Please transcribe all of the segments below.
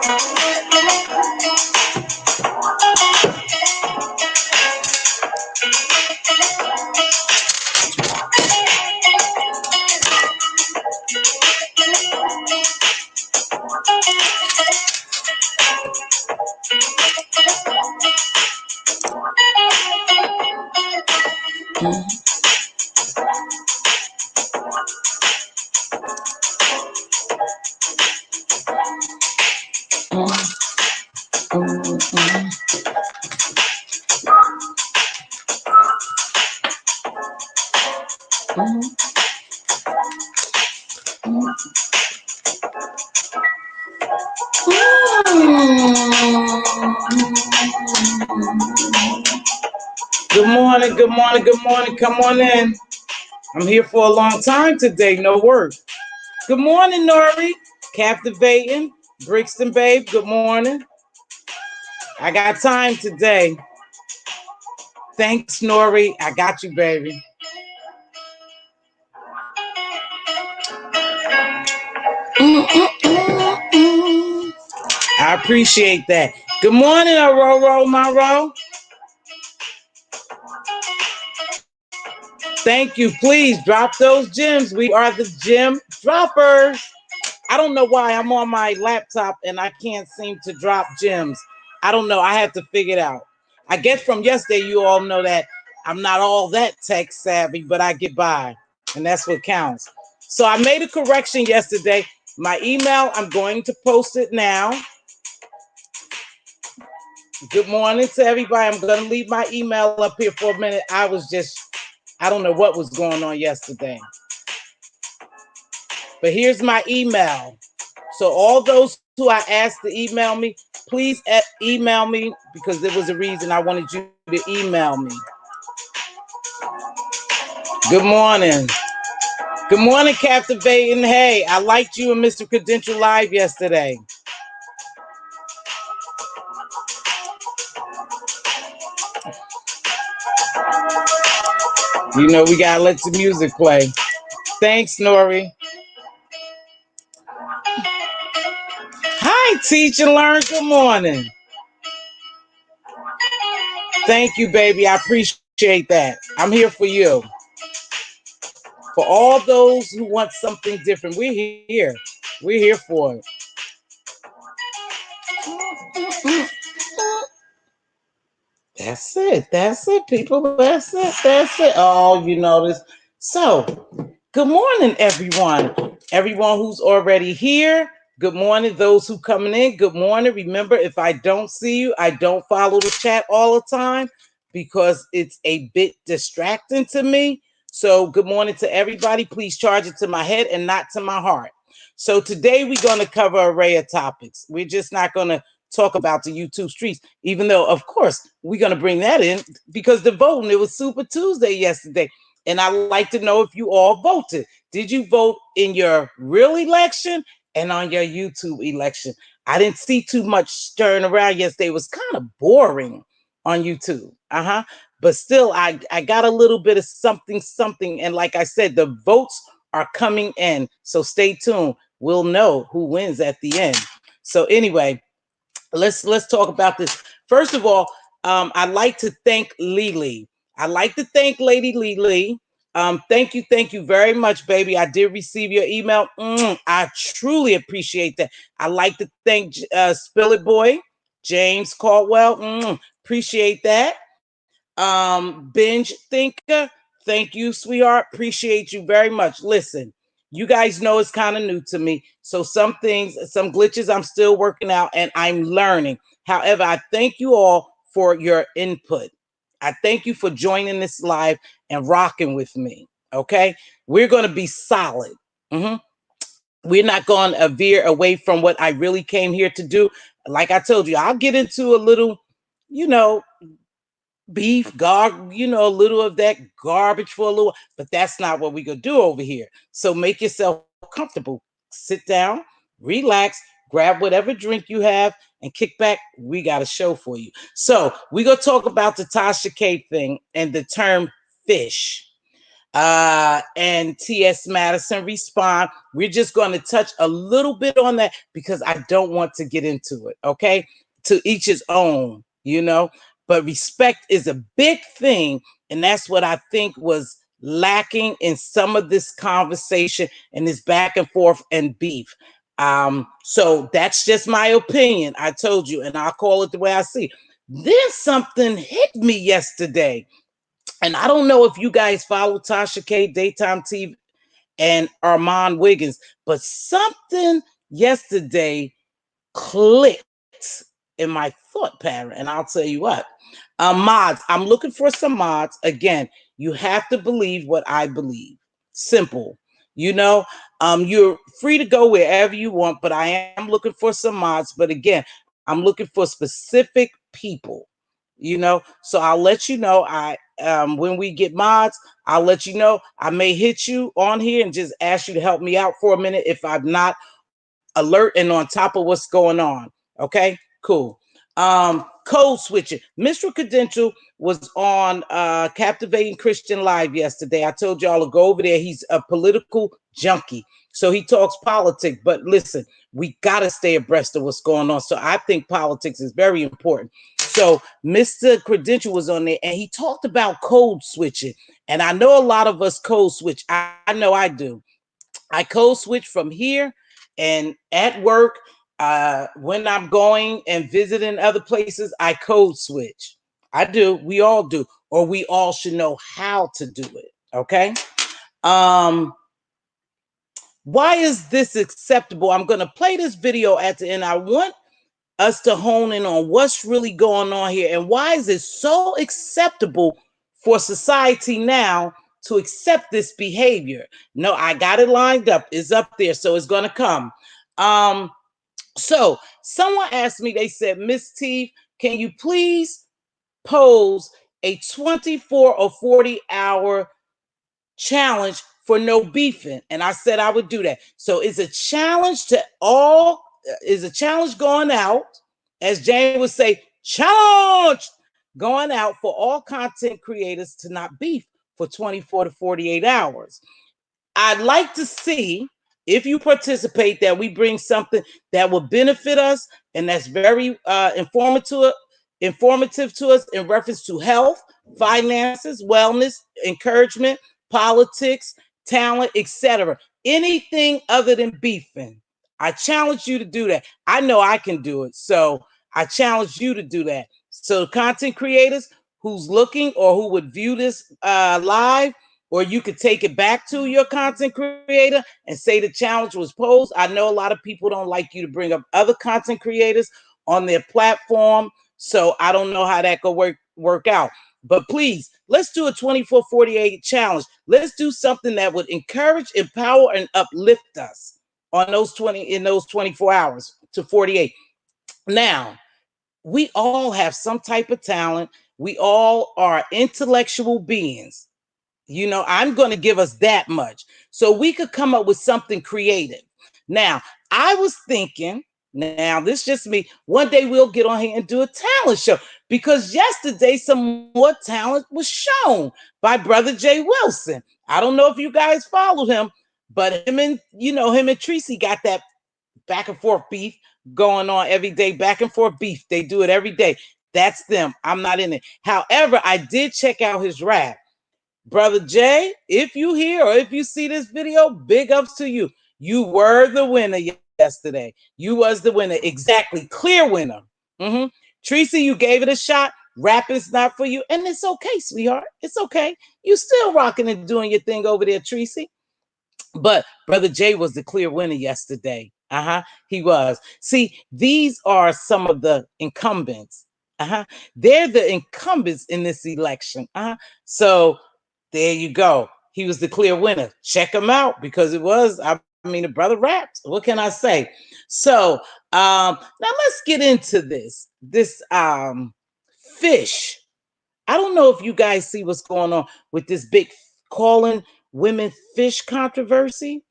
Good morning, good morning, good morning. Come on in. I'm here for a long time today. No work. Good morning, Nori. Captivating. Brixton, babe. Good morning. I got time today. Thanks, Nori. I got you, baby. I appreciate that. Good morning, Aurora, Monroe. Thank you. Please drop those gems. We are the gem droppers. I don't know why I'm on my laptop and I can't seem to drop gems. I don't know. I have to figure it out. I guess from yesterday, you all know that I'm not all that tech savvy, but I get by, and that's what counts. So I made a correction yesterday. My email, I'm going to post it now. Good morning to everybody. I'm going to leave my email up here for a minute. I don't know what was going on yesterday. But here's my email. So all those who I asked to email me, please email me because there was a reason I wanted you to email me. Good morning. Good morning, Captivating. Hey, I liked you and Mr. Credential Live yesterday. You know, we got to let the music play. Thanks, Nori. Hi, Teach and Learn. Good morning. Thank you, baby. I appreciate that. I'm here for you. For all those who want something different, we're here. We're here for it. That's it. That's it, people. That's it. That's it. Oh, you know this. So, good morning, everyone. Everyone who's already here. Good morning. Those who coming in. Good morning. Remember, if I don't see you, I don't follow the chat all the time because it's a bit distracting to me. So, good morning to everybody. Please charge it to my head and not to my heart. So, today we're going to cover an array of topics. We're just not going to talk about the YouTube streets, even though, of course, we're going to bring that in because the voting, it was Super Tuesday yesterday. And I'd like to know if you all voted. Did you vote in your real election and on your YouTube election? I didn't see too much stirring around yesterday. It was kind of boring on YouTube. But still, I got a little bit of something. And like I said, the votes are coming in. So stay tuned. We'll know who wins at the end. So anyway, let's talk about this. First of all, I'd like to thank Lily. I'd like to thank Lady Lily. Thank you very much, baby. I did receive your email. I truly appreciate that. I'd like to thank Spill It Boy, James Caldwell. Appreciate that. Binge Thinker, thank you, sweetheart. Appreciate you very much. Listen, you guys know it's kind of new to me. So some things, some glitches I'm still working out and I'm learning. However, I thank you all for your input. I thank you for joining this live and rocking with me. Okay. We're going to be solid. We're not going to veer away from what I really came here to do. Like I told you, I'll get into a little, beef, a little of that garbage for a little, but that's not what we're gonna do over here. So make yourself comfortable, sit down, relax, grab whatever drink you have, and kick back. We got a show for you. So we're gonna talk about the Tasha K thing and the term fish. and T.S. Madison respond. We're just going to touch a little bit on that because I don't want to get into it. Okay. To each his own, you know, but respect is a big thing. And that's what I think was lacking in some of this conversation and this back and forth and beef. So that's just my opinion. I told you, and I'll call it the way I see. Then something hit me yesterday. And I don't know if you guys follow Tasha K, Daytime TV, and Armand Wiggins, but something yesterday clicked in my thought pattern. And I'll tell you what, mods, I'm looking for some mods. Again, you have to believe what I believe. Simple. You know, you're free to go wherever you want, but I am looking for some mods. But again, I'm looking for specific people, you know, so I'll let you know. When we get mods, I'll let you know. I may hit you on here and just ask you to help me out for a minute if I'm not alert and on top of what's going on. Okay, cool. Code switching. Mr. Credential was on Captivating Christian Live yesterday. I told y'all to go over there. He's a political junkie. So he talks politics, but listen, we got to stay abreast of what's going on. So I think politics is very important. So Mr. Credential was on there and he talked about code switching. And I know a lot of us code switch. I know I do. I code switch from here and at work. When I'm going and visiting other places, I code switch. I do. We all do. Or we all should know how to do it. Okay. Why is this acceptable? I'm going to play this video at the end. I want us to hone in on what's really going on here and why is it so acceptable for society now to accept this behavior. No, I got it lined up. It's up there, so it's going to come. So someone asked me, they said, Miss T, can you please pose a 24 or 40-hour challenge for no beefing? And I said I would do that. So it's a challenge going out, as Jane would say, challenge going out for all content creators to not beef for 24 to 48 hours. I'd like to see, if you participate, that we bring something that will benefit us and that's very informative to us in reference to health, finances, wellness, encouragement, politics, talent, etc. Anything other than beefing. I challenge you to do that. I know I can do it. So I challenge you to do that. So content creators who's looking or who would view this live, or you could take it back to your content creator and say the challenge was posed. I know a lot of people don't like you to bring up other content creators on their platform. So I don't know how that could work out. But please, let's do a 24-48 challenge. Let's do something that would encourage, empower, and uplift us on those 24 hours to 48. Now, we all have some type of talent. We all are intellectual beings. You know, I'm going to give us that much. So we could come up with something creative. Now, I was thinking, now this is just me, one day we'll get on here and do a talent show, because yesterday some more talent was shown by Brother Jay Wilson. I don't know if you guys followed him, but him and Tracy got that back and forth beef going on every day. Back and forth beef. They do it every day. That's them. I'm not in it. However, I did check out his rap. Brother Jay, if you hear or if you see this video, big ups to you. You were the winner yesterday. You was the winner. Exactly. Clear winner. Tracy, you gave it a shot. Rap is not for you. And it's okay, sweetheart. It's okay. You still rocking and doing your thing over there, Tracy. But Brother Jay was the clear winner yesterday. He was. See, these are some of the incumbents. They're the incumbents in this election. So there you go. He was the clear winner. Check him out, because it was, the brother rapped. What can I say? So now let's get into this fish. I don't know if you guys see what's going on with this big calling women fish controversy.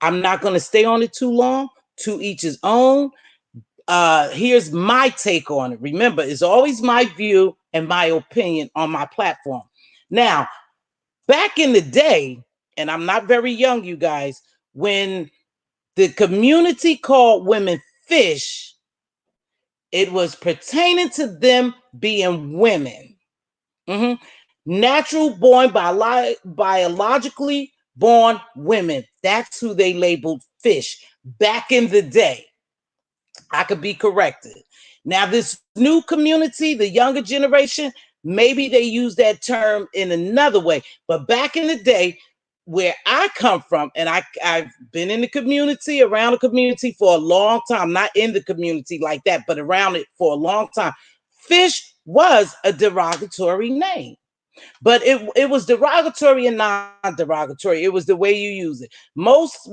I'm not going to stay on it too long. To each his own. Here's my take on it. Remember, it's always my view and my opinion on my platform. Now, Back in the day, and I'm not very young, you guys, when the community called women fish, it was pertaining to them being women. Mhm. Natural born, biologically born women. That's who they labeled fish back in the day. I could be corrected. Now, this new community, the younger generation, maybe they use that term in another way. But back in the day, where I come from, and I've been in the community, around the community for a long time, not in the community like that, but around it for a long time. Fish was a derogatory name, but it was derogatory and non-derogatory. It was the way you use it. Most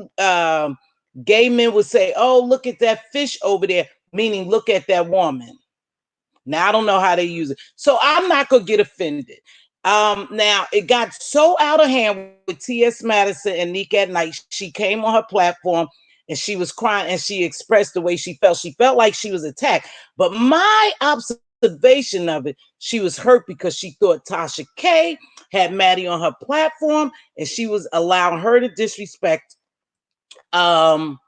gay men would say, "Oh, look at that fish over there," meaning look at that woman. Now I don't know how they use it, so I'm not gonna get offended. Now it got so out of hand with T.S. Madison and Nick at Night. She came on her platform and she was crying and she expressed the way she felt. She felt like she was attacked. But my observation of it, she was hurt because she thought Tasha K had Maddie on her platform and she was allowing her to disrespect um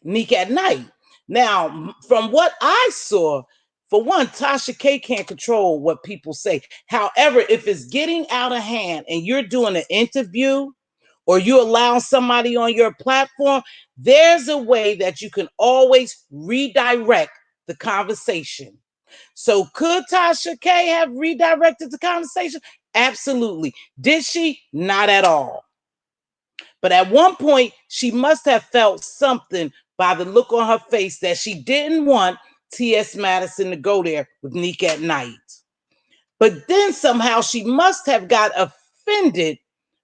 Nick at Night. Now, from what I saw, for one, Tasha K can't control what people say. However, if it's getting out of hand and you're doing an interview or you allow somebody on your platform, there's a way that you can always redirect the conversation. So, could Tasha K have redirected the conversation? Absolutely. Did she? Not at all. But at one point, she must have felt something by the look on her face that she didn't want T.S. Madison to go there with Nick at Night. But then somehow she must have got offended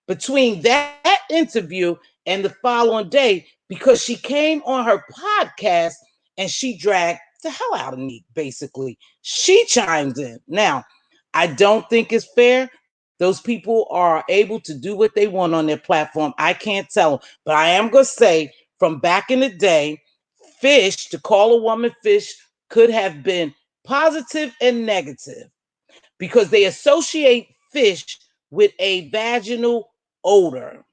between that interview and the following day because she came on her podcast and she dragged the hell out of Nick, basically. She chimed in. Now, I don't think it's fair. Those people are able to do what they want on their platform. I can't tell them. But I am going to say from back in the day, fish, to call a woman fish, could have been positive and negative because they associate fish with a vaginal odor,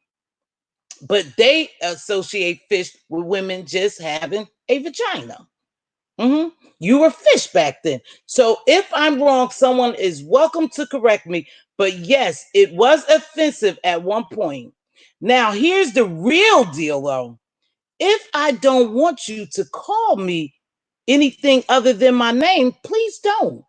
but they associate fish with women just having a vagina. Mm-hmm. You were fish back then. So if I'm wrong, someone is welcome to correct me. But yes, it was offensive at one point. Now, here's the real deal though. If I don't want you to call me anything other than my name, please don't.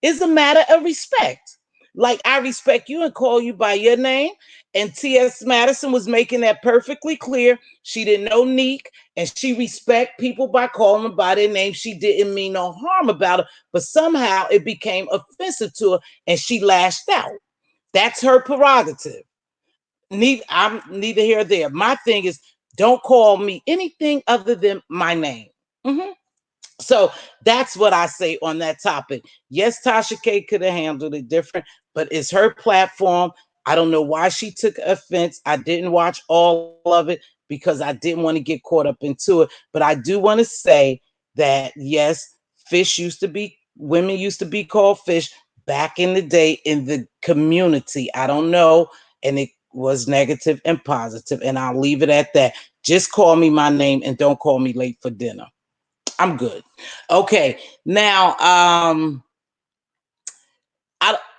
It's a matter of respect. Like I respect you and call you by your name. And T.S. Madison was making that perfectly clear. She didn't know Neek, and she respect people by calling them by their name. She didn't mean no harm about it, but somehow it became offensive to her, and she lashed out. That's her prerogative. I'm neither here or there. My thing is, don't call me anything other than my name. Mhm. So that's what I say on that topic. Yes, Tasha K could have handled it different, but it's her platform. I don't know why she took offense. I didn't watch all of it because I didn't want to get caught up into it. But I do want to say that yes, fish used to be, women used to be called fish back in the day in the community. I don't know. And it was negative and positive, and I'll leave it at that. Just call me my name and don't call me late for dinner. I'm good. Okay. Now,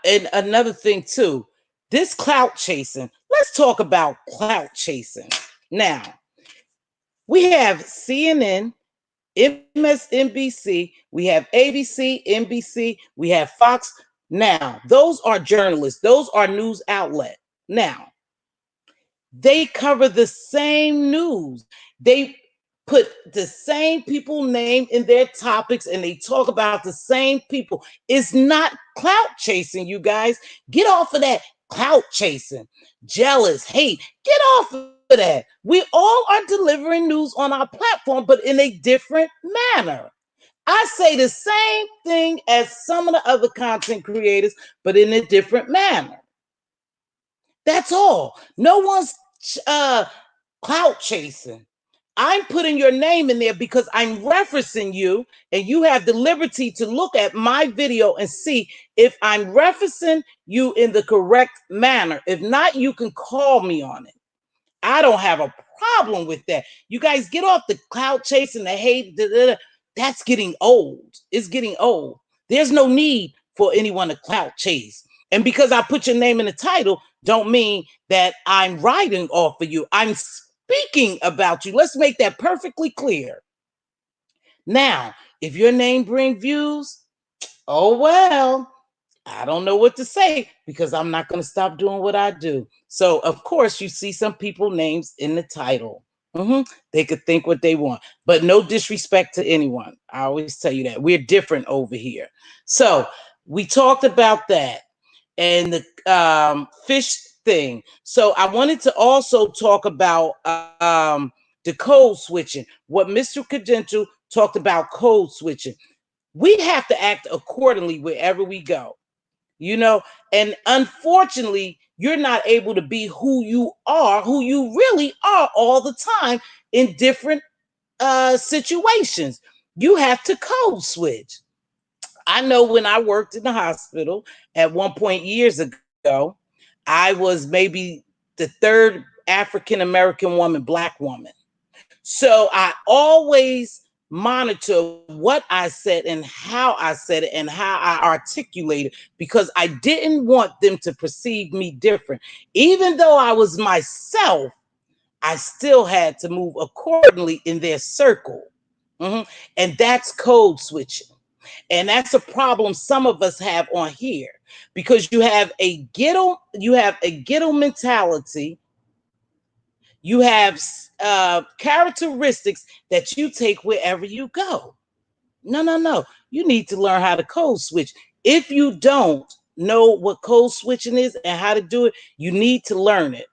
and another thing too, this clout chasing. Let's talk about clout chasing. Now, we have CNN, MSNBC, we have ABC, NBC, we have Fox. Now, those are journalists. Those are news outlet. Now, they cover the same news. They put the same people name in their topics and they talk about the same people. It's not clout chasing, you guys. Get off of that clout chasing, jealous, hate. Get off of that. We all are delivering news on our platform, but in a different manner. I say the same thing as some of the other content creators, but in a different manner. That's all. No one's uh clout chasing. I'm putting your name in there because I'm referencing you, and you have the liberty to look at my video and see if I'm referencing you in the correct manner. If not, you can call me on it. I don't have a problem with that. You guys get off the clout chasing, the hate. That's getting old. It's getting old. There's no need for anyone to clout chase. And because I put your name in the title, don't mean that I'm writing off of you. I'm speaking about you. Let's make that perfectly clear. Now, if your name brings views, oh well, I don't know what to say because I'm not going to stop doing what I do. So, of course, you see some people names in the title. They could think what they want, but no disrespect to anyone. I always tell you that we're different over here. So we talked about that and the fish thing. So I wanted to also talk about the code switching. What Mr. Cadento talked about code switching. We have to act accordingly wherever we go, you know, and unfortunately, you're not able to be who you really are all the time in different situations. You have to code switch. I know when I worked in the hospital at one point years ago, I was maybe the third African American woman, Black woman. So I always monitor what I said and how I said it and how I articulated because I didn't want them to perceive me different. Even though I was myself, I still had to move accordingly in their circle. And that's code switching. And that's a problem some of us have on here because you have a ghetto mentality. You have characteristics that you take wherever you go. No, no, no. You need to learn how to code switch. If you don't know what code switching is and how to do it, you need to learn it.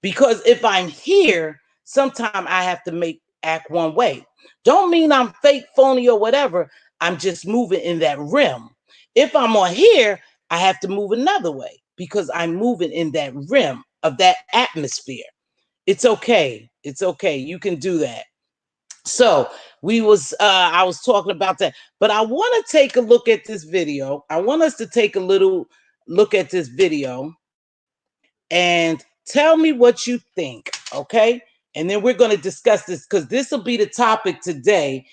Because if I'm here, sometimes I have to act one way. Don't mean I'm fake, phony, or whatever. I'm just moving in that rim. If I'm on here, I have to move another way because I'm moving in that rim of that atmosphere. It's okay. It's okay. You can do that. So I was talking about that, but I want to take a look at this video. I want us to take a little look at this video and tell me what you think, okay? And then we're going to discuss this because this will be the topic today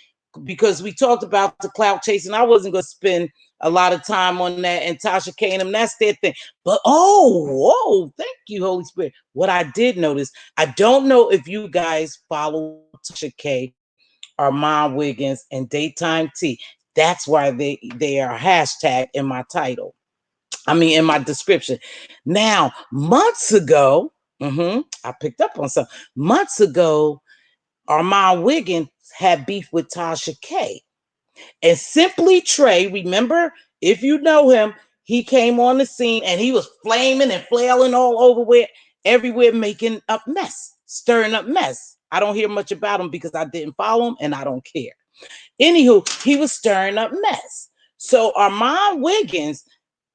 because we talked about the clout chasing. I wasn't going to spend a lot of time on that, and Tasha K and them, that's their thing. But thank you, Holy Spirit. What I did notice, I don't know if you guys follow Tasha K, Armand Wiggins, and Daytime T. That's why they are hashtag in my title. I mean, in my description. Now, months ago, I picked up on something. Months ago, Armand Wiggins had beef with Tasha K. And Simply Trey, remember, if you know him, he came on the scene and he was flaming and flailing all over everywhere, making up mess, stirring up mess. I don't hear much about him because I didn't follow him and I don't care. Anywho, he was stirring up mess. So Armand Wiggins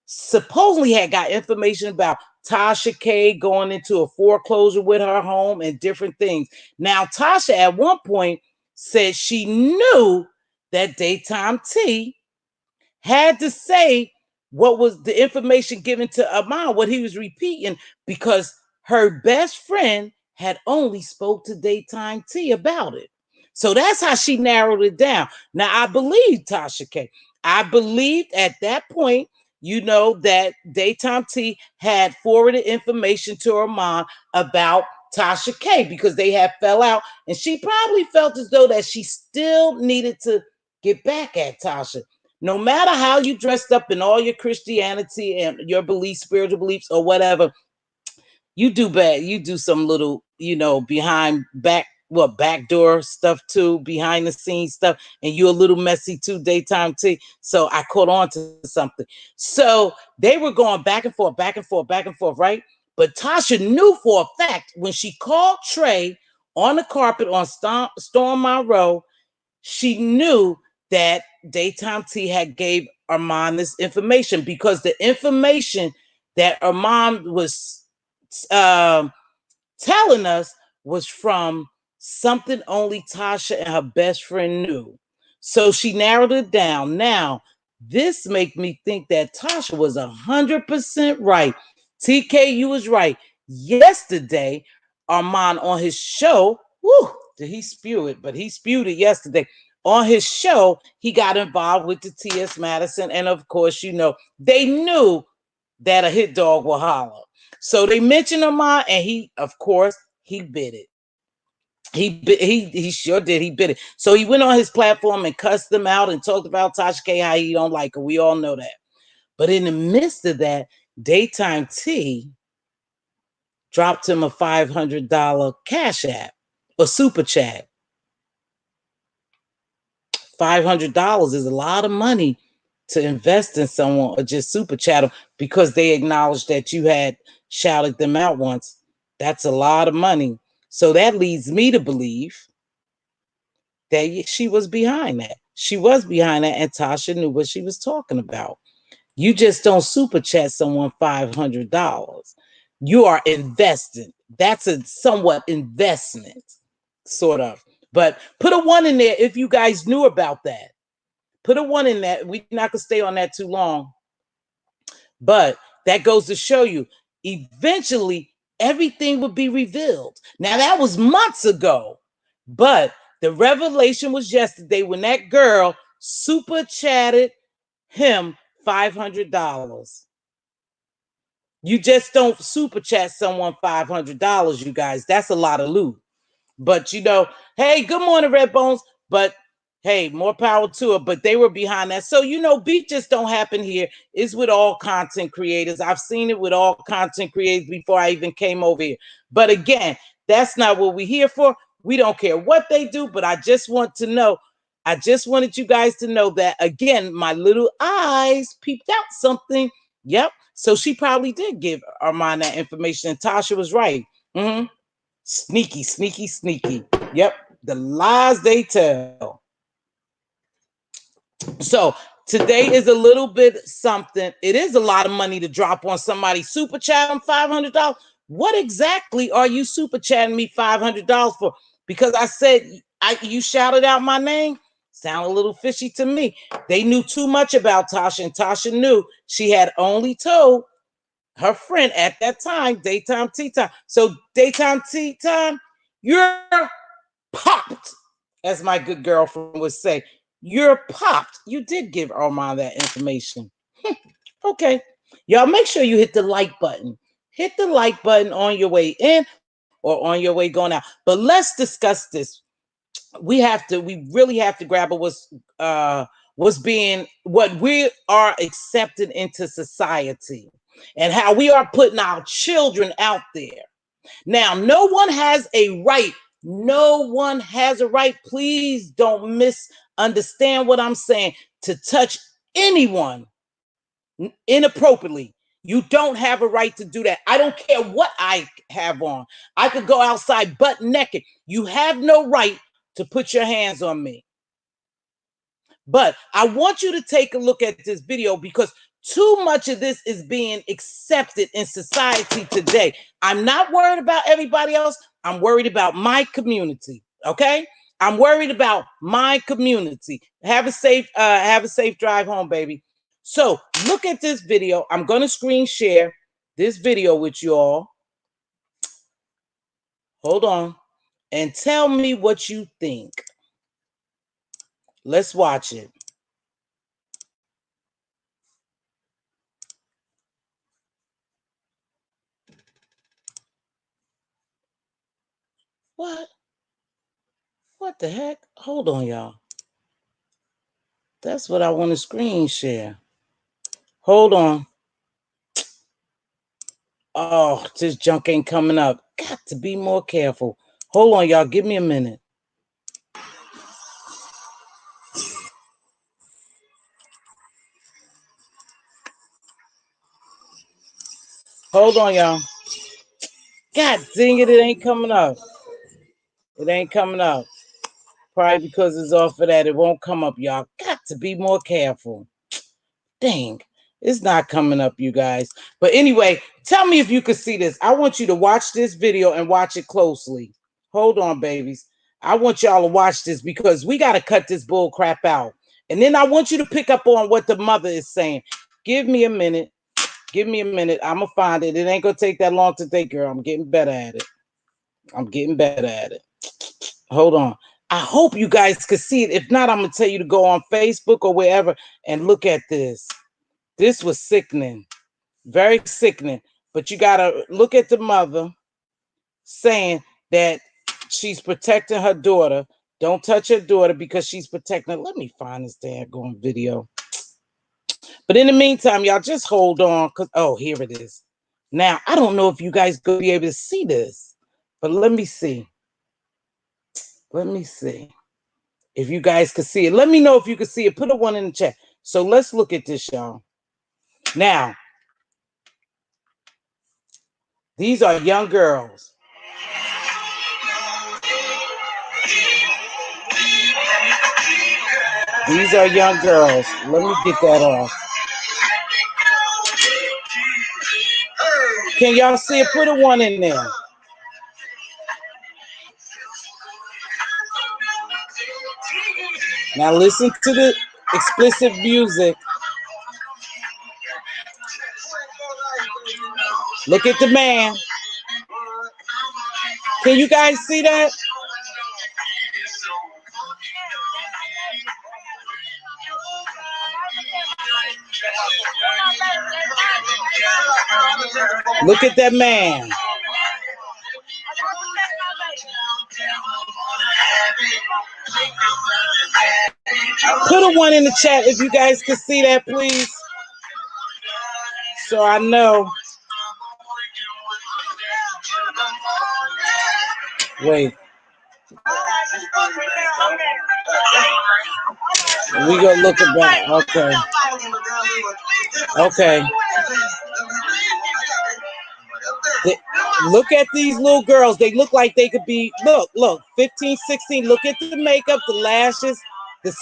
supposedly had got information about Tasha K going into a foreclosure with her home and different things. Now, Tasha at one point said she knew that Daytime T had to say what was the information given to Amon, what he was repeating, because her best friend had only spoke to Daytime T about it. So that's how she narrowed it down. Now, I believe Tasha K. I believed at that point, you know, that Daytime T had forwarded information to Amon about Tasha K because they had fell out, and she probably felt as though that she still needed to get back at Tasha. No matter how you dressed up in all your Christianity and your beliefs, spiritual beliefs, or whatever, you do bad. You do some little, you know, backdoor stuff too, behind the scenes stuff, and you're a little messy too, Daytime T. So I caught on to something. So they were going back and forth, back and forth, back and forth, right? But Tasha knew for a fact when she called Trey on the carpet on Storm Monroe, she knew that Daytime T had gave Armand this information because the information that Armand was telling us was from something only Tasha and her best friend knew. So she narrowed it down. Now, this make me think that Tasha was 100% right. TK, you was right. Yesterday, Armand on his show, whoo, did he spew it? But he spewed it yesterday. On his show, he got involved with the T.S. Madison. And of course, you know, they knew that a hit dog will holler. So they mentioned Armand, and he, of course, he bit it. He sure did. He bit it. So he went on his platform and cussed them out and talked about Tasha K, how he don't like her. We all know that. But in the midst of that, Daytime T dropped him a $500 cash app or super chat. $500 is a lot of money to invest in someone or just super chat them because they acknowledged that you had shouted them out once. That's a lot of money. So that leads me to believe that she was behind that. She was behind that, and Tasha knew what she was talking about. You just don't super chat someone $500. You are investing. That's a somewhat investment, sort of. But put a 1 in there if you guys knew about that. Put a 1 in that. We're not gonna stay on that too long. But that goes to show you, eventually everything would be revealed. Now that was months ago, but the revelation was yesterday when that girl super chatted him $500. You just don't super chat someone $500, you guys. That's a lot of loot. But you know, hey, good morning, Red Bones. But hey, more power to it. But they were behind that. So you know, beef just don't happen here. It's with all content creators. I've seen it with all content creators before I even came over here. But again, that's not what we're here for. We don't care what they do, but I just want to know. I just wanted you guys to know that again, my little eyes peeped out something. Yep. So she probably did give Armand that information, and Tasha was right. Mm-hmm. Sneaky, sneaky, sneaky. Yep, the lies they tell. So today is a little bit something. It is a lot of money to drop on somebody. Super chat them $500. What exactly are you super chatting me $500 for? Because I said you shouted out my name. Sound a little fishy to me. They knew too much about Tasha, and Tasha knew she had only told her friend at that time, daytime tea time. So daytime tea time, you're popped, as my good girlfriend would say. You're popped. You did give Armand that information. Okay. Y'all make sure you hit the like button. Hit the like button on your way in or on your way going out. But let's discuss this. We really have to grab what we are accepted into society and how we are putting our children out there. Now, no one has a right. No one has a right. Please don't misunderstand what I'm saying, to touch anyone inappropriately. You don't have a right to do that. I don't care what I have on. I could go outside butt naked. You have no right to put your hands on me. But I want you to take a look at this video because too much of this is being accepted in society today. I'm not worried about everybody else. I'm worried about my community. Okay? I'm worried about my community. Have a safe drive home, baby. So look at this video. I'm going to screen share this video with you all. Hold on. And tell me what you think. Let's watch it. What? What the heck? Hold on, y'all. That's what I want to screen share. Hold on. Oh, this junk ain't coming up. Got to be more careful. Hold on, y'all. Give me a minute. Hold on, y'all. God dang it, it ain't coming up. It ain't coming up. Probably because it's off of that. It won't come up, y'all. Got to be more careful. Dang. It's not coming up, you guys. But anyway, tell me if you could see this. I want you to watch this video and watch it closely. Hold on, babies. I want y'all to watch this because we got to cut this bull crap out. And then I want you to pick up on what the mother is saying. Give me a minute. Give me a minute. I'm going to find it. It ain't going to take that long to think, girl. I'm getting better at it. I'm getting better at it. Hold on. I hope you guys could see it. If not, I'm going to tell you to go on Facebook or wherever and look at this. This was sickening. Very sickening. But you got to look at the mother saying that she's protecting her daughter. Don't touch her daughter because she's protecting her. Let me find this daggone video. But in the meantime, y'all just hold on. Oh, here it is. Now, I don't know if you guys going to be able to see this, but let me see. Let me see if you guys can see it. Let me know if you can see it. Put a 1 in the chat. So let's look at this, y'all. Now, these are young girls. These are young girls. Let me get that off. Can y'all see it? Put a 1 in there. Now listen to the explicit music. Look at the man. Can you guys see that? Look at that man. Put a 1 in the chat if you guys can see that, please. So I know. Wait. We gonna look at that. Okay. Okay. Look at these little girls. They look like they could be, look, 15, 16. Look at the makeup, the lashes, the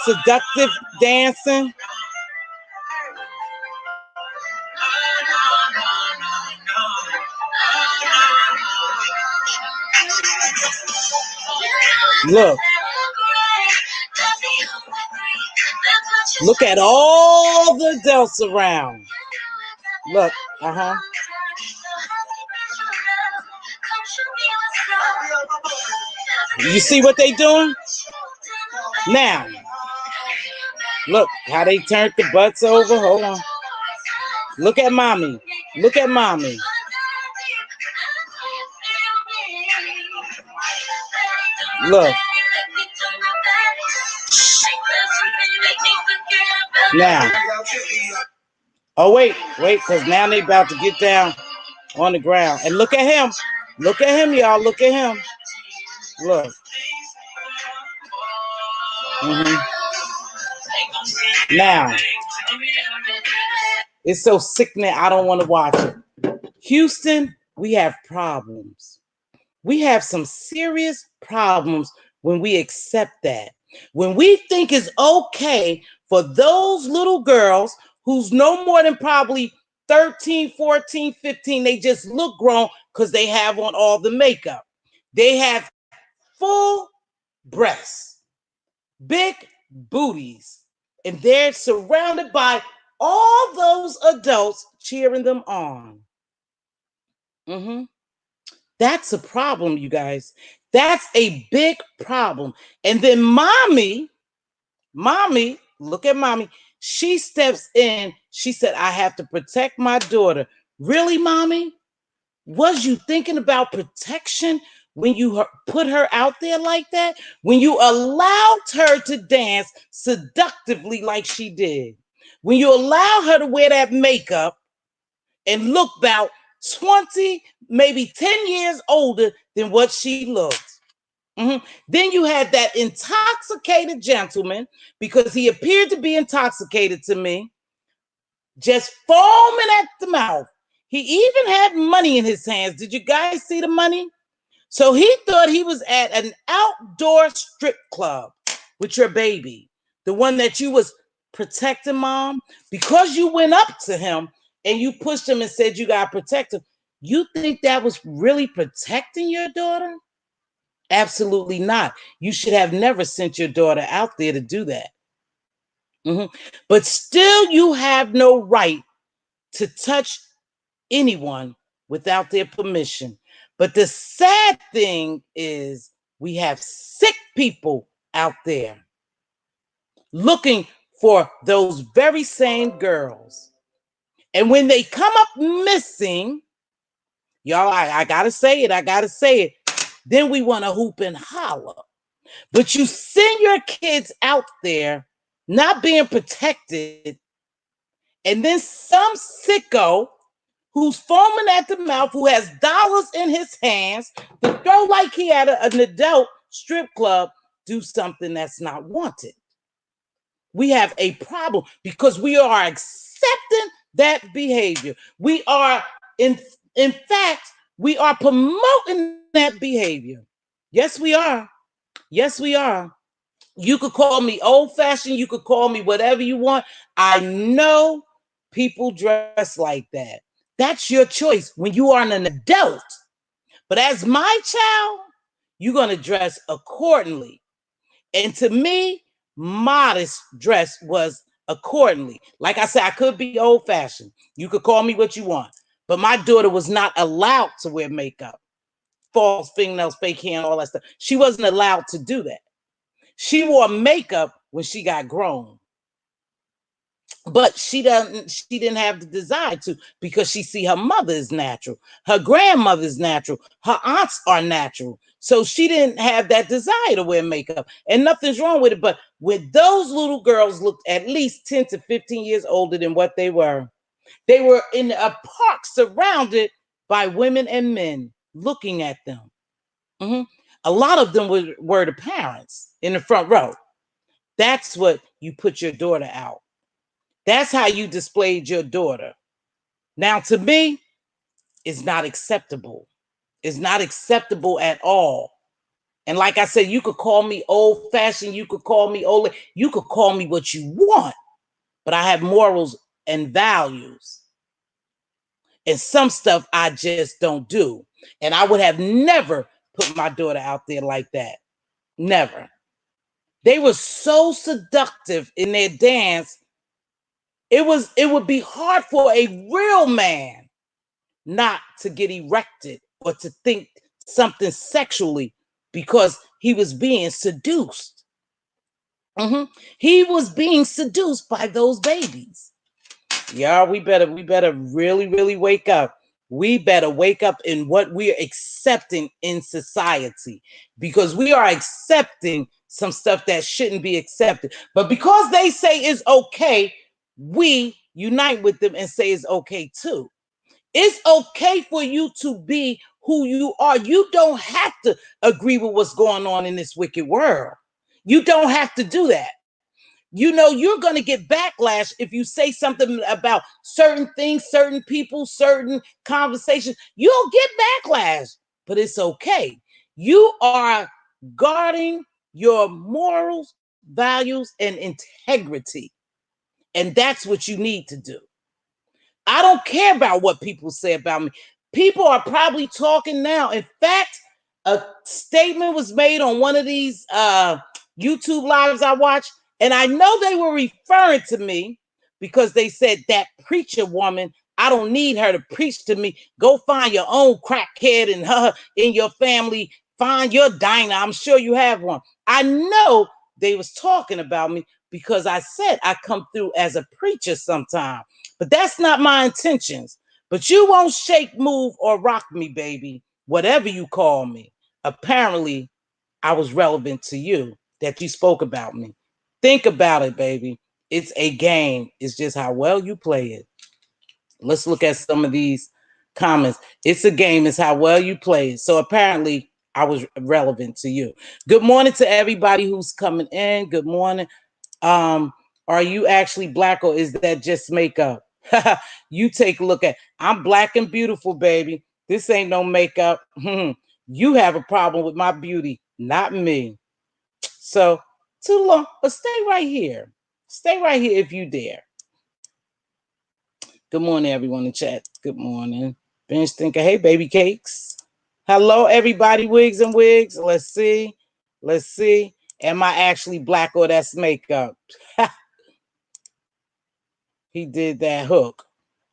seductive dancing. Look at all the adults around. Look, You see what they doing? Now, look how they turned the butts over. Hold on. Look at mommy. Look at mommy. Look. Now. Oh, wait, because now they about to get down on the ground. And look at him. Look at him, y'all. Look at him. Look. Now. It's so sickening, I don't want to watch it. Houston, we have problems. We have some serious problems when we accept that. When we think it's okay for those little girls who's no more than probably 13, 14, 15, they just look grown because they have on all the makeup. They have full breasts, big booties, and they're surrounded by all those adults cheering them on. That's a problem, you guys. That's a big problem. And then mommy, look at mommy. She steps in. She said, I have to protect my daughter. Really, mommy? Was you thinking about protection when you put her out there like that? When you allowed her to dance seductively like she did? When you allow her to wear that makeup and look about 20, maybe 10 years older than what she looked. Then you had that intoxicated gentleman, because he appeared to be intoxicated to me, just foaming at the mouth. He even had money in his hands. Did you guys see the money? So he thought he was at an outdoor strip club with your baby, the one that you was protecting, mom, because you went up to him and you pushed him and said you got to protect him. You think that was really protecting your daughter? Absolutely not. You should have never sent your daughter out there to do that. But still, you have no right to touch anyone without their permission. But the sad thing is, we have sick people out there looking for those very same girls. And when they come up missing, y'all, I gotta say it, then we want to hoop and holler. But you send your kids out there not being protected, and then some sicko who's foaming at the mouth, who has dollars in his hands to throw like he at an adult strip club, do something that's not wanted. We have a problem because we are accepting that behavior. We are, in fact, we are promoting that behavior. Yes, we are. Yes, we are. You could call me old-fashioned. You could call me whatever you want. I know people dress like that. That's your choice when you are an adult. But as my child, you're going to dress accordingly. And to me, modest dress was accordingly. Like I said, I could be old-fashioned. You could call me what you want. But my daughter was not allowed to wear makeup, false fingernails, fake hair, and all that stuff. She wasn't allowed to do that. She wore makeup when she got grown. But she didn't have the desire to, because she see her mother is natural, her grandmother is natural, her aunts are natural. So she didn't have that desire to wear makeup. And nothing's wrong with it. But when those little girls looked at least 10 to 15 years older than what they were in a park surrounded by women and men looking at them. A lot of them were the parents in the front row. That's what you put your daughter out. That's how you displayed your daughter. Now, to me, it's not acceptable. It's not acceptable at all. And like I said, you could call me old-fashioned. You could call me old. You could call me what you want. But I have morals and values. And some stuff I just don't do. And I would have never put my daughter out there like that. Never. They were so seductive in their dance. It would be hard for a real man not to get erected or to think something sexually because he was being seduced. He was being seduced by those babies. Y'all, we better really, really wake up. We better wake up in what we're accepting in society, because we are accepting some stuff that shouldn't be accepted. But because they say it's okay, we unite with them and say it's okay too. It's okay for you to be who you are. You don't have to agree with what's going on in this wicked world. You don't have to do that. You know, you're going to get backlash if you say something about certain things, certain people, certain conversations. You'll get backlash, but it's okay. You are guarding your morals, values, and integrity. And that's what you need to do. I don't care about what people say about me. People are probably talking now. In fact, a statement was made on one of these YouTube lives I watched, and I know they were referring to me because they said, that preacher woman, I don't need her to preach to me. Go find your own crackhead and her in your family. Find your diner. I'm sure you have one. I know they was talking about me because I said I come through as a preacher sometime. But that's not my intentions. But you won't shake, move, or rock me, baby, whatever you call me. Apparently, I was relevant to you, that you spoke about me. Think about it, baby. It's a game. It's just how well you play it. Let's look at some of these comments. It's a game. It's how well you play it. So apparently, I was relevant to you. Good morning to everybody who's coming in. Good morning. Are you actually black, or is that just makeup? You take a look at, I'm black and beautiful, baby. This ain't no makeup. You have a problem with my beauty, not me. So too long, but stay right here. Stay right here if you dare. Good morning, everyone in chat. Good morning. Bench thinker, hey, baby cakes. Hello, everybody, wigs and wigs. Let's see. Let's see. Am I actually black or that's makeup? He did that hook.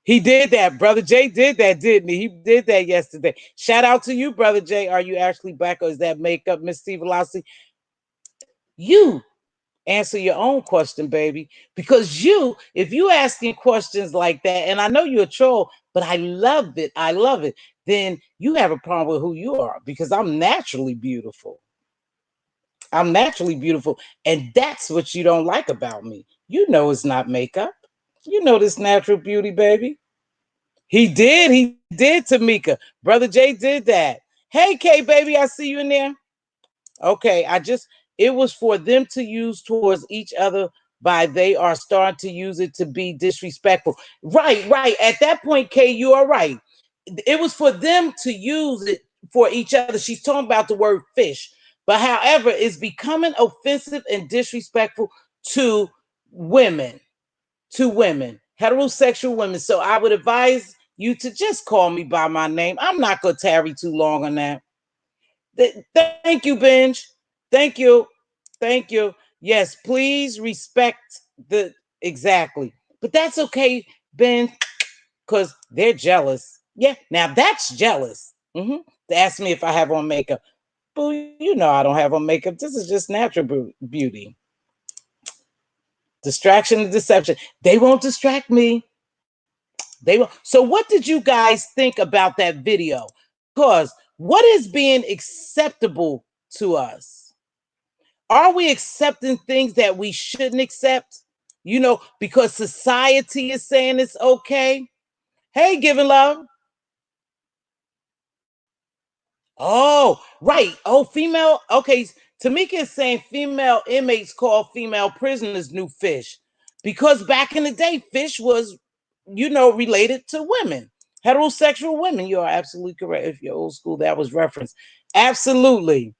He did that. Brother Jay did that, didn't he? He did that yesterday. Shout out to you, Brother Jay. Are you actually black or is that makeup, Mz.Teavalocity? You answer your own question, baby. Because if you asking questions like that, and I know you're a troll, but I love it. I love it. Then you have a problem with who you are because I'm naturally beautiful. I'm naturally beautiful. And that's what you don't like about me. You know it's not makeup. You know this natural beauty, baby. He did, Tamika. Brother Jay did that. Hey, K, baby, I see you in there. Okay, it was for them to use towards each other by they are starting to use it to be disrespectful. Right. At that point, K, you are right. It was for them to use it for each other. She's talking about the word fish. But however, it's becoming offensive and disrespectful to women, heterosexual women. So I would advise you to just call me by my name. I'm not going to tarry too long on that. Thank you, Benj. Thank you. Thank you. Yes, please respect the exactly. But that's okay, Ben, because they're jealous. Yeah, now that's jealous. They ask me if I have on makeup. Boo, you know I don't have on makeup. This is just natural beauty. Distraction and deception. They won't distract me. They won't. So, what did you guys think about that video? Because what is being acceptable to us? Are we accepting things that we shouldn't accept? Because society is saying it's okay. Hey, giving love. Oh, right. Oh, female. Okay. Tamika is saying female inmates call female prisoners new fish because back in the day, fish was, related to women, heterosexual women. You are absolutely correct. If you're old school, that was referenced. Absolutely.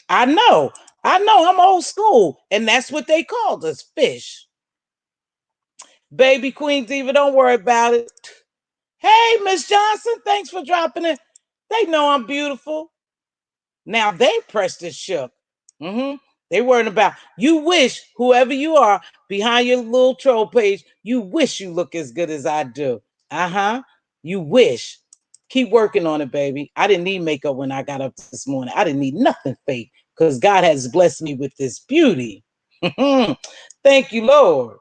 I know. I'm old school. And that's what they called us, fish. Baby Queen Diva, don't worry about it. Hey, Miss Johnson, thanks for dropping it. They know I'm beautiful. Now they pressed and shook. They weren't about. You wish, whoever you are behind your little troll page, you wish you look as good as I do. You wish. Keep working on it, baby. I didn't need makeup when I got up this morning. I didn't need nothing fake because God has blessed me with this beauty. Thank you, Lord.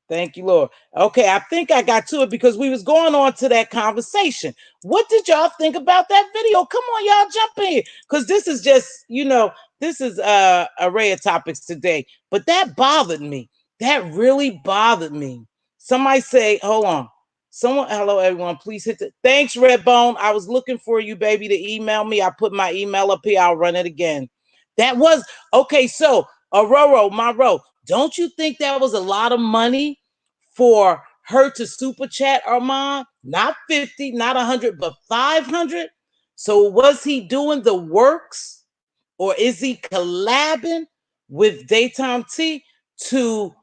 Thank you, Lord. Okay, I think I got to it because we was going on to that conversation. What did y'all think about that video? Come on, y'all jump in. Because this is just, this is a array of topics today. But that bothered me. That really bothered me. Somebody say, hold on. Hello, everyone. Please hit the thanks, Redbone. I was looking for you, baby, to email me. I put my email up here. I'll run it again. That was okay. So, Aurora, Monroe, don't you think that was a lot of money for her to super chat Armand? Not 50, not 100, but 500. So was he doing the works or is he collabing with Daytime T to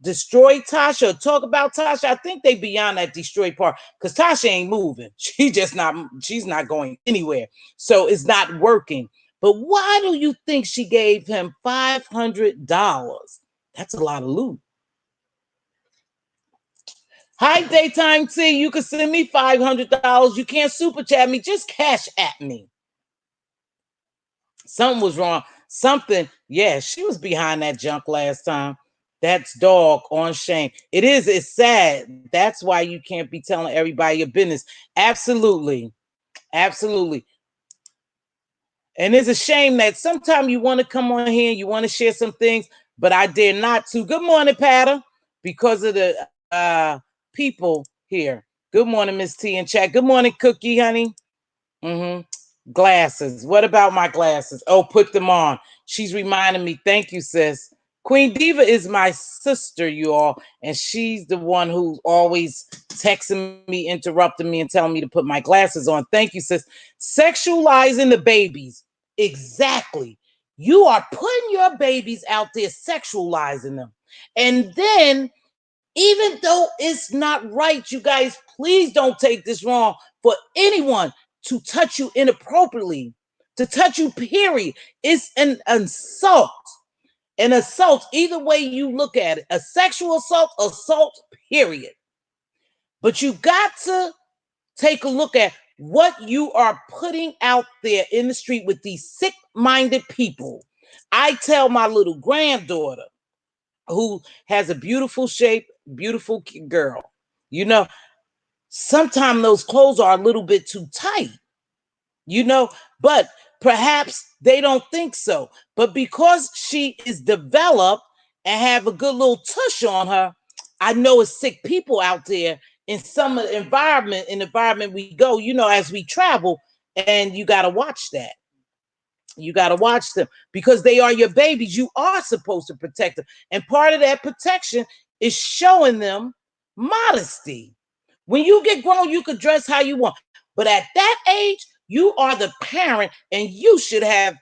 destroy Tasha or talk about Tasha? I think they beyond that destroy part because Tasha ain't moving. She's not going anywhere. So it's not working. But why do you think she gave him $500? That's a lot of loot. Hi, Daytime T. You can send me $500. You can't super chat me. Just cash at me. Something was wrong. Something. Yeah, she was behind that junk last time. That's dog on shame. It is. It's sad. That's why you can't be telling everybody your business. Absolutely. Absolutely. And it's a shame that sometimes you want to come on here and you want to share some things, but I dare not to. Good morning, Patta, because of the people here. Good morning, Miss T in chat. Good morning, Cookie, honey. Glasses. What about my glasses? Oh, put them on. She's reminding me. Thank you, sis. Queen Diva is my sister, you all, and she's the one who's always texting me, interrupting me, and telling me to put my glasses on. Thank you, sis. Sexualizing the babies. Exactly. You are putting your babies out there, sexualizing them. And then, even though it's not right, you guys, please don't take this wrong, for anyone to touch you inappropriately, to touch you, period. It's an assault. An assault, either way you look at it, a sexual assault, period. But you got to take a look at what you are putting out there in the street with these sick-minded people. I tell my little granddaughter, who has a beautiful shape, beautiful girl, you know, sometimes those clothes are a little bit too tight, you know, but perhaps they don't think so. But because she is developed and have a good little tush on her, I know it's sick people out there in some environment we go, you know, as we travel, and you got to watch that. You got to watch them because they are your babies. You are supposed to protect them. And part of that protection is showing them modesty. When you get grown, you can dress how you want. But at that age, you are the parent and you should have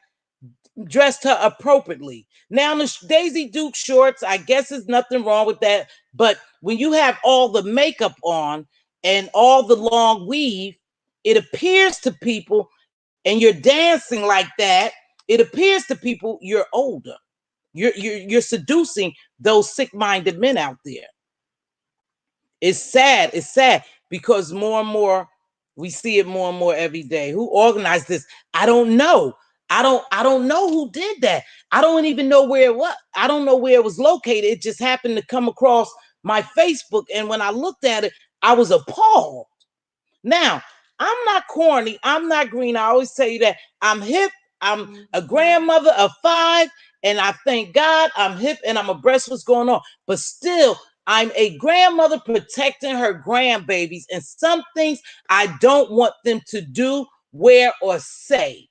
dressed her appropriately. Now, the Daisy Duke shorts, I guess there's nothing wrong with that. But when you have all the makeup on and all the long weave, it appears to people, and you're dancing like that, it appears to people you're older. You're seducing those sick-minded men out there. It's sad. It's sad because more and more we see it more and more every day. Who organized this? I don't know. I don't know who did that. I don't even know where it was. I don't know where it was located. It just happened to come across my Facebook, and when I looked at it, I was appalled. Now, I'm not corny. I'm not green. I always tell you that. I'm hip. I'm a grandmother of 5, and I thank God I'm hip and I'm abreast what's going on. But still, I'm a grandmother protecting her grandbabies, and some things I don't want them to do, wear, or say.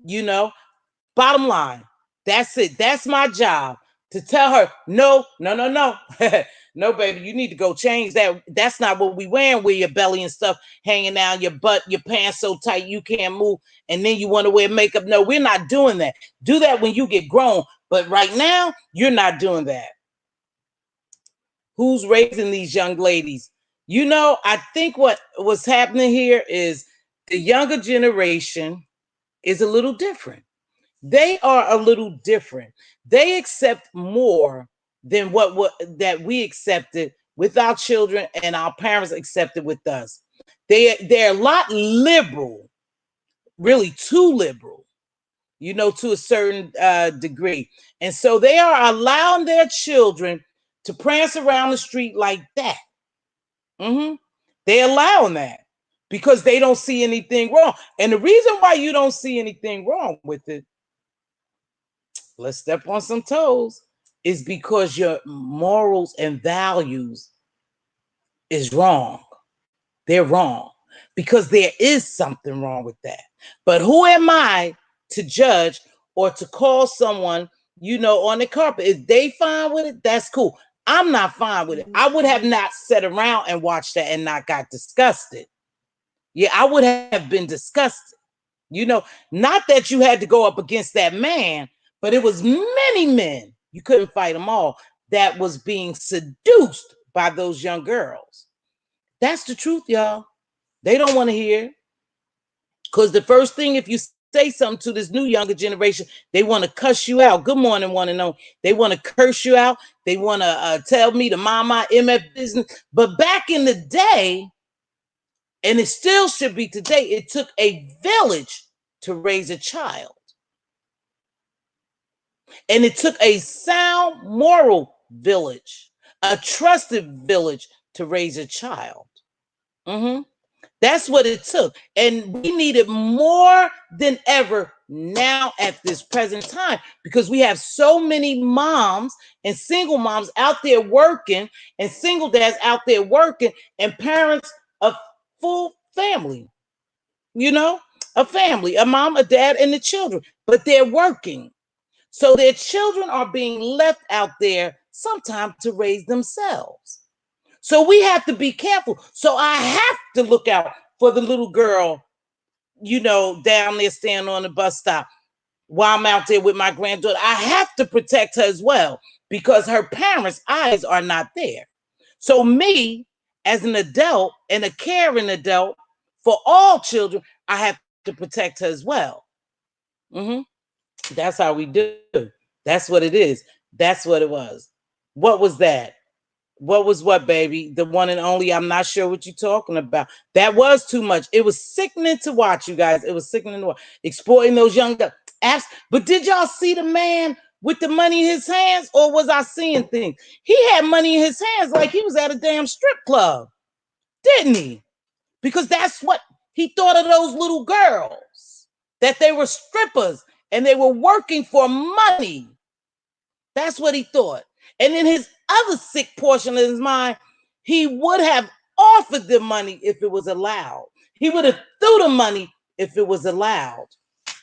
You know, bottom line, that's it. That's my job, to tell her, no, no, no, no. No, baby, you need to go change that. That's not what we wearing, with your belly and stuff hanging down, your butt, your pants so tight you can't move, and then you want to wear makeup. No, we're not doing that. Do that when you get grown. But right now, you're not doing that. Who's raising these young ladies? You know, I think what's happening here is the younger generation is a little different. They are a little different. They accept more than what that we accepted with our children and our parents accepted with us. They're a lot liberal, really too liberal, you know, to a certain degree. And so they are allowing their children to prance around the street like that. They're allowing that because they don't see anything wrong. And the reason why you don't see anything wrong with it, let's step on some toes, is because your morals and values is wrong. They're wrong because there is something wrong with that. But who am I to judge or to call someone, you know, on the carpet? If they fine with it, that's cool. I'm not fine with it. I would have not sat around and watched that and not got disgusted. Yeah, I would have been disgusted. You know, not that you had to go up against that man, but it was many men, you couldn't fight them all, that was being seduced by those young girls. That's the truth, y'all. They don't want to hear. Because the first thing, if you say something to this new younger generation, they want to cuss you out. Good morning, one and only. They want to curse you out. They want to tell me to mind my MF business. But back in the day, and it still should be today, it took a village to raise a child. And it took a sound moral village, a trusted village to raise a child. That's what it took. And we need it more than ever now at this present time, because we have so many moms and single moms out there working, and single dads out there working, and parents of full family, you know, a family, a mom, a dad, and the children, but they're working. So their children are being left out there sometimes to raise themselves. So we have to be careful. So I have to look out for the little girl, you know, down there standing on the bus stop while I'm out there with my granddaughter. I have to protect her as well because her parents' eyes are not there. So me, as an adult and a caring adult for all children, I have to protect her as well. Mm-hmm. That's how we do. That's what it is. That's what it was. What was that? What was what, baby? The one and only. I'm not sure what you're talking about. That was too much. It was sickening to watch, you guys. It was sickening to watch. Exploiting those young apps. But did y'all see the man with the money in his hands, or was I seeing things? He had money in his hands like he was at a damn strip club, didn't he? Because that's what he thought of those little girls, that they were strippers and they were working for money. That's what he thought. And in his other sick portion of his mind, he would have offered them money if it was allowed. He would have threw the money if it was allowed.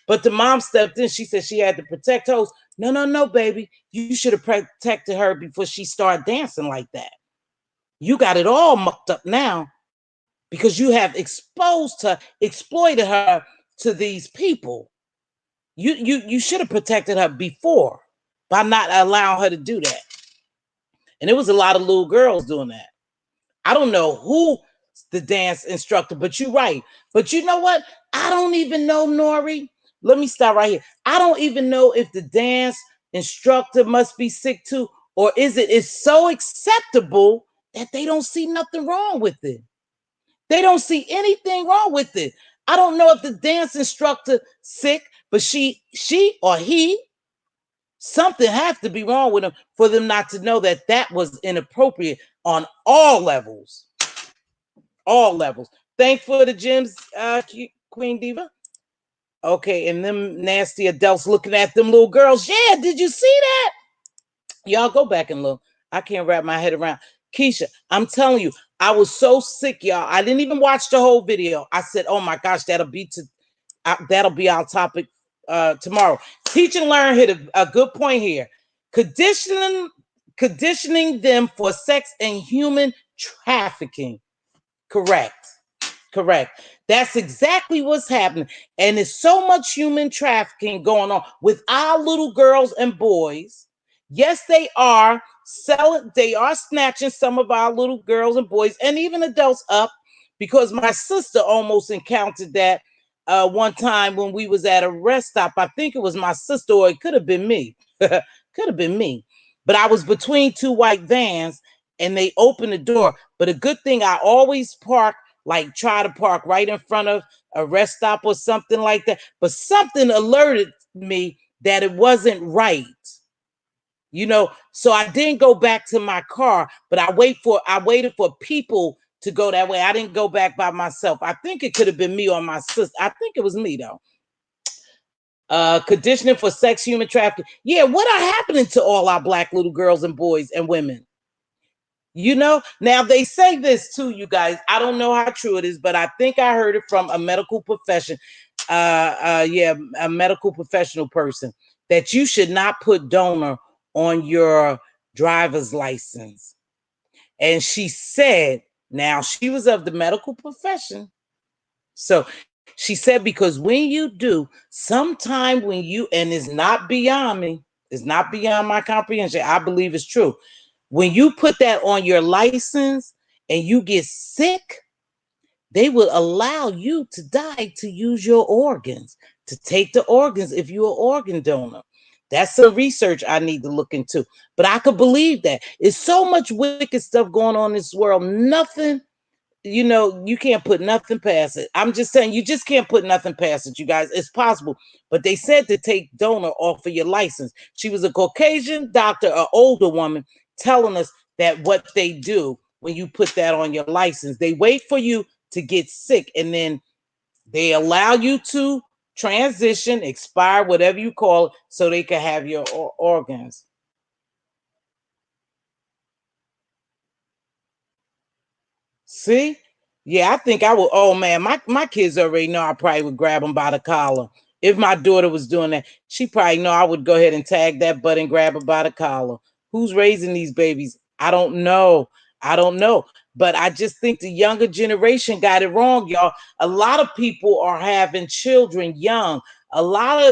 But the mom stepped in. She said she had to protect her. No, no, no, baby. You should have protected her before she started dancing like that. You got it all mucked up now because you have exposed her, exploited her to these people. You should have protected her before by not allowing her to do that. And it was a lot of little girls doing that. I don't know who the dance instructor, but you're right. But you know what? I don't even know, Nori. Let me stop right here. I don't even know if the dance instructor must be sick too, or is it is so acceptable that they don't see nothing wrong with it. They don't see anything wrong with it. I don't know if the dance instructor sick, but she or he, something has to be wrong with them for them not to know that that was inappropriate on all levels. All levels. Thanks for the gems, Queen Diva. Okay, and them nasty adults looking at them little girls. Yeah, did you see that? Y'all go back and look. I can't wrap my head around. Keisha, I'm telling you, I was so sick, y'all. I didn't even watch the whole video. I said, oh my gosh, that'll be our topic tomorrow. Teach and Learn hit a good point here. Conditioning them for sex and human trafficking. Correct. That's exactly what's happening. And there's so much human trafficking going on with our little girls and boys. Yes, they are snatching some of our little girls and boys and even adults up, because my sister almost encountered that one time when we was at a rest stop. I think it was my sister, or it could have been me. Could have been me. But I was between two white vans and they opened the door. But a good thing, I always try to park right in front of a rest stop or something like that. But something alerted me that it wasn't right. So I didn't go back to my car, but I waited for people to go that way. I didn't go back by myself. I think it could have been me or my sister. I think it was me though. Conditioning for sex, human trafficking. Yeah, what are happening to all our black little girls and boys and women? Now they say this too, you guys. I don't know how true it is, but I think I heard it from a medical profession. A medical professional person, that you should not put donor on your driver's license. And she said, now she was of the medical profession. So she said, because when you do, sometime when you, and it's not beyond me, it's not beyond my comprehension, I believe it's true. When you put that on your license and you get sick, they will allow you to die to use your organs, to take the organs if you're an organ donor. That's some research I need to look into. But I could believe that. It's so much wicked stuff going on in this world. Nothing, you can't put nothing past it. I'm just saying, you just can't put nothing past it, you guys. It's possible. But they said to take donor off of your license. She was a Caucasian doctor, an older woman, telling us that what they do when you put that on your license, they wait for you to get sick, and then they allow you to transition, expire, whatever you call it, so they can have your organs. See? Yeah, I think I would. Oh man, my kids already know I probably would grab them by the collar. If my daughter was doing that, she probably know I would go ahead and tag that butt and grab her by the collar. Who's raising these babies? I don't know. But I just think the younger generation got it wrong, y'all. A lot of people are having children young. A lot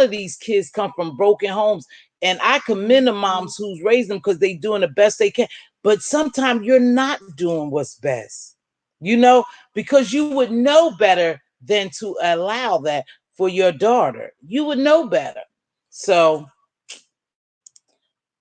of these kids come from broken homes. And I commend the moms who's raising them, because they're doing the best they can. But sometimes you're not doing what's best. you know, because you would know better than to allow that for your daughter. You would know better. So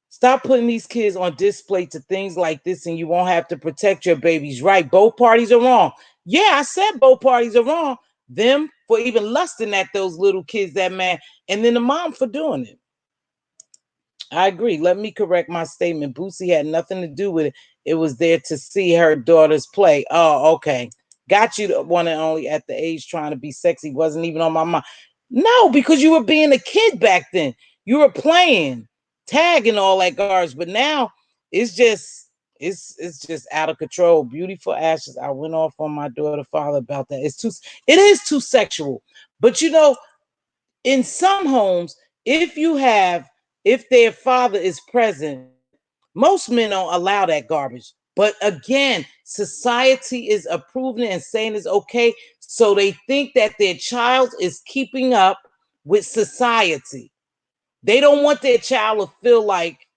stop putting these kids on display to things like this, and you won't have to protect your babies. Right? Both parties are wrong. Yeah, I said both parties are wrong. Them for even lusting at those little kids, that man, and then the mom for doing it. I agree. Let me correct my statement. Boosie had nothing to do with it. It was there to see her daughters play. Oh, okay. Got you, the one and only, at the age trying to be sexy. Wasn't even on my mind. No, because you were being a kid back then. You were playing tag and all that garbage. But now it's just it's just out of control. Beautiful ashes. I went off on my daughter father about that. It is too sexual. But you know, in some homes, if you have, if their father is present, most men don't allow that garbage. But again, society is approving it and saying it's okay. So they think that their child is keeping up with society. They don't want their child to feel like,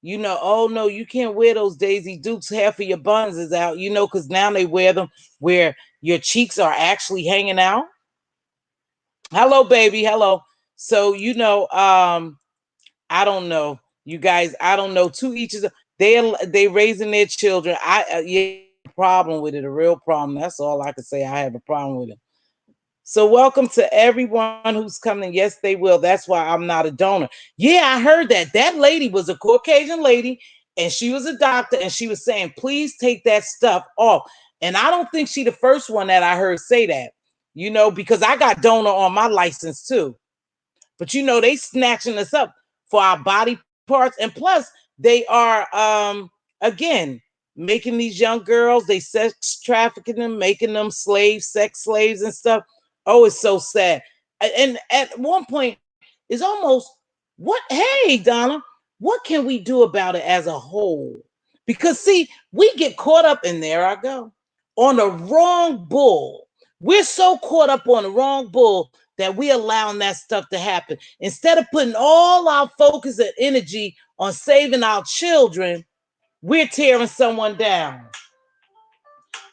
you know, oh no, you can't wear those Daisy Dukes, half of your buns is out, you know, because now they wear them where your cheeks are actually hanging out. Hello, baby. Hello. So, you know, I don't know, you guys. I don't know. To each is they raising their children. Yeah, problem with it, a real problem. That's all I can say. I have a problem with it. So welcome to everyone who's coming. Yes, they will. That's why I'm not a donor. Yeah, I heard that. That lady was a Caucasian lady, and she was a doctor, and she was saying, please take that stuff off. And I don't think she the first one that I heard say that, you know, because I got donor on my license too. But you know, they snatching us up for our body parts. And plus, they are again making these young girls, they sex trafficking them, making them slaves, sex slaves and stuff. Oh, it's so sad. And at one point, it's almost what, hey, Donna, what can we do about it as a whole? Because see, we get caught up, and there I go, on the wrong bull. We're so caught up on the wrong bull that we allowing that stuff to happen. Instead of putting all our focus and energy on saving our children, we're tearing someone down.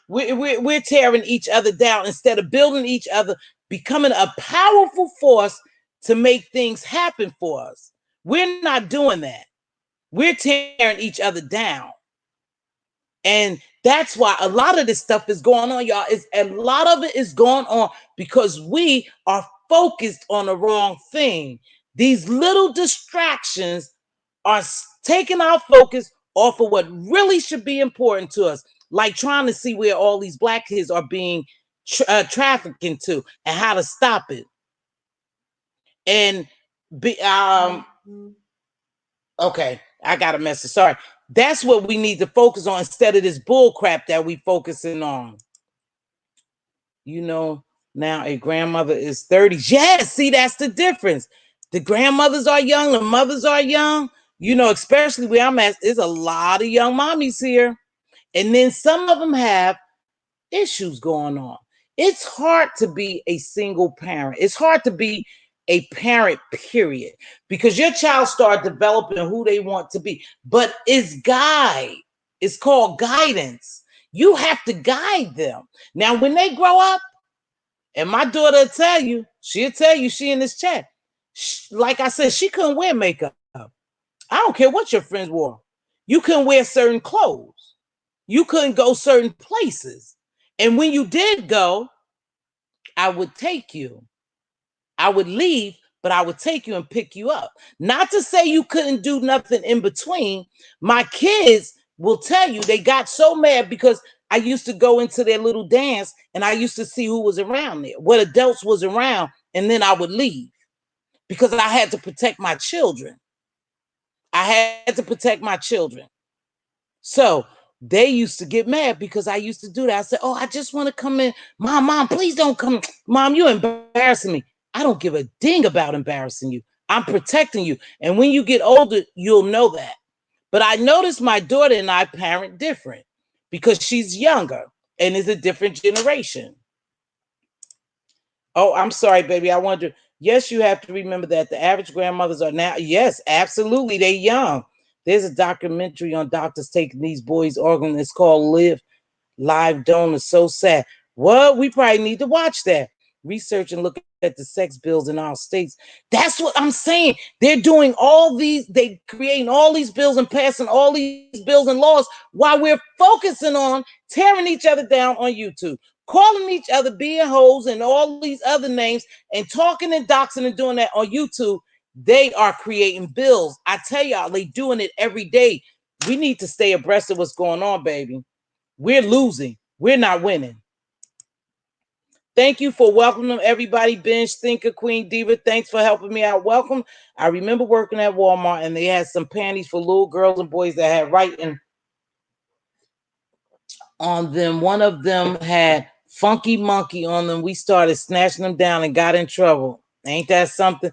We're tearing each other down instead of building each other, becoming a powerful force to make things happen for us. We're not doing that. We're tearing each other down. And that's why a lot of this stuff is going on, y'all. Is a lot of it is going on because we are focused on the wrong thing. These little distractions are taking our focus off of what really should be important to us, like trying to see where all these black kids are being trafficked into and how to stop it. And be okay, I got a message. Sorry. That's what we need to focus on instead of this bull crap that we focusing on. You know, now a grandmother is 30. Yes, see, that's the difference. The grandmothers are young, the mothers are young. You know, especially where I'm at, there's a lot of young mommies here. And then some of them have issues going on. It's hard to be a single parent. It's hard to be a parent, period, because your child start developing who they want to be. But it's guide. It's called guidance. You have to guide them. Now, when they grow up, and my daughter will tell you, she'll tell you, she in this chat. Like I said, she couldn't wear makeup. I don't care what your friends wore. You couldn't wear certain clothes. You couldn't go certain places. And when you did go, I would take you. I would leave, but I would take you and pick you up. Not to say you couldn't do nothing in between. My kids will tell you they got so mad because I used to go into their little dance and I used to see who was around there, what adults was around, and then I would leave because I had to protect my children. I had to protect my children. So they used to get mad because I used to do that. I said, oh, I just want to come in. Mom, please don't come. Mom, you're embarrassing me. I don't give a ding about embarrassing you. I'm protecting you. And when you get older, you'll know that. But I noticed my daughter and I parent different because she's younger and is a different generation. Oh, I'm sorry, baby. I wonder. Yes, you have to remember that the average grandmothers are now. Yes, absolutely. They young. There's a documentary on doctors taking these boys' organs. It's called Live. live donors. So sad. What? We probably need to watch that. Research and look at the sex bills in our states. That's what I'm saying. They're doing all these, they creating all these bills and passing all these bills and laws while we're focusing on tearing each other down on YouTube, calling each other being hoes and all these other names, and talking and doxing and doing that on YouTube. They are creating bills. I tell y'all, they doing it every day. We need to stay abreast of what's going on, baby. We're losing. We're not winning. Thank you for welcoming everybody. Binge Thinker, Queen Diva. Thanks for helping me out. Welcome. I remember working at Walmart and they had some panties for little girls and boys that had writing on them. One of them had Funky Monkey on them. We started snatching them down and got in trouble. Ain't that something?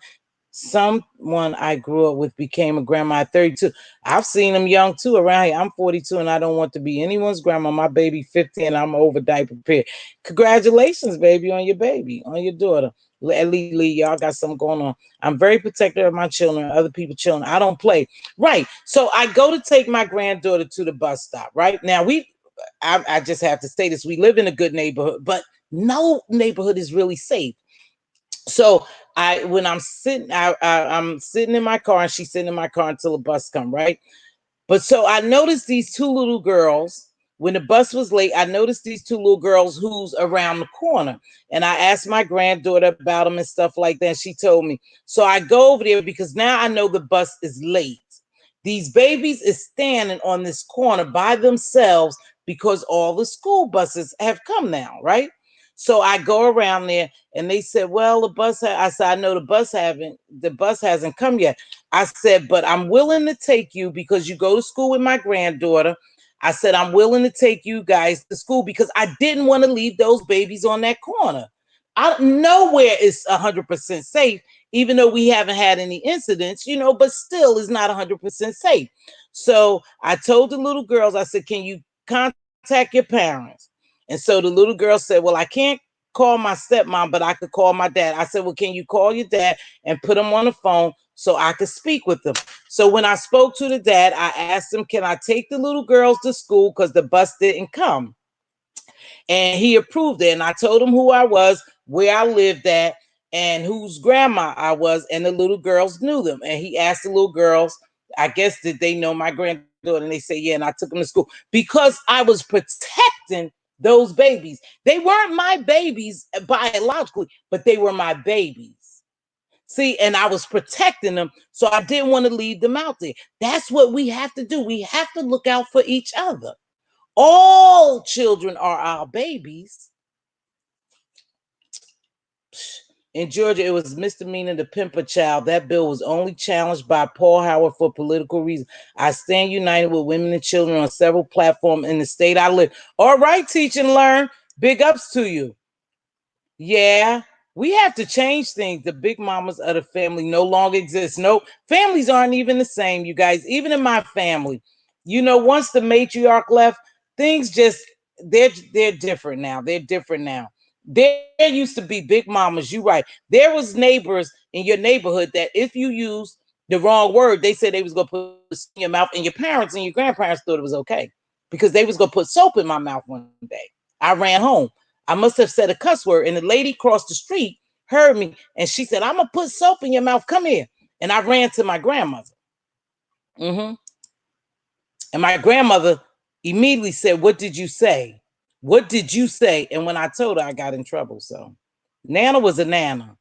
Someone I grew up with became a grandma at 32. I've seen them young too around here. I'm 42 and I don't want to be anyone's grandma. My baby 50 and I'm over diaper period. Congratulations, baby, on your baby, on your daughter. At least y'all got something going on. I'm very protective of my children, other people's children. I don't play. Right. So I go to take my granddaughter to the bus stop. Right now, I just have to say this. We live in a good neighborhood, but no neighborhood is really safe. So when I'm sitting, I'm sitting in my car and she's sitting in my car until the bus come, right? But so I noticed these two little girls. When the bus was late, I noticed these two little girls who's around the corner. And I asked my granddaughter about them and stuff like that. And she told me. So I go over there because now I know the bus is late. These babies is standing on this corner by themselves because all the school buses have come now, right? So I go around there and they said, well, I said, I know the bus hasn't come yet. I said, but I'm willing to take you because you go to school with my granddaughter. I said, I'm willing to take you guys to school because I didn't want to leave those babies on that corner. Nowhere is 100% safe, even though we haven't had any incidents, but still is not 100% safe. So I told the little girls, I said, can you contact your parents? And so the little girl said, well, I can't call my stepmom, but I could call my dad. I said, well, can you call your dad and put him on the phone so I could speak with them? So when I spoke to the dad, I asked him, can I take the little girls to school because the bus didn't come? And he approved it. And I told him who I was, where I lived at, and whose grandma I was, and the little girls knew them. And he asked the little girls, I guess, did they know my granddaughter? And they say, yeah, and I took them to school because I was protecting those babies. They weren't my babies biologically, but they were my babies. See, and I was protecting them, so I didn't want to leave them out there. That's what we have to do. We have to look out for each other. All children are our babies. In Georgia, it was misdemeanor to pimp a child. That bill was only challenged by Paul Howard for political reasons. I stand united with women and children on several platforms in the state I live. All right, teach and learn. Big ups to you. Yeah, we have to change things. The big mamas of the family no longer exist. No, families aren't even the same, you guys. Even in my family, once the matriarch left, things just they're different now. They're different now. There used to be big mamas. You right. There was neighbors in your neighborhood that if you used the wrong word, they said they was gonna put in your mouth, and your parents and your grandparents thought it was okay because they was gonna put soap in my mouth one day. I ran home. I must have said a cuss word, and the lady across the street heard me, and she said, "I'm gonna put soap in your mouth. Come here." And I ran to my grandmother. Mm-hmm. And my grandmother immediately said, "What did you say? What did you say?" And when I told her, I got in trouble. So Nana was a Nana.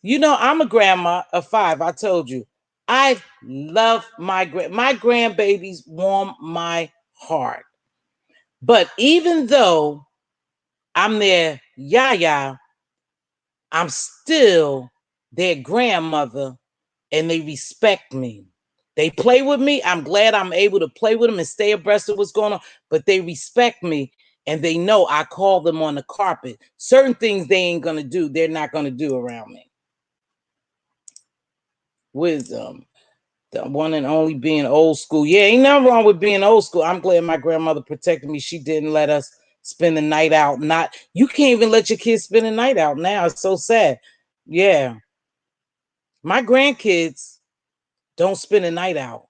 I'm a grandma of 5. I told you. I love my grandbabies warm my heart. But even though I'm their yaya, I'm still their grandmother and they respect me. They play with me. I'm glad I'm able to play with them and stay abreast of what's going on, but they respect me and they know I call them on the carpet. Certain things they ain't going to do, they're not going to do around me. Wisdom, the one and only being old school. Yeah, ain't nothing wrong with being old school. I'm glad my grandmother protected me. She didn't let us spend the night out. You can't even let your kids spend the night out now. It's so sad. Yeah. My grandkids don't spend the night out.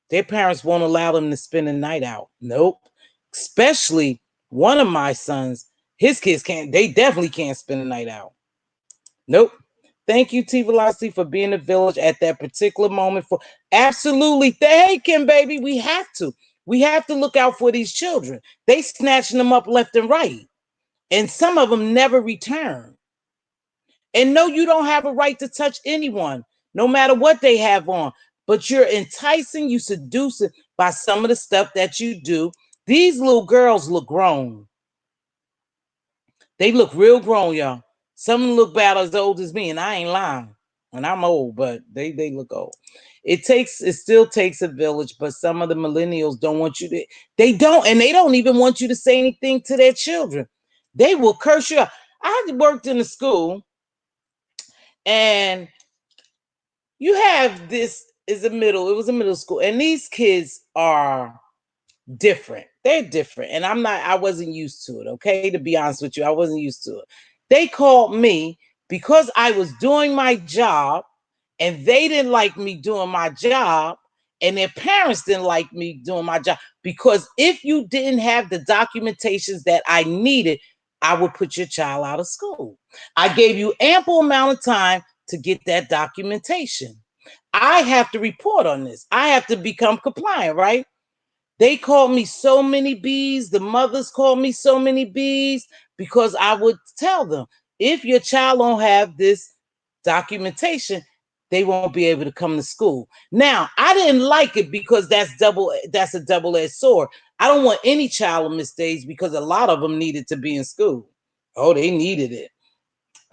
Their parents won't allow them to spend the night out. Nope. Especially one of my sons, his kids can't, they definitely can't spend the night out. Nope. Thank you, T-Velocity, for being a village at that particular moment. For absolutely, thank him, baby. We have to. We have to look out for these children. They snatching them up left and right, and some of them never return. And no, you don't have a right to touch anyone, no matter what they have on. But you're enticing, you seducing by some of the stuff that you do. These little girls look grown. They look real grown, y'all. Some of them look about as old as me, and I ain't lying. And I'm old, but they look old. It still takes a village, but some of the millennials don't want you to, they don't, and they don't even want you to say anything to their children. They will curse you out. I worked in a school, and you have this is a middle, it was a middle school, and these kids are different. They're different. And I wasn't used to it. Okay. To be honest with you, I wasn't used to it. They called me because I was doing my job and they didn't like me doing my job. And their parents didn't like me doing my job because if you didn't have the documentations that I needed, I would put your child out of school. I gave you ample amount of time to get that documentation. I have to report on this. I have to become compliant, right? They called me so many bees. The mothers called me so many bees because I would tell them, if your child don't have this documentation, they won't be able to come to school. Now, I didn't like it because that's a double-edged sword. I don't want any child on Miss Days because a lot of them needed to be in school. Oh, they needed it.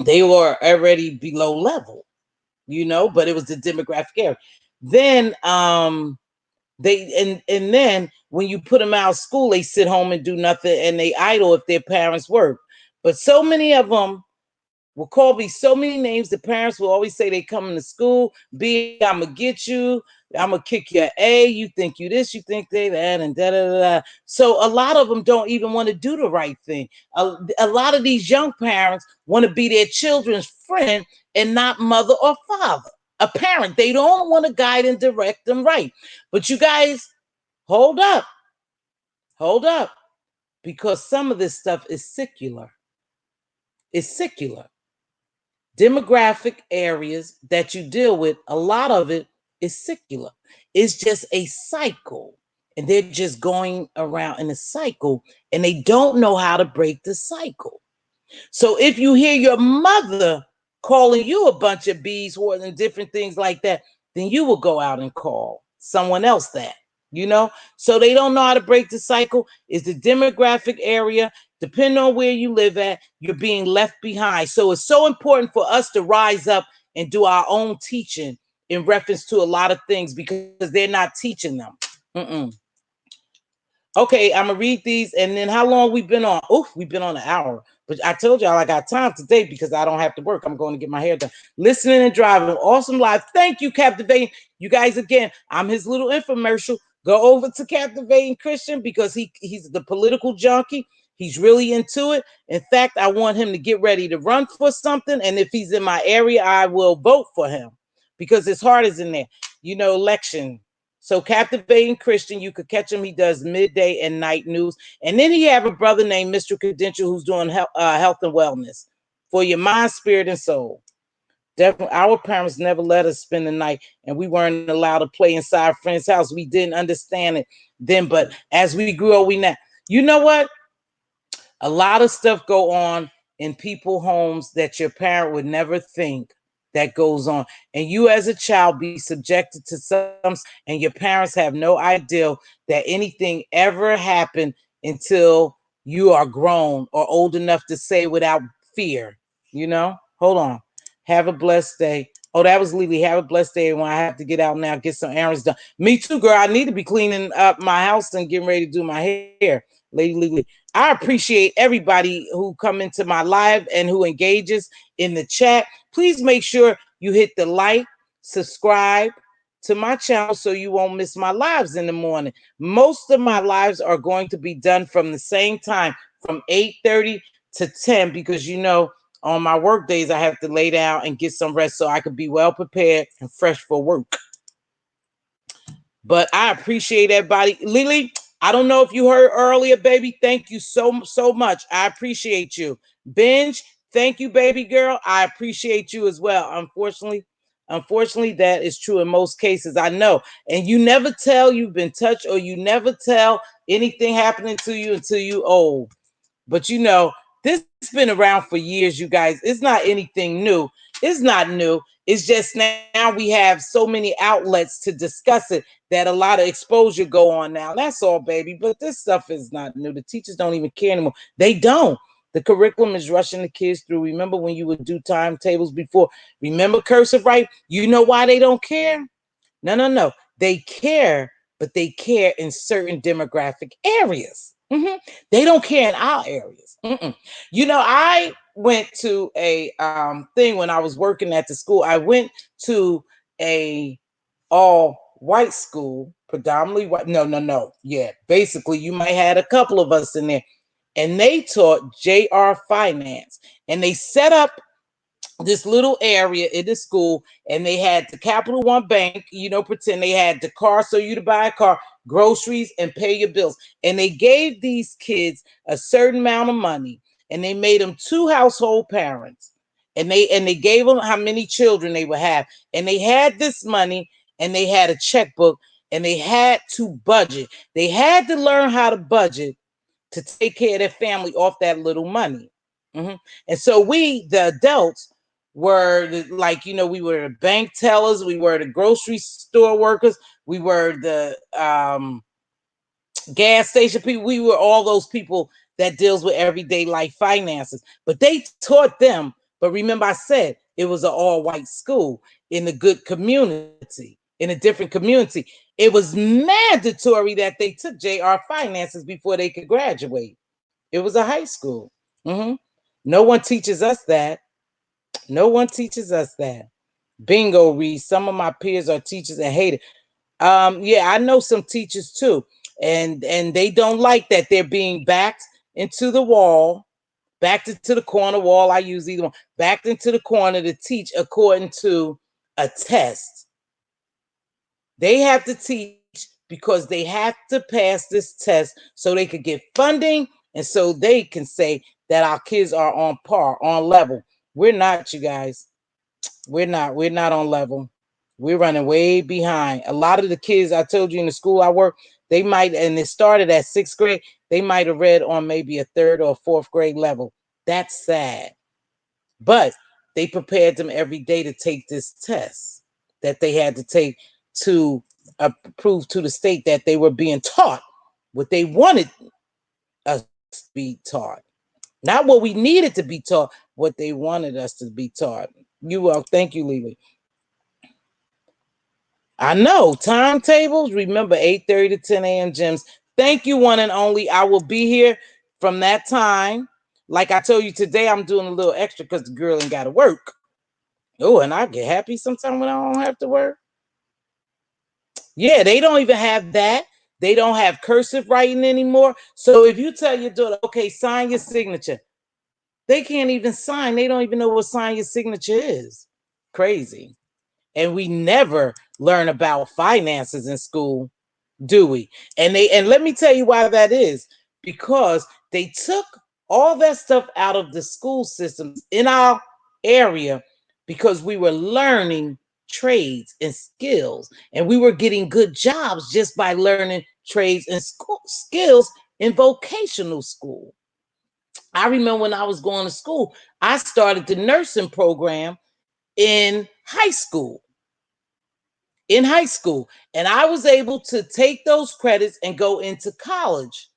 They were already below level, but it was the demographic area. Then and then when you put them out of school, they sit home and do nothing and they idle if their parents work. But so many of them will call me so many names. The parents will always say they coming to school. B, I'm gonna get you. I'm gonna kick your A. You think you this, you think they that, and da da da. So a lot of them don't even want to do the right thing. A lot of these young parents want to be their children's friend and not mother or father. A parent, they don't want to guide and direct them right. But you guys, hold up, because some of this stuff is secular. It's secular. Demographic areas that you deal with, a lot of it is secular. It's just a cycle. And they're just going around in a cycle and they don't know how to break the cycle. So if you hear your mother calling you a bunch of bees, whores, and different things like that, then you will go out and call someone else that. So they don't know how to break the cycle. It's the demographic area. Depending on where you live at, you're being left behind. So it's so important for us to rise up and do our own teaching in reference to a lot of things because they're not teaching them. Okay, I'm gonna read these, and then how long we've been on? Oh, we've been on an hour. But I told y'all I got time today because I don't have to work. I'm going to get my hair done. Listening and driving, awesome live. Thank you, Captivating. You guys, again, I'm his little infomercial. Go over to Captivating Christian because he's the political junkie. He's really into it. In fact, I want him to get ready to run for something. And if he's in my area, I will vote for him because his heart is in there. Election. So Captivating Christian, you could catch him. He does midday and night news. And then he have a brother named Mr. Credential who's doing health and wellness for your mind, spirit, and soul. Definitely, our parents never let us spend the night, and we weren't allowed to play inside a friend's house. We didn't understand it then, but as we grew up, we now. You know what? A lot of stuff go on in people's homes that your parent would never think that goes on. And you as a child be subjected to some, and your parents have no idea that anything ever happened until you are grown or old enough to say without fear. Hold on. Have a blessed day. Oh, that was Lily. Have a blessed day. When I have to get out now, get some errands done. Me too, girl. I need to be cleaning up my house and getting ready to do my hair. Lady Lily. I appreciate everybody who come into my live and who engages in the chat. Please make sure you hit the like, subscribe to my channel so you won't miss my lives in the morning. Most of my lives are going to be done from the same time, from 8:30 to 10, because on my work days, I have to lay down and get some rest so I could be well prepared and fresh for work. But I appreciate everybody. Lily, I don't know if you heard earlier, baby. Thank you so much. I appreciate you. Binge, thank you, baby girl. I appreciate you as well. Unfortunately, that is true in most cases. I know. And you never tell you've been touched, or you never tell anything happening to you until you old. But you know, this has been around for years, you guys. It's not anything new. It's not new. It's just now we have so many outlets to discuss it that a lot of exposure go on now. That's all, baby. But this stuff is not new. The teachers don't even care anymore. They don't. The curriculum is rushing the kids through. Remember when you would do timetables before? Remember cursive, right? You know why they don't care? No. They care, but they care in certain demographic areas. They don't care in our areas. You know, I went to a thing when I was working at the school. I went to a all white school, predominantly white. No. Yeah, basically, you might have a couple of us in there, and they taught JR Finance, and they set up this little area in the school, and they had the Capital One Bank, you know, pretend they had the car so you to buy a car, groceries, and pay your bills. And they gave these kids a certain amount of money, and they made them two household parents. And they gave them how many children they would have. And they had this money, and they had a checkbook, and they had to budget. They had to learn how to budget to take care of their family off that little money. And so we, the adults, were like, you know, we were the bank tellers, we were the grocery store workers, we were the gas station people, we were all those people that deals with everyday life finances. But they taught them. But remember, I said it was an all-white school in a good community, in a different community. It was mandatory that they took JR Finances before they could graduate. It was a high school. No one teaches us that. No one teaches us that. Bingo, Reed. Some of my peers are teachers and hate it. Yeah, I know some teachers too, and they don't like that they're being backed into the wall, backed into the corner wall. I use either one, backed into the corner to teach according to a test. They have to teach because they have to pass this test so they could get funding, and so they can say that our kids are on par, on level. We're not, you guys. We're not. We're not on level. We're running way behind. A lot of the kids I told you in the school I work, they might, and it started at sixth grade, they might have read on maybe a third or fourth grade level. That's sad. But they prepared them every day to take this test that they had to take to prove to the state that they were being taught what they wanted us to be taught. Not what we needed to be taught, what they wanted us to be taught. You will. Thank you, Lily. I know. Timetables, remember 8:30 to 10 a.m. gyms. Thank you, one and only. I will be here from that time. Like I told you today, I'm doing a little extra because the girl ain't got to work. Oh, and I get happy sometimes when I don't have to work. Yeah, they don't even have that. They don't have cursive writing anymore. So if you tell your daughter, okay, sign your signature, they can't even sign. They don't even know what sign your signature is. Crazy. And we never learn about finances in school, do we? And let me tell you why that is. Because they took all that stuff out of the school systems in our area because we were learning trades and skills, and we were getting good jobs just by learning trades and skills in vocational school. I remember when I was going to school, I started the nursing program in high school. And I was able to take those credits and go into college.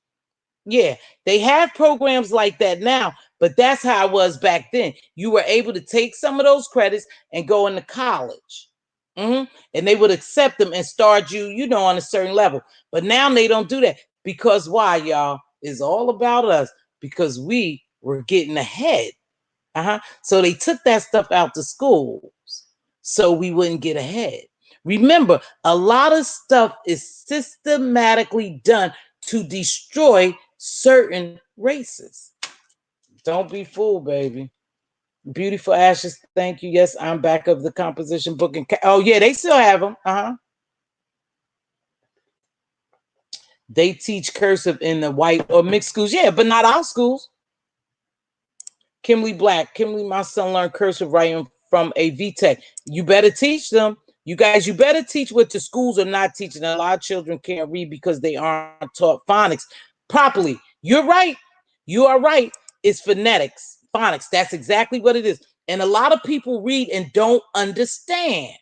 Yeah, they have programs like that now, but that's how it was back then. You were able to take some of those credits and go into college. And they would accept them and start you, you know, on a certain level. But now they don't do that because why, y'all? It's all about us because we were getting ahead. So they took that stuff out to schools so we wouldn't get ahead. Remember, a lot of stuff is systematically done to destroy certain races. Don't be fooled, baby. Beautiful Ashes, thank you. Yes, I'm back of the composition book. Oh, yeah, they still have them. They teach cursive in the white or mixed schools. Yeah, but not our schools. Kimberly Black. Kimberly, my son learned cursive writing from a VTech. You better teach them. You guys, you better teach what the schools are not teaching. A lot of children can't read because they aren't taught phonics properly. You're right. You are right. It's phonetics, phonics. That's exactly what it is. And a lot of people read and don't understand.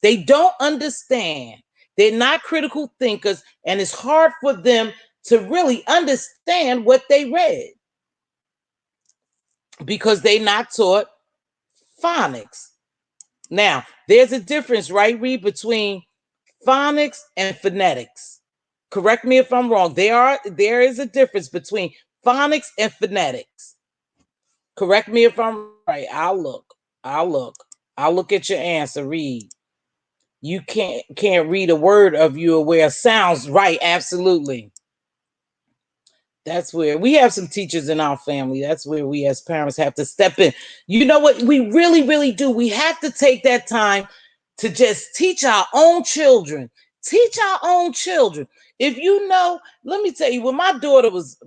They don't understand. They're not critical thinkers, and it's hard for them to really understand what they read because they're not taught phonics. Now, there's a difference, right, Reed, between phonics and phonetics. Correct me if I'm wrong. There is a difference between phonics and phonetics. Correct me if I'm right. I'll look. I'll look. I'll look at your answer, Reed. You can't read a word of you aware sounds right. Absolutely. That's where we have some teachers in our family. That's where we as parents have to step in. You know what? We really, really do. We have to take that time to just teach our own children. Teach our own children. If you know, let me tell you, when my daughter was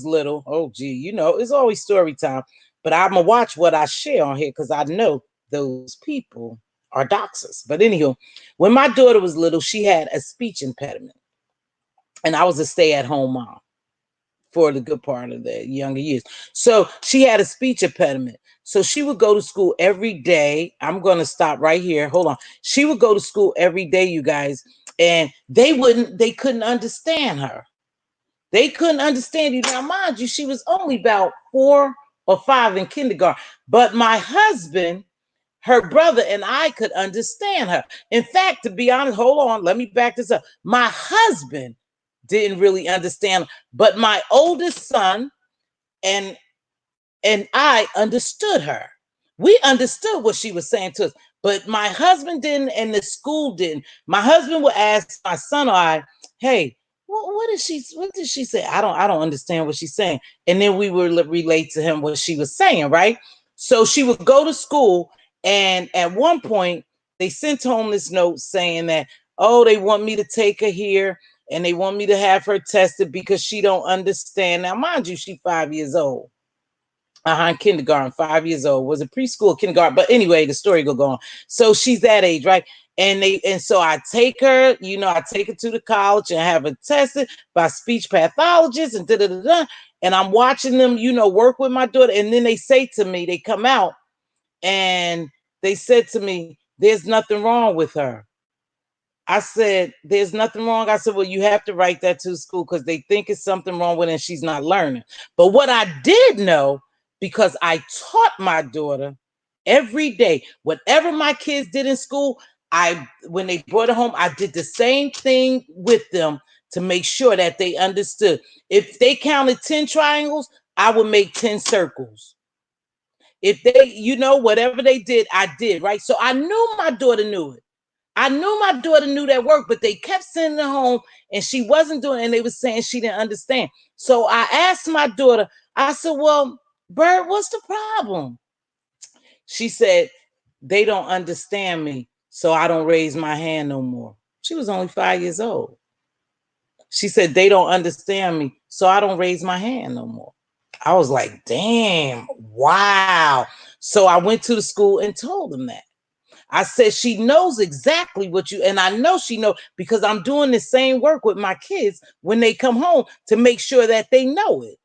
little, oh gee, you know, it's always story time. But I'm gonna watch what I share on here because I know those people are doxers. But anywho, when my daughter was little, she had a speech impediment, and I was a stay-at-home mom for the good part of the younger years. So she had a speech impediment. So she would go to school every day. I'm going to stop right here. Hold on. She would go to school every day, you guys, and they couldn't understand her. They couldn't understand you. Now, mind you, she was only about 4 or 5 in kindergarten. But my husband, her brother, and I could understand her. In fact, to be honest, hold on, let me back this up. My husband didn't really understand, but my oldest son and I understood her. We understood what she was saying to us, but my husband didn't, and the school didn't. My husband would ask my son or I, "Hey, what did she say? I don't understand what she's saying." And then we would relate to him what she was saying, right? So she would go to school, and at one point they sent home this note saying that, oh, they want me to take her here and they want me to have her tested because she don't understand. Now, mind you, she's 5 years old. Kindergarten, 5 years old. Was it preschool, kindergarten? But anyway, the story go on. So she's that age, right? And so I take her, I take her to the college and have her tested by speech pathologists and da. And I'm watching them, work with my daughter. And then they say to me, they come out and they said to me, "There's nothing wrong with her." I said, "There's nothing wrong." I said, "Well, you have to write that to school because they think it's something wrong with her and she's not learning." But what I did know, because I taught my daughter every day, whatever my kids did in school, when they brought it home, I did the same thing with them to make sure that they understood. If they counted 10 triangles, I would make 10 circles. If they, whatever they did, I did, right? So I knew my daughter knew it. I knew my daughter knew that work, but they kept sending her home and she wasn't doing it, and they were saying she didn't understand. So I asked my daughter, I said, "Well, Bird, what's the problem?" She said, "They don't understand me, so I don't raise my hand no more." She was only 5 years old. She said, "They don't understand me, so I don't raise my hand no more." I was like, damn, wow. So I went to the school and told them that. I said, "She knows exactly what you," and I know she knows because I'm doing the same work with my kids when they come home to make sure that they know it.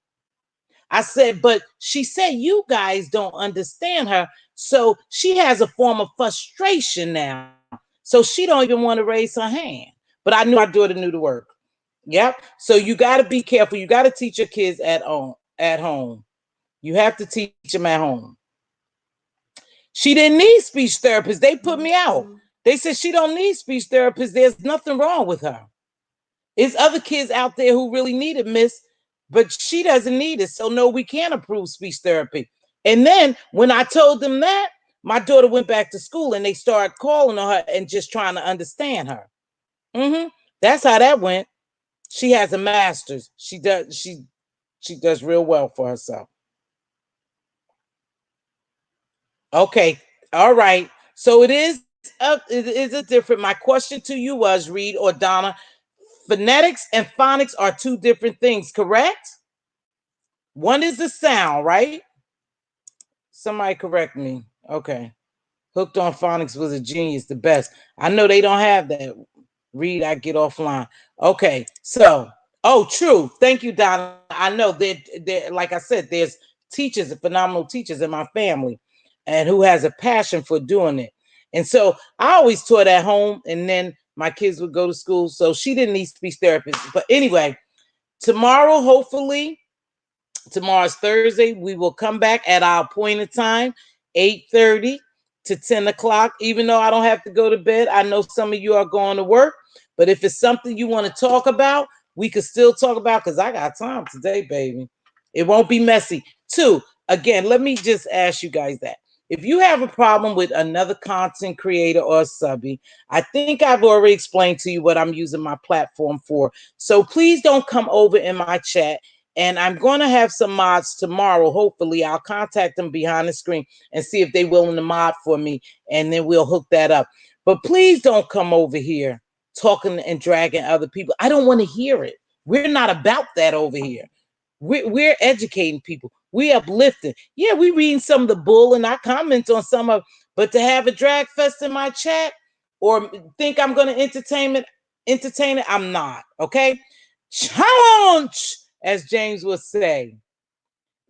I said, "But she said you guys don't understand her. So she has a form of frustration now. So she don't even want to raise her hand." But I knew my daughter knew the work. Yep. So you got to be careful. You got to teach your kids at home. At home. You have to teach them at home. She didn't need speech therapists. They put me out. They said she don't need speech therapists. There's nothing wrong with her. There's other kids out there who really need it, miss, but she doesn't need it. So no, we can't approve speech therapy. And then when I told them that, my daughter went back to school and they started calling on her and just trying to understand her. That's how that went. She has a master's. She does real well for herself. Okay. All right. So it is a different. My question to you was, Reed or Donna, Phonetics and phonics are two different things, correct? One is the sound, right? Somebody correct me. Okay. Hooked on Phonics was a genius, the best. I know they don't have that. Read, I get offline. Okay, so, oh, true. Thank you, Donna. I know that, like I said, there's teachers, phenomenal teachers in my family, and who has a passion for doing it. And so I always taught at home, and then my kids would go to school. So she didn't need speech therapist. But anyway, tomorrow, hopefully, tomorrow's Thursday. We will come back at our appointed time, 8:30 to 10 o'clock. Even though I don't have to go to bed, I know some of you are going to work. But if it's something you want to talk about, we could still talk about, because I got time today, baby. It won't be messy. Two, again, let me just ask you guys that. If you have a problem with another content creator or subby, I think I've already explained to you what I'm using my platform for. So please don't come over in my chat. And I'm going to have some mods tomorrow. Hopefully, I'll contact them behind the screen and see if they're willing to mod for me. And then we'll hook that up. But please don't come over here talking and dragging other people. I don't want to hear it. We're not about that over here. We're educating people. We uplifting. Yeah, we reading some of the bull and I comment on some of, but to have a drag fest in my chat or think I'm going to entertain it, I'm not. Okay. Challenge, as James would say.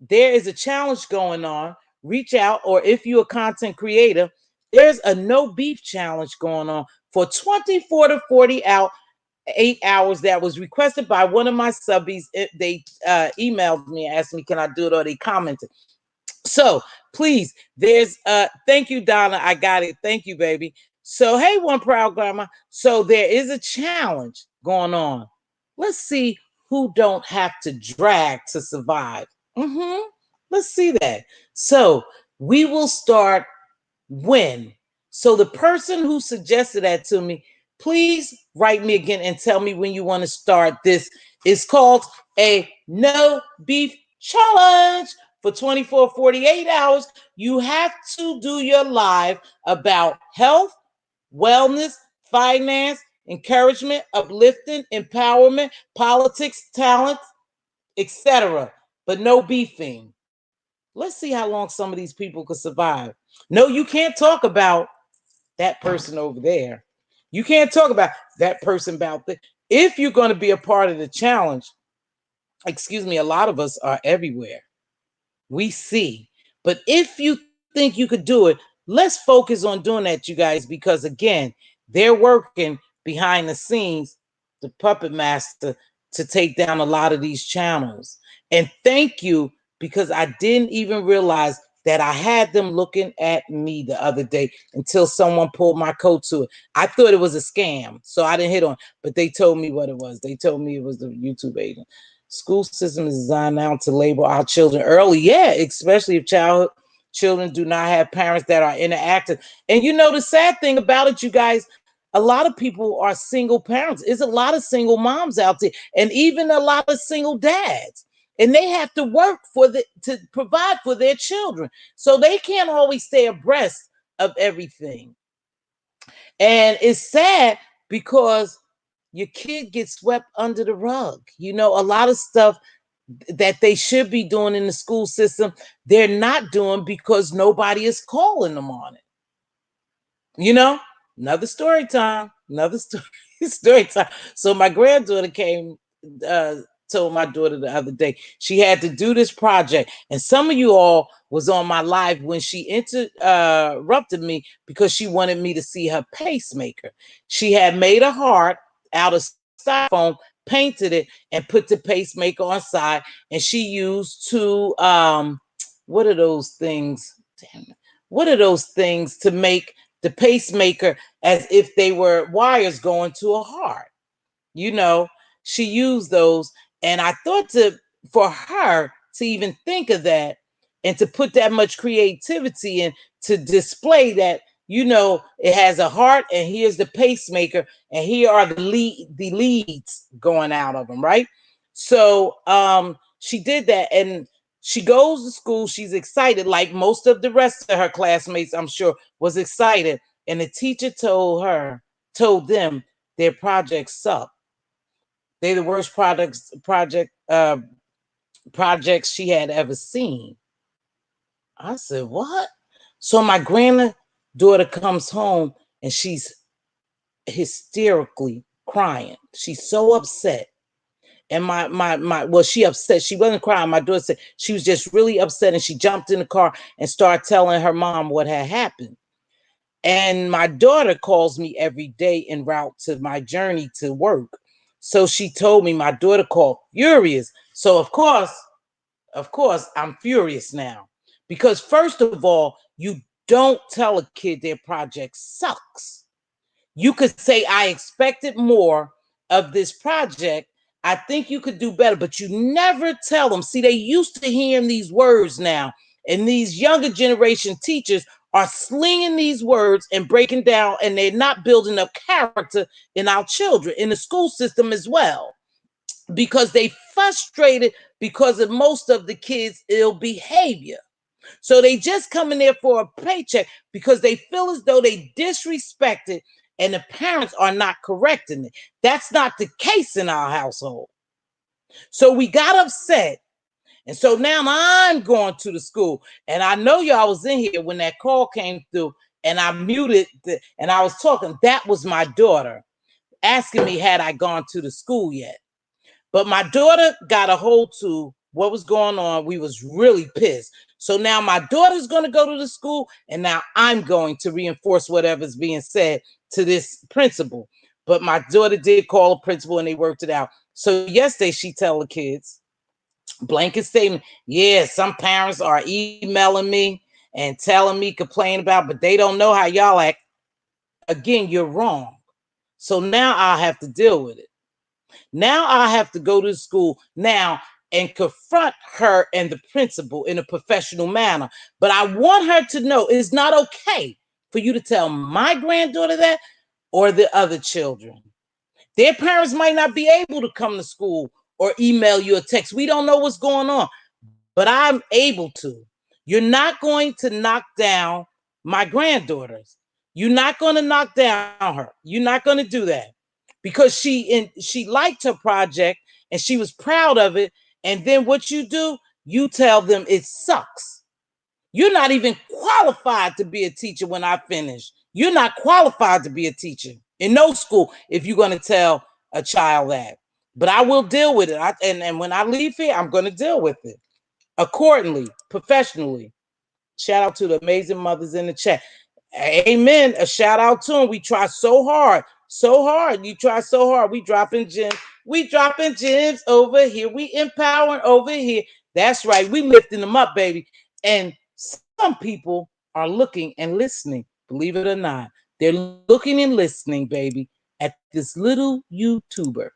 There is a challenge going on. Reach out, or if you're a content creator, there's a no beef challenge going on for 24 to 48 hours that was requested by one of my subbies. They emailed me and asked me, can I do it? Or they commented. So please, there's thank you, Donna. I got it. Thank you, baby. So hey, one proud grandma. So there is a challenge going on. Let's see who don't have to drag to survive. Let's see that. So we will start when. So the person who suggested that to me, please write me again and tell me when you want to start this. It's called a no beef challenge for 24, 48 hours. You have to do your live about health, wellness, finance, encouragement, uplifting, empowerment, politics, talent, etc. But no beefing. Let's see how long some of these people could survive. No, you can't talk about that person over there. You can't talk about that person about that. If you're going to be a part of the challenge, excuse me, a lot of us are everywhere. We see. But if you think you could do it, let's focus on doing that, you guys, because again, they're working behind the scenes, the puppet master, to take down a lot of these channels. And thank you, because I didn't even realize that I had them looking at me the other day until someone pulled my coat to it. I thought it was a scam, so I didn't hit on, but they told me what it was. They told me it was the YouTube agent. School system is designed now to label our children early. Yeah, especially if children do not have parents that are interactive. And you know, the sad thing about it, you guys, a lot of people are single parents. There's a lot of single moms out there, and even a lot of single dads. And they have to work to provide for their children. So they can't always stay abreast of everything. And it's sad because your kid gets swept under the rug. You know, a lot of stuff that they should be doing in the school system, they're not doing because nobody is calling them on it. You know, another story time, another story time. So my granddaughter came, told my daughter the other day she had to do this project, and some of you all was on my live when she interrupted me because she wanted me to see her pacemaker. She had made a heart out of styrofoam, painted it, and put the pacemaker on side, and she used two what are those things? Damn it. What are those things to make the pacemaker as if they were wires going to a heart? You know, she used those. And I thought for her to even think of that and to put that much creativity in to display that, you know, it has a heart and here's the pacemaker and here are the leads going out of them, right? So she did that, and she goes to school. She's excited, like most of the rest of her classmates, I'm sure, was excited. And the teacher told them their project sucked. they the worst projects she had ever seen. I said, what? So my granddaughter comes home and she's hysterically crying. She's so upset. And well, she upset. She wasn't crying. My daughter said she was just really upset, and she jumped in the car and started telling her mom what had happened. And my daughter calls me every day en route to my journey to work. So she told me my daughter called furious. So of course, I'm furious now. Because first of all, you don't tell a kid their project sucks. You could say, I expected more of this project. I think you could do better, but you never tell them. See, they used to hearing these words now, and these younger generation teachers are slinging these words and breaking down, and they're not building up character in our children, in the school system as well, because they frustrated because of most of the kids' ill behavior. So they just come in there for a paycheck because they feel as though they disrespected and the parents are not correcting it. That's not the case in our household. So we got upset. And so now I'm going to the school. And I know y'all was in here when that call came through and I muted and I was talking. That was my daughter asking me, had I gone to the school yet? But my daughter got a hold to what was going on. We was really pissed. So now my daughter's going to go to the school, and now I'm going to reinforce whatever's being said to this principal. But my daughter did call a principal, and they worked it out. So yesterday she tell the kids, blanket statement, yeah, some parents are emailing me and telling me, complain about, but they don't know how y'all act. Again, you're wrong. So now I'll have to deal with it. Now I have to go to school now and confront her and the principal in a professional manner. But I want her to know it's not okay for you to tell my granddaughter that or the other children. Their parents might not be able to come to school or email you a text. We don't know what's going on, but I'm able to. You're not going to knock down my granddaughters. You're not going to knock down her. You're not going to do that because she liked her project and she was proud of it. And then what you do, you tell them it sucks. You're not even qualified to be a teacher when I finish. You're not qualified to be a teacher in no school if you're going to tell a child that. But I will deal with it. And when I leave here, I'm going to deal with it accordingly, professionally. Shout out to the amazing mothers in the chat. Amen. A shout out to them. We try so hard. So hard. You try so hard. We dropping gems. We dropping gems over here. We empowering over here. That's right. We lifting them up, baby. And some people are looking and listening. Believe it or not. They're looking and listening, baby, at this little YouTuber.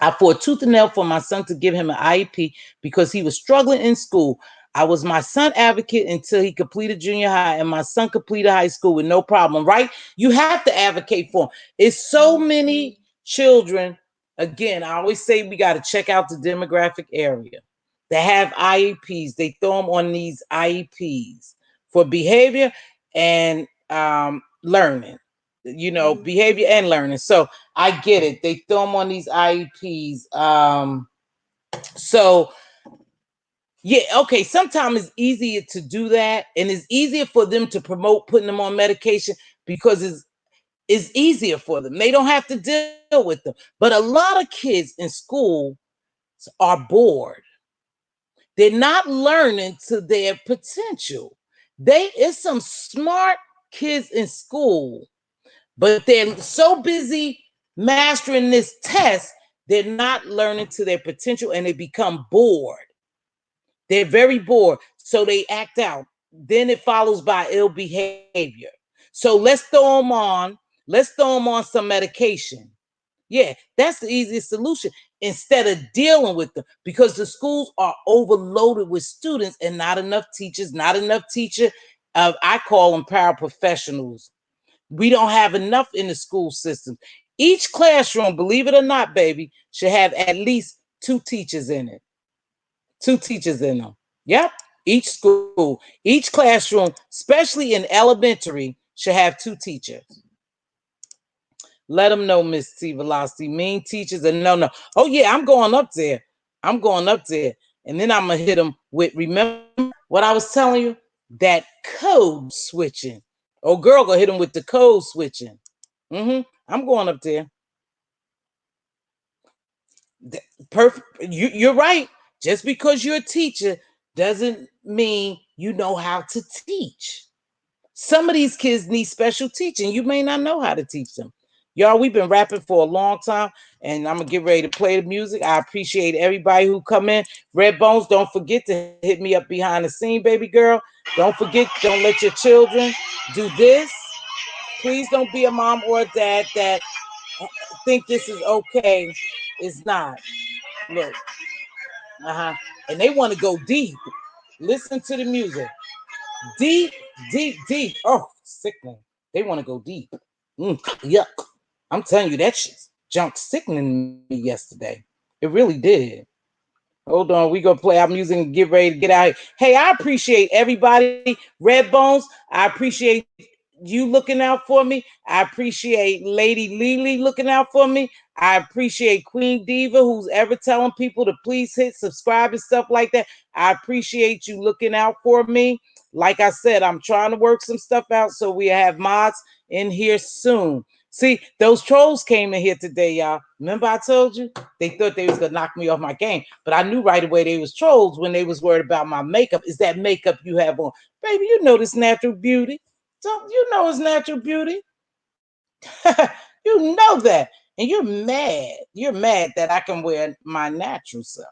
I fought tooth and nail for my son to give him an IEP because he was struggling in school. I was my son advocate until he completed junior high, and my son completed high school with no problem, right? You have to advocate for him. It's so many children. Again, I always say we got to check out the demographic area that have IEPs. They throw them on these IEPs for behavior and learning. Behavior and learning. So I get it. They throw them on these IEPs. So yeah, okay. Sometimes it's easier to do that, and it's easier for them to promote putting them on medication because it's easier for them. They don't have to deal with them. But a lot of kids in school are bored. They're not learning to their potential. It's some smart kids in school, but they're so busy mastering this test, they're not learning to their potential and they become bored. They're very bored, so they act out. Then it follows by ill behavior. So let's throw them on. Let's throw them on some medication. Yeah, that's the easiest solution instead of dealing with them because the schools are overloaded with students and not enough teachers, not enough teacher. I call them paraprofessionals. We don't have enough in the school system. Each classroom, believe it or not, baby, should have at least 2 teachers in it. 2 teachers in them. Yep. Each school, each classroom, especially in elementary, should have 2 teachers. Let them know, Mz.Teavalocity. Mean teachers and no. Oh yeah, I'm going up there. I'm going up there. And then I'm gonna hit them with, remember what I was telling you? That code switching. Oh girl, go hit them with the code switching. I'm going up there. Perfect. You're right. Just because you're a teacher doesn't mean you know how to teach. Some of these kids need special teaching. You may not know how to teach them. Y'all, we've been rapping for a long time, and I'm gonna get ready to play the music. I appreciate everybody who come in. Red Bones, don't forget to hit me up behind the scene, baby girl. Don't forget, don't let your children do this. Please don't be a mom or a dad that think this is okay. It's not. Look, and they want to go deep. Listen to the music. Deep, deep, deep. Oh, sickening. They want to go deep. Yuck. I'm telling you, that shit's junk sickening me yesterday. It really did. Hold on, we gonna play our music and get ready to get out here. Hey, I appreciate everybody. Red Bones, I appreciate you looking out for me. I appreciate Lady Lily looking out for me. I appreciate Queen Diva, who's ever telling people to please hit subscribe and stuff like that. I appreciate you looking out for me. Like I said, I'm trying to work some stuff out so we have mods in here soon. See, those trolls came in here today, y'all. Remember I told you? They thought they was gonna knock me off my game, but I knew right away they was trolls when they was worried about my makeup. Is that makeup you have on? Baby, you know this natural beauty. Don't you know it's natural beauty? You know that. And you're mad. You're mad that I can wear my natural self.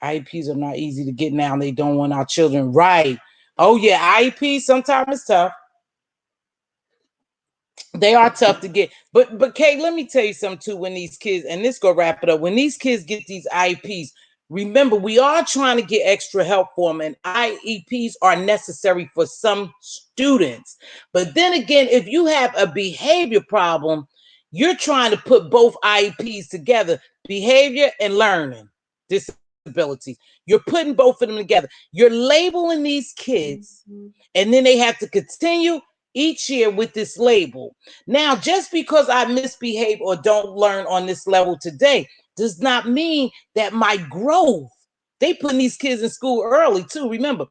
IEPs are not easy to get now. They don't want our children right. Oh yeah, IEPs sometimes it's tough. They are tough to get. But Kate, let me tell you something too. When these kids, and this go wrap it up, when these kids get these IEPs, remember we are trying to get extra help for them, and IEPs are necessary for some students. But then again, if you have a behavior problem, you're trying to put both IEPs together, behavior and learning disabilities. You're putting both of them together. You're labeling these kids, and then they have to continue each year with this label. Now, just because I misbehave or don't learn on this level today does not mean that my growth, they putting these kids in school early too, remember,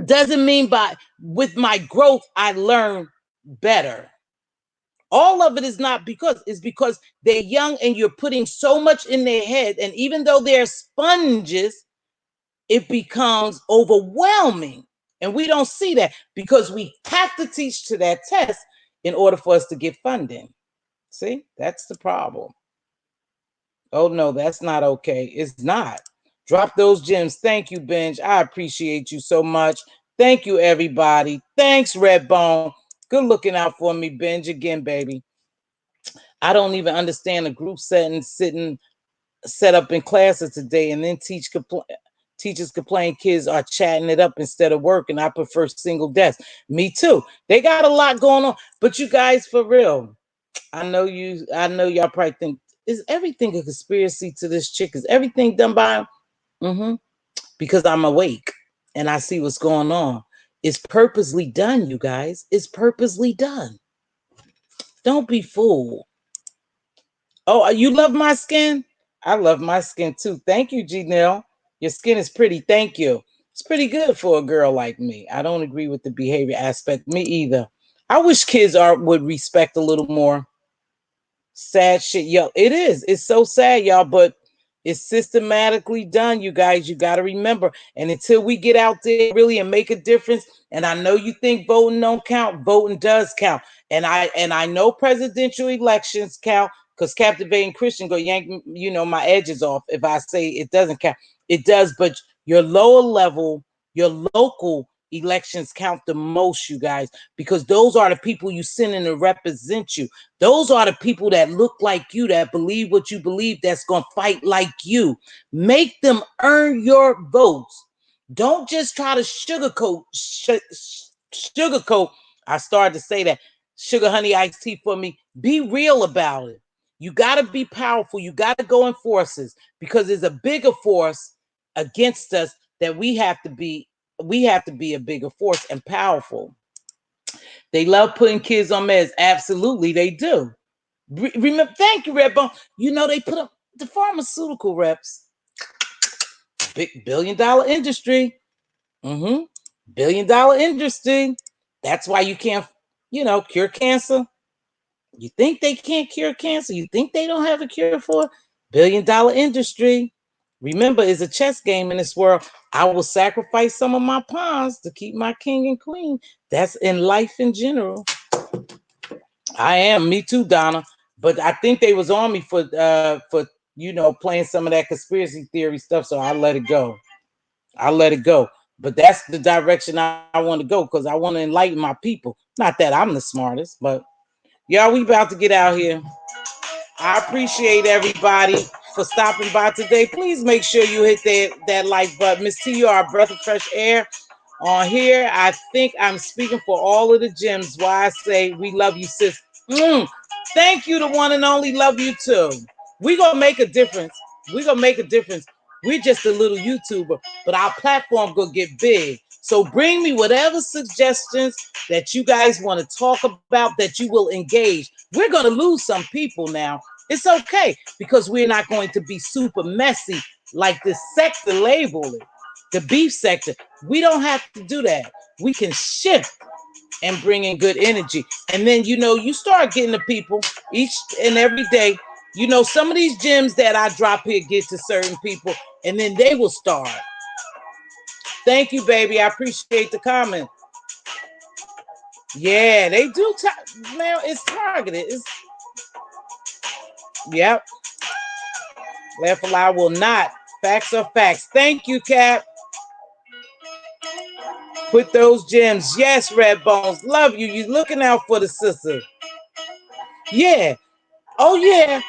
doesn't mean by with my growth I learn better. All of it is not because, it's because they're young and you're putting so much in their head, and even though they're sponges, it becomes overwhelming. And we don't see that because we have to teach to that test in order for us to get funding. See, that's the problem. Oh no, that's not okay. It's not. Drop those gems. Thank you, Benj. I appreciate you so much. Thank you, everybody. Thanks, Redbone. Good looking out for me, Benj. Again, baby. I don't even understand the group setting, sitting set up in classes today, and then teachers complain kids are chatting it up instead of working. I prefer single desks. Me too. They got a lot going on. But you guys, for real, I know y'all probably think, is everything a conspiracy to this chick? Is everything done by him? Because I'm awake and I see what's going on. It's purposely done, you guys. It's purposely done. Don't be fooled. Oh, you love my skin? I love my skin too. Thank you, Janelle. Your skin is pretty. Thank you. It's pretty good for a girl like me. I don't agree with the behavior aspect. Me either. I wish kids would respect a little more. Sad shit, yo. It is. It's so sad, y'all, but it's systematically done, you guys. You got to remember. And until we get out there really and make a difference, and I know you think voting don't count, voting does count. And I know presidential elections count, because Captivating Christian go yank, my edges off if I say it doesn't count. It does, but your lower level, your local elections count the most, you guys, because those are the people you send in to represent you. Those are the people that look like you, that believe what you believe, that's going to fight like you. Make them earn your votes. Don't just try to sugarcoat. Sugarcoat. I started to say that. Sugar honey iced tea for me. Be real about it. You got to be powerful. You got to go in forces, because there's a bigger force against us that we have to be a bigger force and powerful. They love putting kids on meds. Absolutely, they do. Remember, thank you, Redbone. You know, they put up the pharmaceutical reps, big $1 billion industry. Mm-hmm. $1 billion industry. That's why you can't, cure cancer. You think they can't cure cancer? You think they don't have a cure for it? $1 billion industry. Remember, it's a chess game in this world. I will sacrifice some of my pawns to keep my king and queen. That's in life in general. I am. Me too, Donna. But I think they was on me for playing some of that conspiracy theory stuff. So I let it go. I let it go. But that's the direction I want to go because I want to enlighten my people. Not that I'm the smartest, but y'all, we about to get out here. I appreciate everybody for stopping by today. Please make sure you hit that like button. Miss T, you are a breath of fresh air on here. I think I'm speaking for all of the gems. Why I say we love you, sis. Thank you, the one and only. Love you too. We gonna make a difference. We gonna make a difference. We're just a little YouTuber, but our platform gonna get big. So bring me whatever suggestions that you guys want to talk about that you will engage. We're gonna lose some people now. It's okay because we're not going to be super messy like this sector label it, the beef sector. We don't have to do that. We can shift and bring in good energy. And then, you start getting the people each and every day. Some of these gems that I drop here get to certain people, and then they will start. Thank you, baby. I appreciate the comment. Yeah, they do. Man, it's targeted. Yep. Laugh aloud will not. Facts are facts. Thank you, Cap. Put those gems. Yes, Red Bones. Love you. You looking out for the sister. Yeah. Oh, yeah.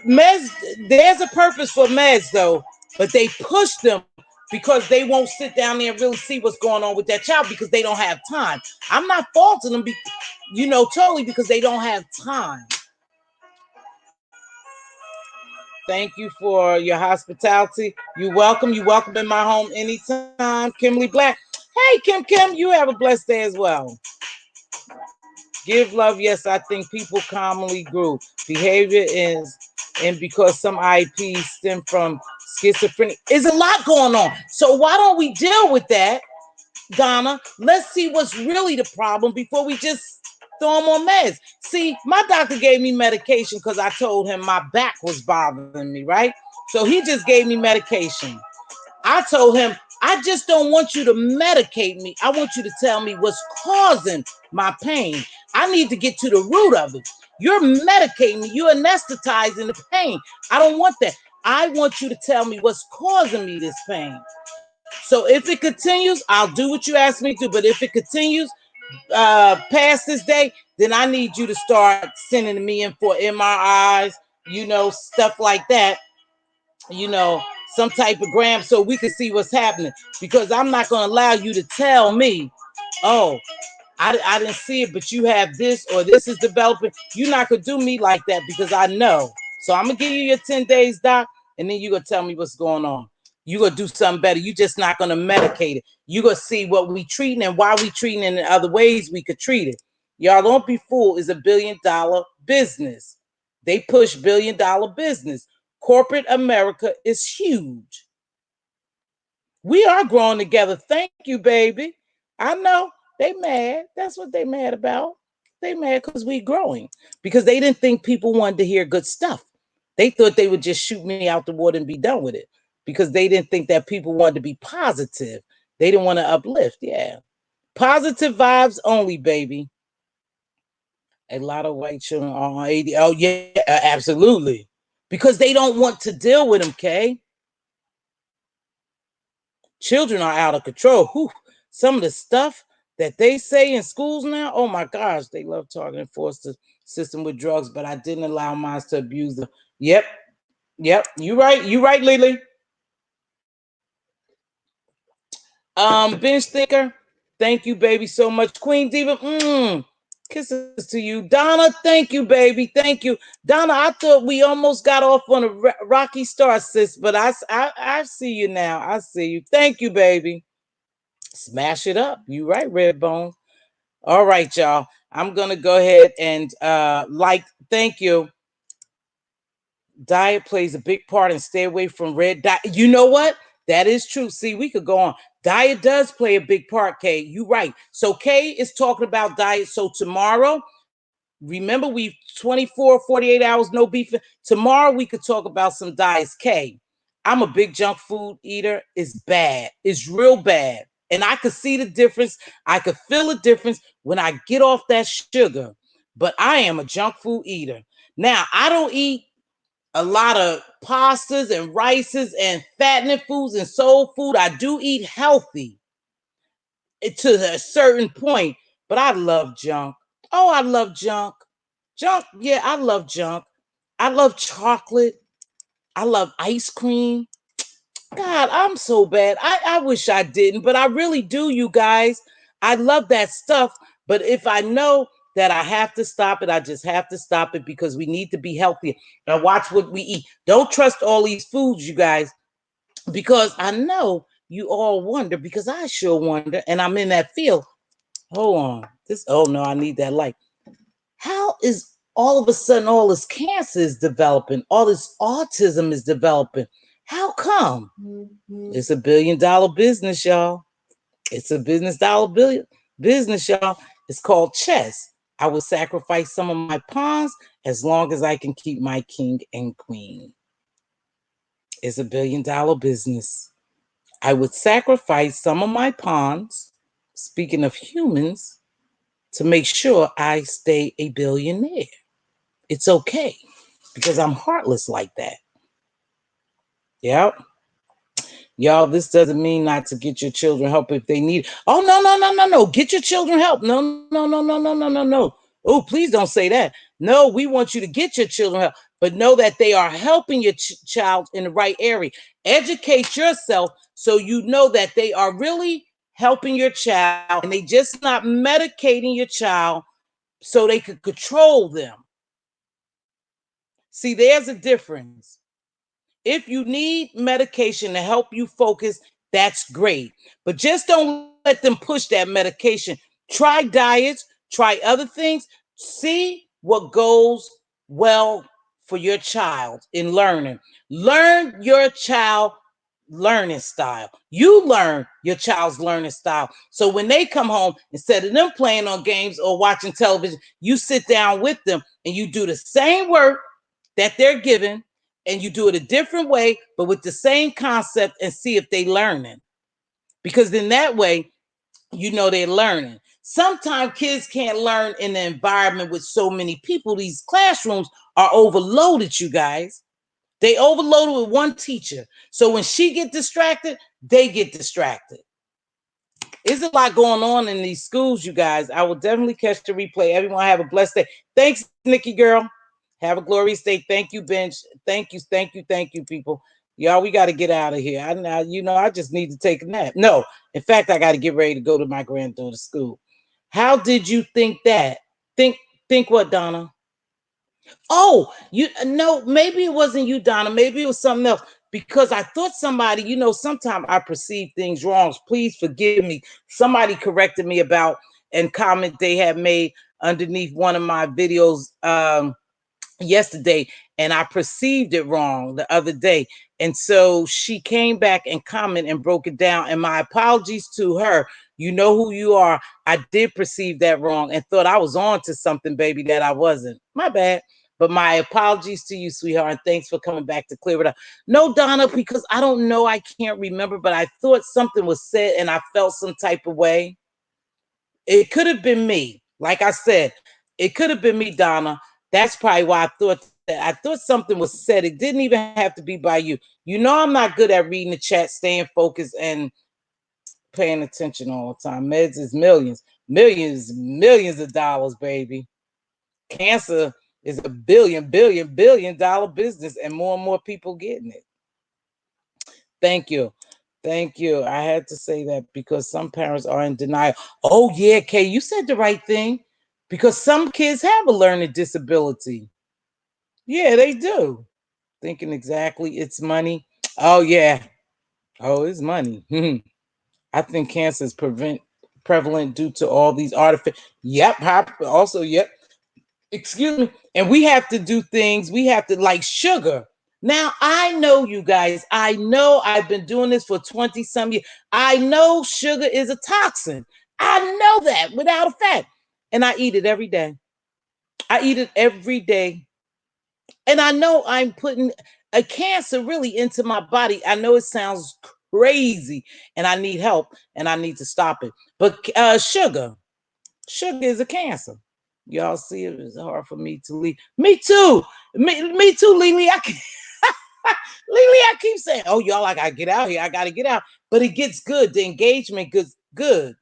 Meds, there's a purpose for meds, though. But they push them because they won't sit down there and really see what's going on with that child because they don't have time. I'm not faulting them, totally because they don't have time. Thank you for your hospitality. You're welcome. You're welcome in my home anytime. Kimberly Black. Hey, Kim, you have a blessed day as well. Give love. Yes, I think people commonly grew. Behavior is, and because some IPs stem from schizophrenia. There's a lot going on. So why don't we deal with that, Donna? Let's see what's really the problem before we just throw them on meds. See, my doctor gave me medication because I told him my back was bothering me, right? So he just gave me medication. I told him, I just don't want you to medicate me. I want you to tell me what's causing my pain. I need to get to the root of it. You're medicating me. You're anesthetizing the pain. I don't want that. I want you to tell me what's causing me this pain. So if it continues, I'll do what you asked me to. But if it continues past this day, then I need you to start sending me in for MRIs, stuff like that. Some type of gram so we can see what's happening. Because I'm not going to allow you to tell me, oh, I didn't see it, but you have this or this is developing. You're not going to do me like that because I know. So I'm going to give you your 10 days, doc, and then you're going to tell me what's going on. You're going to do something better. You're just not going to medicate it. You're going to see what we treating and why we treating it in other ways we could treat it. Y'all don't be fooled. It's $1 billion business. They push $1 billion business. Corporate America is huge. We are growing together. Thank you, baby. I know they mad. That's what they mad about. They mad because we growing. Because they didn't think people wanted to hear good stuff. They thought they would just shoot me out the water and be done with it. Because they didn't think that people wanted to be positive. They didn't want to uplift. Yeah. Positive vibes only, baby. A lot of white children are on 80. Oh, yeah, absolutely. Because they don't want to deal with them, Kay. Children are out of control. Whew. Some of the stuff that they say in schools now, oh my gosh, they love targeting force the system with drugs, but I didn't allow mine to abuse them. Yep. You right. You right, Lily. Bench Thinker, thank you, baby, so much. Queen Diva, kisses to you. Donna, thank you, baby. Thank you. Donna, I thought we almost got off on a rocky start, sis, but I see you now. I see you. Thank you, baby. Smash it up. You right, Redbone. All right, y'all. I'm gonna go ahead and thank you. Diet plays a big part and stay away from red dye. You know what? That is true. See, we could go on. Diet does play a big part, Kay. You right. So Kay is talking about diet. So tomorrow, remember we 24, 48 hours, no beef. Tomorrow we could talk about some diets. Kay, I'm a big junk food eater. It's bad. It's real bad. And I could see the difference. I could feel the difference when I get off that sugar. But I am a junk food eater. Now, I don't eat a lot of pastas and rices and fattening foods and soul food. I do eat healthy to a certain point, but I love junk. Oh, I love junk. Junk, yeah, I love junk. I love chocolate. I love ice cream. God, I'm so bad. I wish I didn't, but I really do, you guys. I love that stuff. But if I know that I have to stop it, I just have to stop it because we need to be healthy. Now, watch what we eat. Don't trust all these foods, you guys, because I know you all wonder, because I sure wonder, and I'm in that field. Hold on. Oh no, I need that light. How is all of a sudden all this cancer is developing, all this autism is developing? How come? It's $1 billion business, y'all. It's a business, y'all. It's called chess. I would sacrifice some of my pawns as long as I can keep my king and queen. It's $1 billion business. I would sacrifice some of my pawns, speaking of humans, to make sure I stay a billionaire. It's okay because I'm heartless like that. Yep. Y'all, this doesn't mean not to get your children help if they need. Oh, no, no, no, no, no. Get your children help. No, no, no, no, no, no, no, no. Oh, please don't say that. No, we want you to get your children help, but know that they are helping your child in the right area. Educate yourself so you know that they are really helping your child and they just not medicating your child so they could control them. See, there's a difference. If you need medication to help you focus, that's great. But just don't let them push that medication. Try diets, try other things. See what goes well for your child in learning. Learn your child learning style. You learn your child's learning style. So when they come home, instead of them playing on games or watching television, you sit down with them and you do the same work that they're given, and you do it a different way, but with the same concept, and see if they learning. Because then that way, you know they're learning. Sometimes kids can't learn in the environment with so many people. These classrooms are overloaded, you guys. They overloaded with one teacher. So when she get distracted, they get distracted. There's a lot going on in these schools, you guys. I will definitely catch the replay. Everyone have a blessed day. Thanks, Nikki girl. Have a glorious day. Thank you, Bench. Thank you, people. Y'all, we got to get out of here. I just need to take a nap. No, in fact, I got to get ready to go to my granddaughter's school. How did you think that? Think what, Donna? Oh, you no, maybe it wasn't you, Donna. Maybe it was something else. Because I thought somebody, sometimes I perceive things wrong. Please forgive me. Somebody corrected me about and comment they had made underneath one of my videos yesterday, and I perceived it wrong the other day. And so she came back and commented and broke it down. And my apologies to her. You know who you are. I did perceive that wrong and thought I was on to something, baby, that I wasn't. My bad. But my apologies to you, sweetheart, and thanks for coming back to clear it up. No, Donna, because I don't know, I can't remember, but I thought something was said and I felt some type of way. It could have been me. Like I said, it could have been me, Donna. That's probably why I thought that. I thought something was said. It didn't even have to be by you. You know I'm not good at reading the chat, staying focused, and paying attention all the time. Meds is millions of dollars, baby. Cancer is a billion dollar business, and more people getting it. Thank you. Thank you. I had to say that because some parents are in denial. Oh, yeah, Kay, you said the right thing. Because some kids have a learning disability. Yeah, they do. Thinking exactly, it's money. Oh, yeah. Oh, it's money. I think cancer is prevalent due to all these artificial. Yep. Also, yep. Excuse me. And we have to do things. We have to, like sugar. Now, I know, you guys, I know I've been doing this for 20 some years. I know sugar is a toxin. I know that without a fact. And I eat it every day. I eat it every day. And I know I'm putting a cancer really into my body. I know it sounds crazy and I need help and I need to stop it. But sugar is a cancer. Y'all see it is hard for me to leave. Me too. Me too, Lily. Lily, I keep saying, oh, y'all, I gotta get out here. I gotta get out. But it gets good. The engagement gets good.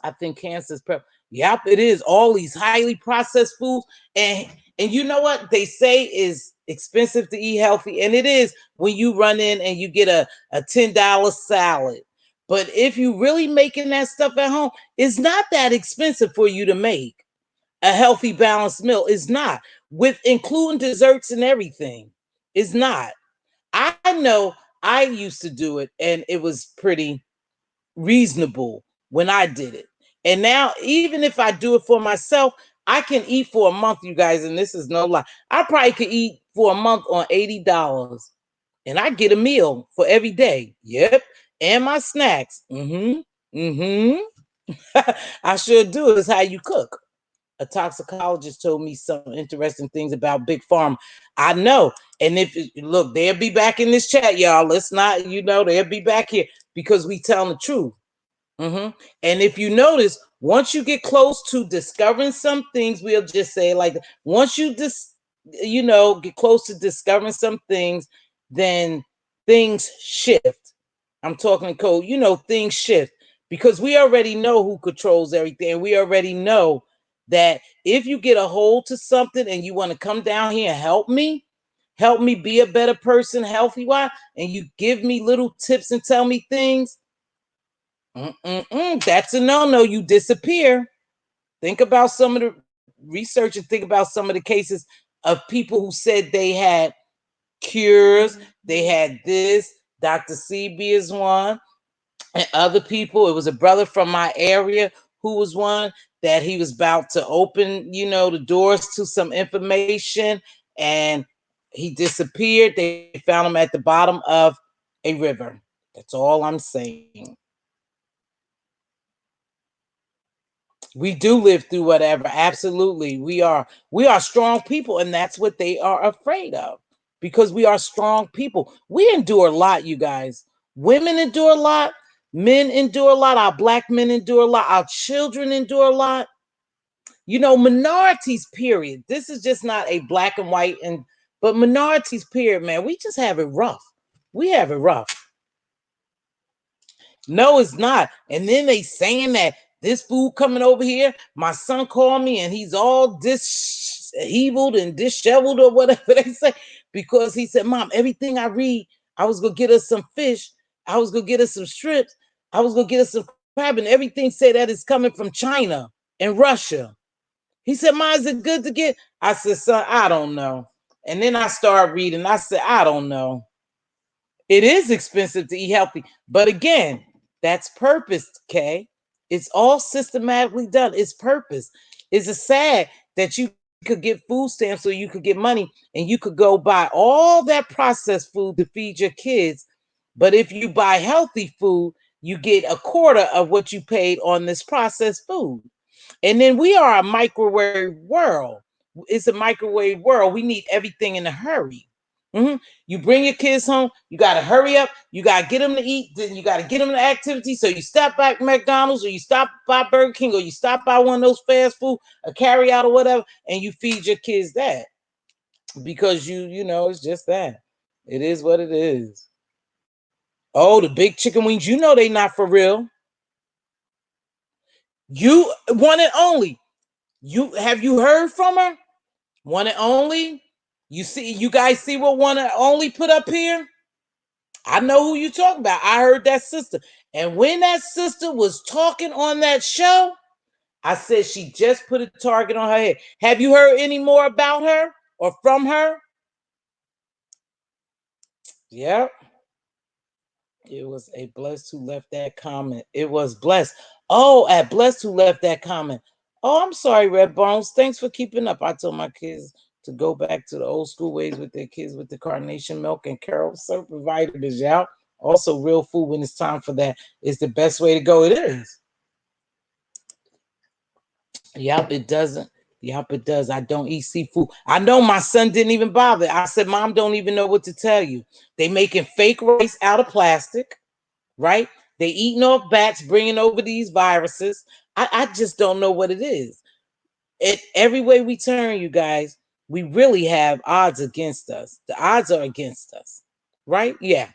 I think cancer is yep, it is. All these highly processed foods. And you know what they say is expensive to eat healthy. And it is when you run in and you get a $10 salad. But if you really making that stuff at home, it's not that expensive for you to make a healthy balanced meal. It's not, with including desserts and everything. It's not. I know I used to do it and it was pretty reasonable when I did it. And now, even if I do it for myself, I can eat for a month, you guys, and this is no lie. I probably could eat for a month on $80 and I get a meal for every day. Yep. And my snacks. I should do it. Is how you cook. A toxicologist told me some interesting things about big pharma. I know. And if look, they'll be back in this chat, y'all. Let's not, they'll be back here because we telling the truth. And if you notice, once you get close to discovering some things, we'll just say like once you get close to discovering some things, then things shift. I'm talking code, things shift because we already know who controls everything. We already know that if you get a hold to something and you want to come down here and help me be a better person, healthy wise, and you give me little tips and tell me things, that's a no-no. You disappear. Think about some of the research and think about some of the cases of people who said they had cures, they had this. Dr. CB is one, and other people. It was a brother from my area who was one that he was about to open, the doors to some information, and he disappeared. They found him at the bottom of a river. That's all I'm saying. We do live through whatever. Absolutely. We are strong people, and that's what they are afraid of because we are strong people. We endure a lot, you guys. Women endure a lot. Men endure a lot. Our black men endure a lot. Our children endure a lot. Minorities, period. This is just not a black and white, but minorities, period, man. We just have it rough. We have it rough. No, it's not. And then they saying that this food coming over here. My son called me and he's all disheveled and disheveled or whatever they say because he said, "Mom, everything I read, I was gonna get us some fish, I was gonna get us some strips, I was gonna get us some crab, and everything said that is coming from China and Russia." He said, "Ma, is it good to get?" I said, "Son, I don't know." And then I started reading. I said, "I don't know." It is expensive to eat healthy, but again, that's purpose, Kay. It's all systematically done. It's purpose. It's a sad that you could get food stamps so you could get money and you could go buy all that processed food to feed your kids. But if you buy healthy food, you get a quarter of what you paid on this processed food. And then we are a microwave world. It's a microwave world. We need everything in a hurry. You bring your kids home, you got to hurry up, you got to get them to eat, then you got to get them to activity. So you stop by McDonald's or you stop by Burger King or you stop by one of those fast food, a carry out or whatever, and you feed your kids that because it's just that. It is what it is. Oh, the big chicken wings, they not for real. You one and only. You heard from her? One and only. You guys see what one and only put up here? I know who you talking about. I heard that sister. And when that sister was talking on that show, I said she just put a target on her head. Have you heard any more about her or from her? Yep. It was a blessed who left that comment. It was blessed. Oh, at Blessed who left that comment. Oh, I'm sorry, Red Bones. Thanks for keeping up. I told my kids to go back to the old school ways with their kids with the carnation milk and Carol syrup vitamins, y'all. Also, real food when it's time for that is the best way to go. It is. Yep, it doesn't. Yep, it does. I don't eat seafood. I know my son didn't even bother. I said, Mom, don't even know what to tell you. They making fake rice out of plastic, right? They eating off bats, bringing over these viruses. I just don't know what it is. Every way we turn, you guys, we really have odds against us. The odds are against us, right? Yeah,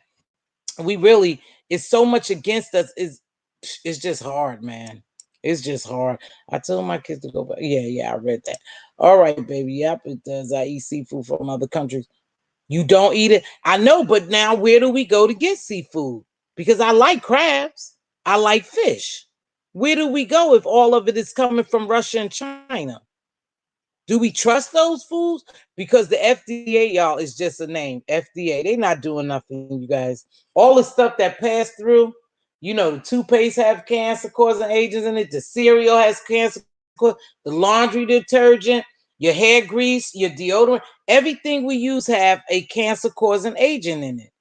we really. It's so much against us. It's just hard, man. It's just hard. I told my kids to go back. Yeah, I read that. All right, baby. Yep, it does. I eat seafood from other countries. You don't eat it. I know, but now where do we go to get seafood? Because I like crabs. I like fish. Where do we go if all of it is coming from Russia and China? Do we trust those foods? Because the FDA, y'all, is just a name. FDA. They're not doing nothing, you guys. All the stuff that passed through, the toothpaste have cancer causing agents in it, the cereal has cancer, the laundry detergent, your hair grease, your deodorant, everything we use have a cancer causing agent in it.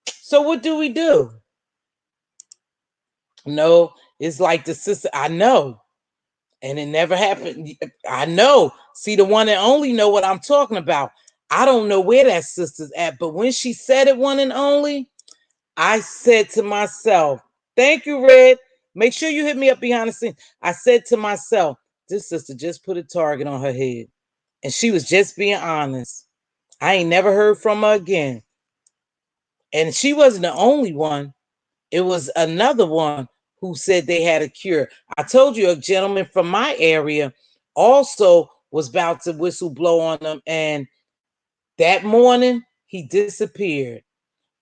So what do we do? No, it's like the sister. I know. And it never happened. I know. See, the one and only know what I'm talking about. I don't know where that sister's at, but when she said it, one and only, I said to myself, thank you, Red. Make sure you hit me up behind the scenes. I said to myself, this sister just put a target on her head. And she was just being honest. I ain't never heard from her again. And she wasn't the only one. It was another one who said they had a cure. I told you a gentleman from my area also was about to whistle blow on them. And that morning, he disappeared.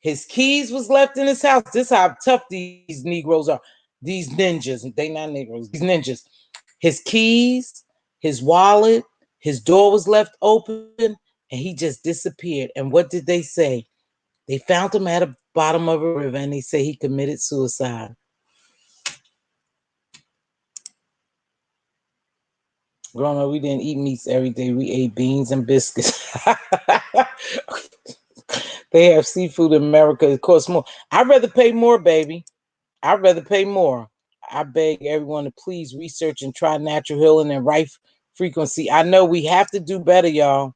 His keys was left in his house. This is how tough these Negroes are. These ninjas. They not Negroes. These ninjas. His keys, his wallet, his door was left open, and he just disappeared. And what did they say? They found him at the bottom of a river, and they say he committed suicide. Growing up, we didn't eat meats every day. We ate beans and biscuits. They have seafood in America. It costs more. I'd rather pay more, baby. I'd rather pay more. I beg everyone to please research and try natural healing and right frequency. I know we have to do better, y'all.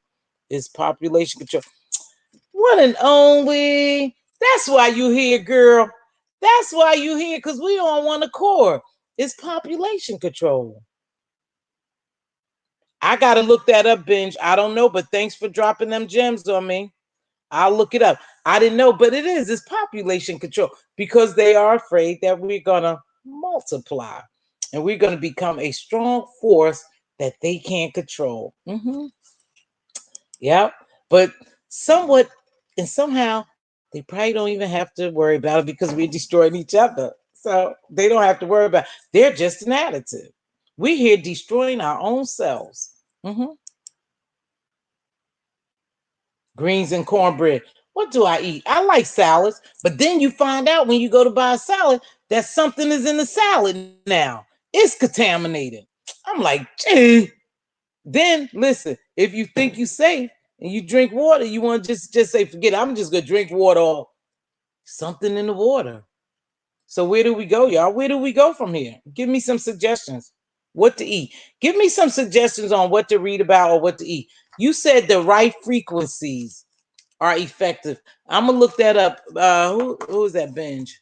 It's population control. One and only. That's why you here, girl. That's why you here, because we on one accord. It's population control. I got to look that up, Binge. I don't know, but thanks for dropping them gems on me. I'll look it up. I didn't know, but it is. It's population control because they are afraid that we're going to multiply and we're going to become a strong force that they can't control. Yep. But somewhat and somehow they probably don't even have to worry about it because we're destroying each other. So they don't have to worry about it. They're just an additive. We're here destroying our own selves. Greens and cornbread. What do I eat? I like salads, but then you find out when you go to buy a salad that something is in the salad now. It's contaminated. I'm like, gee. Then listen, if you think you're safe and you drink water, you want to just say, forget it. I'm just gonna drink water or something in the water. So where do we go, y'all? Where do we go from here? Give me some suggestions. What to eat? Give me some suggestions on what to read about or what to eat. You said the right frequencies are effective. I'm gonna look that up. Who is that, Binge?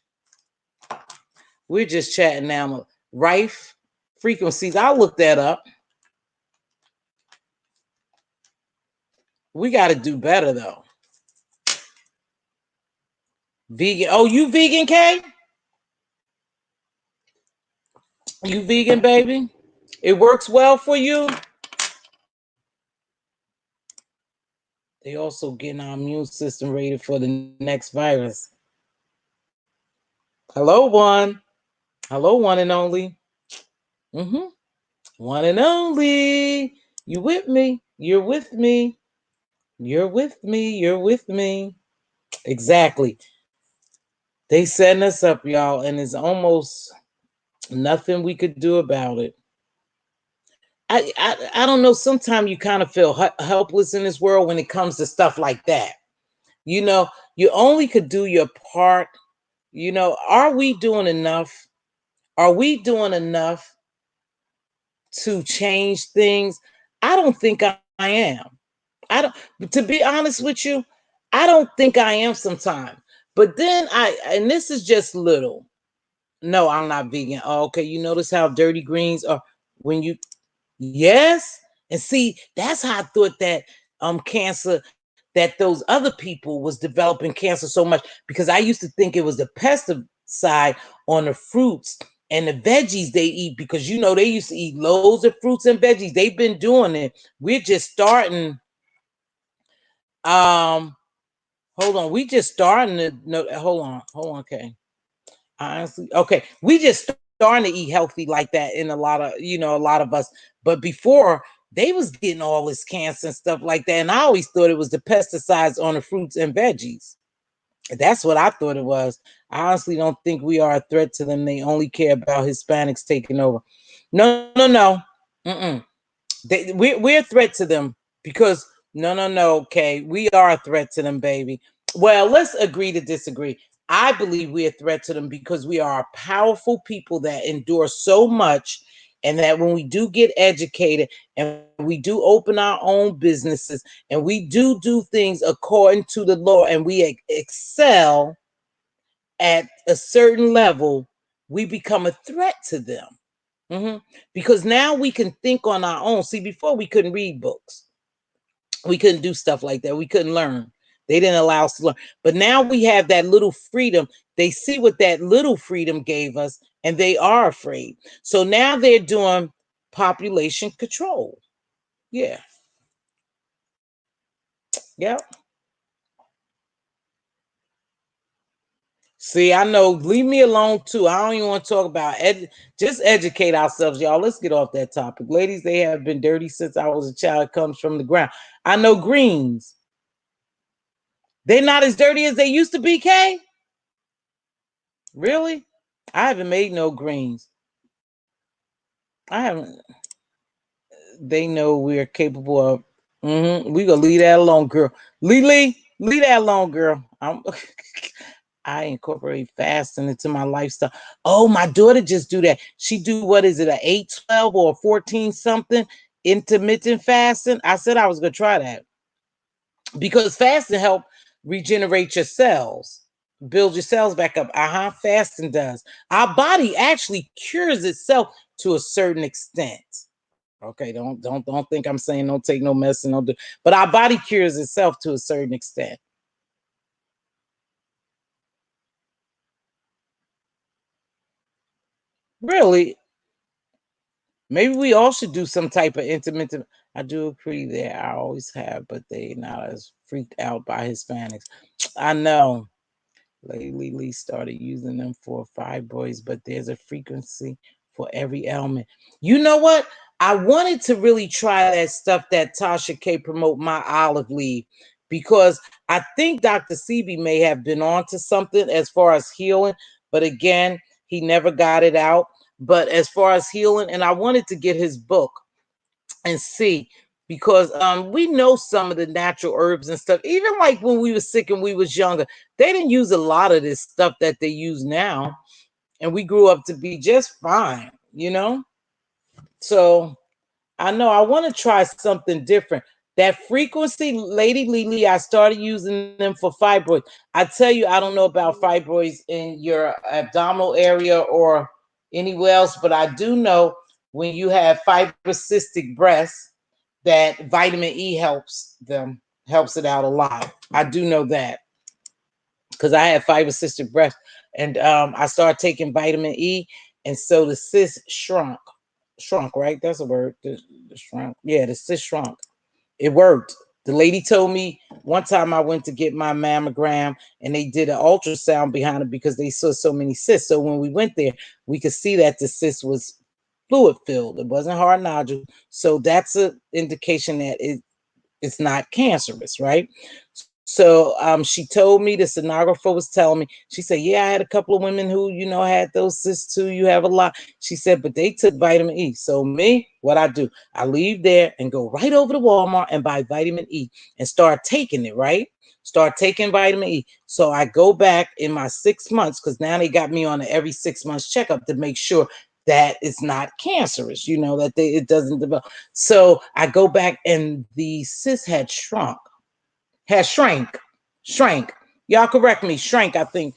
We're just chatting now. Rife frequencies. I'll look that up. We got to do better though. Vegan. Oh, you vegan, Kay? You vegan, baby? It works well for you. They also getting our immune system ready for the next virus. Hello, one. Hello, one and only. One and only. You with me? You're with me. You're with me. You're with me. Exactly. They setting us up, y'all, and it's almost Nothing we could do about it. I don't know. Sometimes you kind of feel helpless in this world when it comes to stuff like that. You know, you only could do your part. Are we doing enough? Are we doing enough to change things? I don't think I am. I don't, to be honest with you, I don't think I am sometimes. But then and this is just little. No, I'm not vegan. Oh, okay. You notice how dirty greens are when you, yes. And see, that's how I thought that cancer, that those other people was developing cancer so much, because I used to think it was the pesticide on the fruits and the veggies they eat, because they used to eat loads of fruits and veggies. They've been doing it. We're just starting. Um, hold on. We just starting to no, hold on, okay. Honestly, okay. We just starting to eat healthy like that in a lot of us. But before, they was getting all this cancer and stuff like that. And I always thought it was the pesticides on the fruits and veggies. That's what I thought it was. I honestly don't think we are a threat to them. They only care about Hispanics taking over. No, no, no. Mm-mm. We're a threat to them because no. Okay, we are a threat to them, baby. Well, let's agree to disagree. I believe we're a threat to them because we are powerful people that endure so much, and that when we do get educated and we do open our own businesses and we do things according to the law, and we excel at a certain level, we become a threat to them. Mhm. Because now we can think on our own. See, before we couldn't read books, we couldn't do stuff like that. We couldn't learn. They didn't allow us to learn. But now we have that little freedom. They see what that little freedom gave us, and they are afraid. So now they're doing population control. Yeah. Yep. See, I know. Leave me alone too. I don't even want to talk about just educate ourselves, y'all. Let's get off that topic. Ladies, they have been dirty since I was a child. It comes from the ground. I know greens. They're not as dirty as they used to be, Kay? Really? I haven't made no greens. I haven't. They know we're capable of. We gonna leave that alone, girl. Leave that alone, girl. I incorporate fasting into my lifestyle. Oh, my daughter just do that. She do, what is it, a 8-12 or a 14 something intermittent fasting? I said I was gonna try that because fasting help regenerate your cells, build your cells back up. Fasting does. Our body actually cures itself to a certain extent. Okay, don't think I'm saying don't take no medicine, don't do. But our body cures itself to a certain extent. Really, maybe we all should do some type of intermittent. I do agree there. I always have, but they not as freaked out by Hispanics. I know. Lately, Lee started using them for fibroids, but there's a frequency for every ailment. You know what? I wanted to really try that stuff that Tasha K promote, my olive leaf, because I think Dr. Sebi may have been onto something as far as healing, but again, he never got it out. But as far as healing, and I wanted to get his book and see, because we know some of the natural herbs and stuff. Even like when we were sick and we was younger, they didn't use a lot of this stuff that they use now, and we grew up to be just fine. So I know I want to try something different. That frequency, Lady Lily, I started using them for fibroids. I tell you, I don't know about fibroids in your abdominal area or anywhere else, but I do know when you have fibrocystic breasts, that vitamin E helps it out a lot. I do know that because I had fibrocystic breast, and I started taking vitamin E, and so the cyst shrunk, right? That's a word. The shrunk. Yeah, the cyst shrunk. It worked. The lady told me one time I went to get my mammogram and they did an ultrasound behind it because they saw so many cysts. So when we went there, we could see that the cyst was fluid filled. It wasn't hard nodule. So that's an indication that it's not cancerous, right? So she told me, the sonographer was telling me, she said, yeah, I had a couple of women who, had those cysts too. You have a lot. She said, but they took vitamin E. So me, what I do, I leave there and go right over to Walmart and buy vitamin E and start taking it, right? Start taking vitamin E. So I go back in my 6 months, because now they got me on an every 6 months checkup to make sure that it's not cancerous, that it doesn't develop. So I go back and the cyst had shrunk. Has shrank. Y'all correct me, shrank. I think.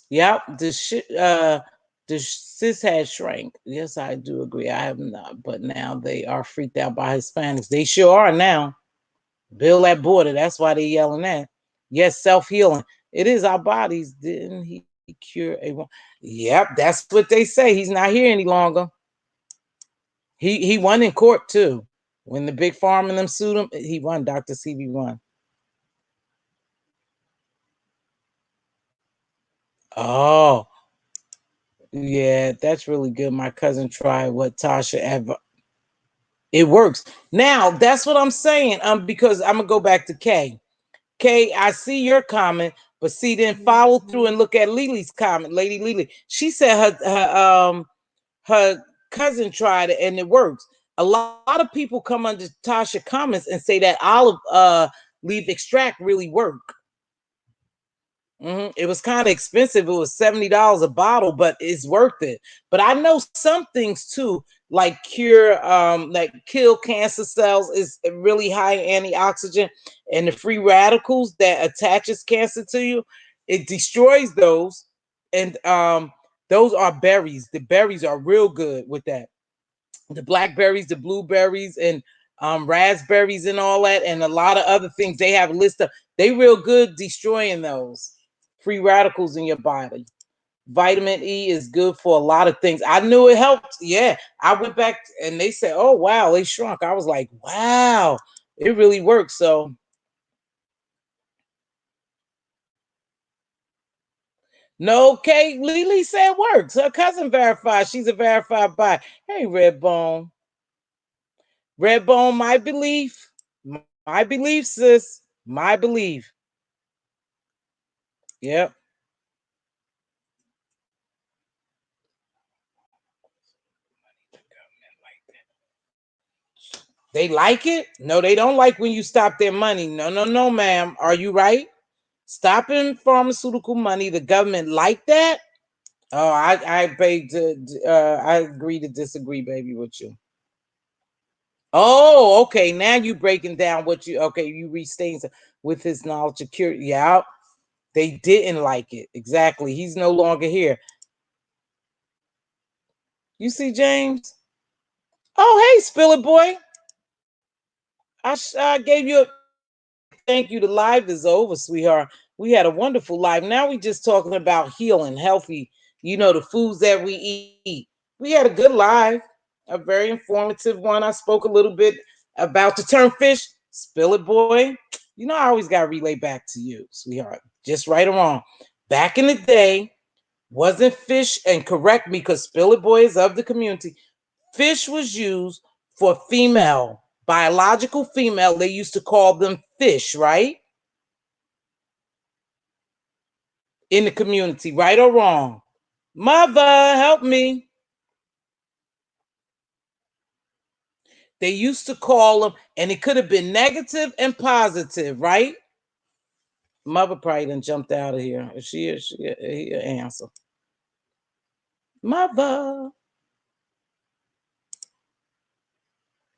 Yep. The cis has shrank. Yes, I do agree. I have not, but now they are freaked out by Hispanics. They sure are now. Bill that border. That's why they yelling that. Yes, self healing. It is our bodies. Didn't he cure a? Yep, that's what they say. He's not here any longer. He won in court too. When the big farm and them sued him, he won. Dr. CB won. Oh, yeah, that's really good. My cousin tried what Tasha ever. It works. Now, that's what I'm saying. Because I'm gonna go back to Kay. Kay, I see your comment, but see, then follow through and look at Lily's comment. Lady Lily, she said her cousin tried it and it works. A lot of people come under Tasha comments and say that olive leaf extract really work. It was kind of expensive. It was $70 a bottle, but it's worth it. But I know some things too, like like kill cancer cells, is really high antioxidant, and the free radicals that attaches cancer to you, it destroys those. And those are berries. The berries are real good with that. The blackberries, the blueberries, and raspberries, and all that, and a lot of other things. They have a list of. They real good destroying those free radicals in your body. Vitamin E is good for a lot of things. I knew it helped. Yeah, I went back and they said, "Oh wow, they shrunk." I was like, "Wow, it really works." So no, Kate Lily said works. Her cousin verified. She's a verified buy. Hey, Redbone. Redbone, my belief. My belief, sis. My belief. Yep. They like it? No, they don't like when you stop their money. No, no, no, ma'am. Are you right? Stopping pharmaceutical money, the government like that? Oh, I beg to I agree to disagree, baby, with you. Oh, okay. Now you breaking down what you okay, you restating with his knowledge of cure. Yeah, they didn't like it. Exactly. He's no longer here. You see, James? Oh, hey, Spill It Boy. I gave you a thank you. The live is over, sweetheart. We had a wonderful live. Now we just talking about healing, healthy, the foods that we eat. We had a good live, a very informative one. I spoke a little bit about the term fish. Spill it, boy. I always got to relay back to you, sweetheart. Just right or wrong. Back in the day, wasn't fish, and correct me because Spill It Boy is of the community. Fish was used for female, biological female. They used to call them fish, right? In the community, right or wrong? Mother, help me. They used to call them, and it could have been negative and positive, right? Mother probably done jumped out of here. If she is, she answer. Mother.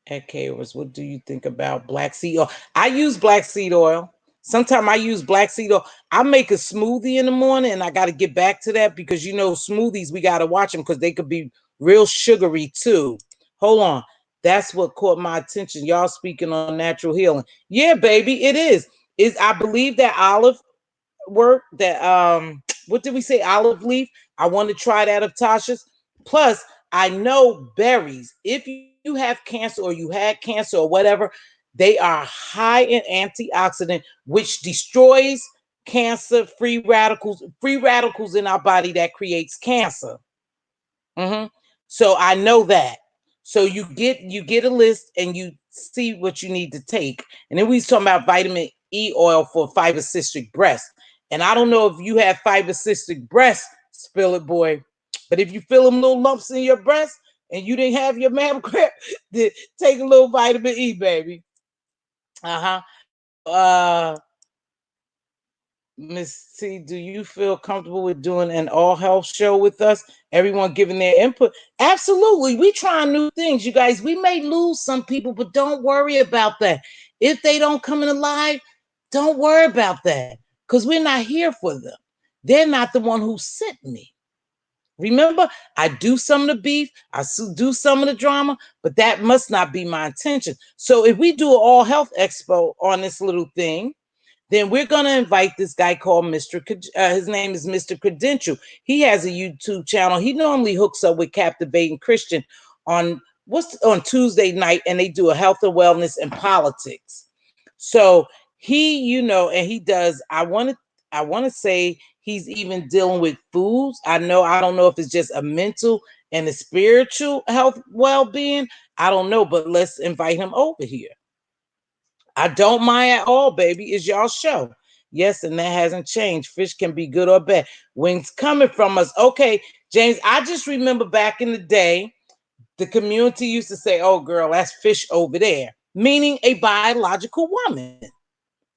At Kairos, what do you think about black seed oil? I use black seed oil. Sometimes I use black seed oil. I make a smoothie in the morning, and I got to get back to that because smoothies, we got to watch them because they could be real sugary too. Hold on. That's what caught my attention. Y'all speaking on natural healing. Yeah, baby, it is. I believe that olive work, that what did we say? Olive leaf. I want to try that of Tasha's. Plus, I know berries. If you have cancer or you had cancer or whatever, they are high in antioxidant, which destroys cancer free radicals in our body that creates cancer. So I know that. So you get a list and you see what you need to take. And then we was talking about vitamin oil for fiber cystic breast. And I don't know if you have fiber cystic breast, spill it, boy. But if you feel them little lumps in your breast and you didn't have your mammogram, then take a little vitamin E, baby. Miss T, do you feel comfortable with doing an all health show with us? Everyone giving their input. Absolutely. We trying new things, you guys. We may lose some people, but don't worry about that. If they don't come in alive, don't worry about that. Because we're not here for them. They're not the one who sent me. Remember, I do some of the beef, I do some of the drama, but that must not be my intention. So if we do an all health expo on this little thing, then we're going to invite this guy called Mr. His name is Mr. Credential. He has a YouTube channel. He normally hooks up with Captivating Christian on Tuesday night, and they do a health and wellness and politics. So he, and he does. I want to say he's even dealing with foods. I don't know if it's just a mental and a spiritual health well-being. I don't know, but let's invite him over here. I don't mind at all, baby. It's y'all show. Yes, and that hasn't changed. Fish can be good or bad. Wings coming from us. Okay, James, I just remember back in the day, the community used to say, oh, girl, that's fish over there, meaning a biological woman.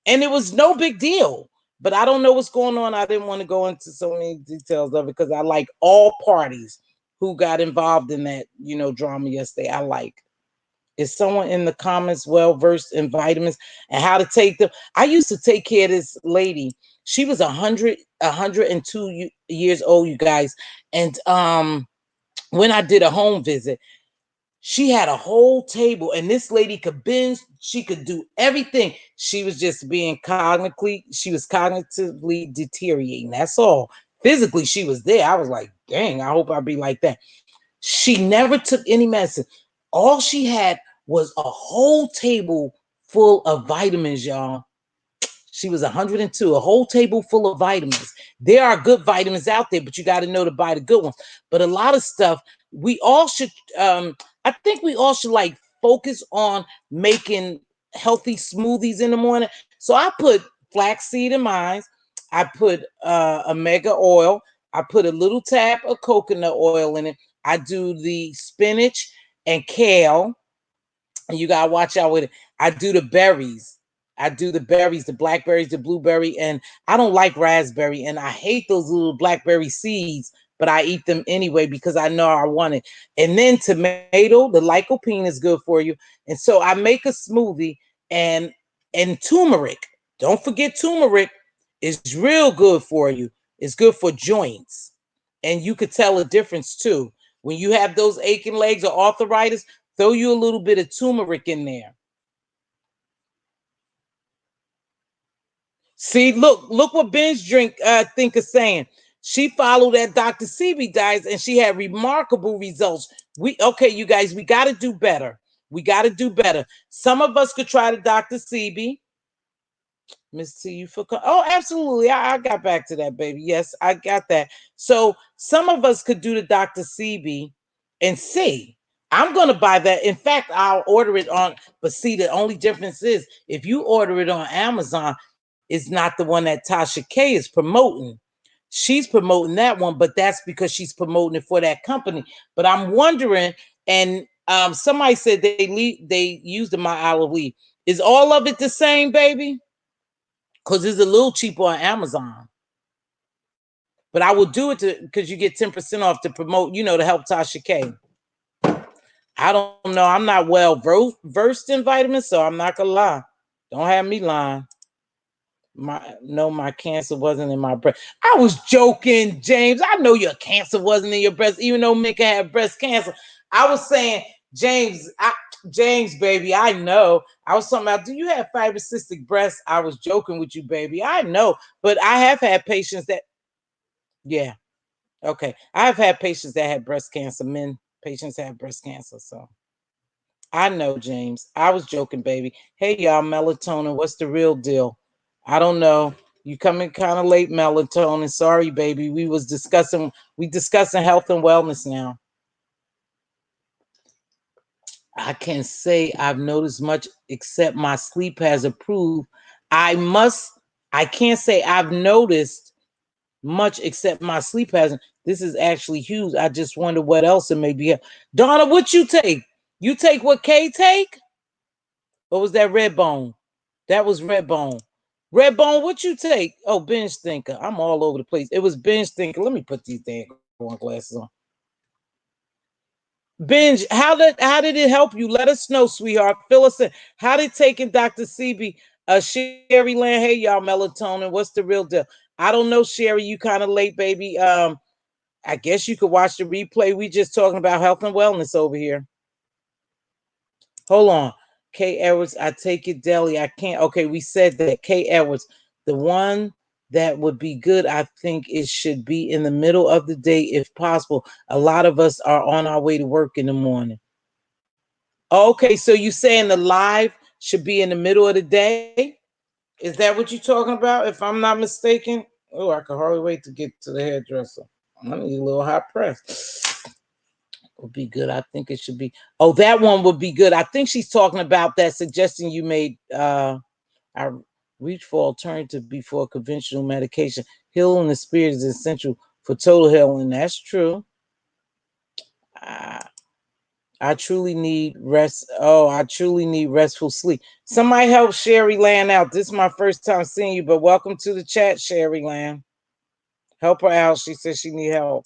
And it was no big deal. But I don't know what's going on. I didn't want to go into so many details of it because I like all parties who got involved in that, drama yesterday. I like. Is someone in the comments well versed in vitamins and how to take them? I used to take care of this lady. She was 102 years old, you guys. And when I did a home visit, she had a whole table, and this lady could binge. She could do everything. She was just being cognitively deteriorating. That's all. Physically, she was there. I was like, dang, I hope I'd be like that. She never took any medicine. All she had was a whole table full of vitamins, y'all. She was 102, a whole table full of vitamins. There are good vitamins out there, but you got to know to buy the good ones. But a lot of stuff, we all should, I think we all should like focus on making healthy smoothies in the morning. So I put flaxseed in mine. I put omega oil. I put a little tap of coconut oil in it. I do the spinach and kale. And you gotta watch out with it. I do the berries. I do the berries, the blackberries, the blueberry, and I don't like raspberry, and I hate those little blackberry seeds, but I eat them anyway because I know I want it. And then tomato, the lycopene is good for you. And so I make a smoothie and turmeric. Don't forget turmeric is real good for you. It's good for joints. And you could tell a difference too. When you have those aching legs or arthritis, throw you a little bit of turmeric in there. See, look what Ben's think is saying. She followed that Dr. Sebi diet and she had remarkable results. Okay, you guys, we got to do better. We got to do better. Some of us could try the Dr. Sebi. Miss T, you feel absolutely. I got back to that, baby. Yes, I got that. So some of us could do the Dr. Sebi and see. I'm gonna buy that. In fact, I'll order it on, but see, the only difference is if you order it on Amazon, it's not the one that Tasha K is promoting. She's promoting that one, but that's because she's promoting it for that company. But I'm wondering, and somebody said they used my olive leaf. Is all of it the same, baby? Because it's a little cheaper on Amazon. But I will do it because you get 10% off to promote, to help Tasha K. I don't know. I'm not well versed in vitamins, so I'm not gonna lie. Don't have me lying. My cancer wasn't in my breast. I was joking, James. I know your cancer wasn't in your breast, even though men can have breast cancer. I was saying, James, baby, I know. I was talking about, do you have fibrocystic breasts? I was joking with you, baby. I know, but I have had patients that, yeah, okay. I've had patients that had breast cancer. Patients have breast cancer, so. I know, James. I was joking, baby. Hey, y'all, melatonin. What's the real deal? I don't know. You coming kind of late, melatonin. Sorry, baby. We discussing health and wellness now. I can't say I've noticed much except my sleep has improved. I can't say I've noticed much except my sleep hasn't. This is actually huge. I just wonder what else it may be. Donna, what you take? You take what K take? Or was that Red Bone? That was Red Bone. Red Bone, what you take? Oh, binge thinker. I'm all over the place. It was binge thinker. Let me put these damn glasses on. Binge, how did it help you? Let us know, sweetheart. Fill us in. How did taking Dr. CB, Sherry Land? Hey, y'all, melatonin. What's the real deal? I don't know, Sherry. You kind of late, baby. I guess you could watch the replay. We just talking about health and wellness over here. Hold on. K. Edwards, I take it deli. I can't. Okay, we said that. K. Edwards, the one that would be good, I think it should be in the middle of the day if possible. A lot of us are on our way to work in the morning. Okay, so you saying the live should be in the middle of the day? Is that what you're talking about? If I'm not mistaken. Oh, I can hardly wait to get to the hairdresser. I need a little hot press. Would be good. I think it should be. Oh, that one would be good. I think she's talking about that suggestion you made. I reach for alternative before conventional medication. Healing the spirit is essential for total healing. That's true. I truly need rest. Oh, I truly need restful sleep. Somebody help Sherry Land out. This is my first time seeing you, but welcome to the chat, Sherry Land. Help her out. She says she need help.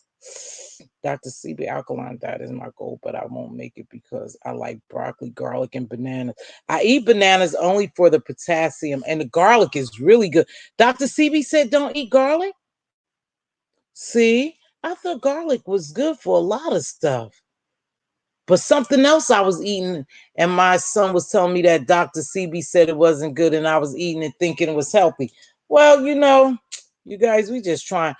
Dr. CB alkaline diet is my goal, but I won't make it because I like broccoli, garlic, and bananas. I eat bananas only for the potassium, and the garlic is really good. Dr. CB said don't eat garlic. See, I thought garlic was good for a lot of stuff. But something else I was eating, and my son was telling me that Dr. CB said it wasn't good, and I was eating it thinking it was healthy. Well, you guys, we just trying.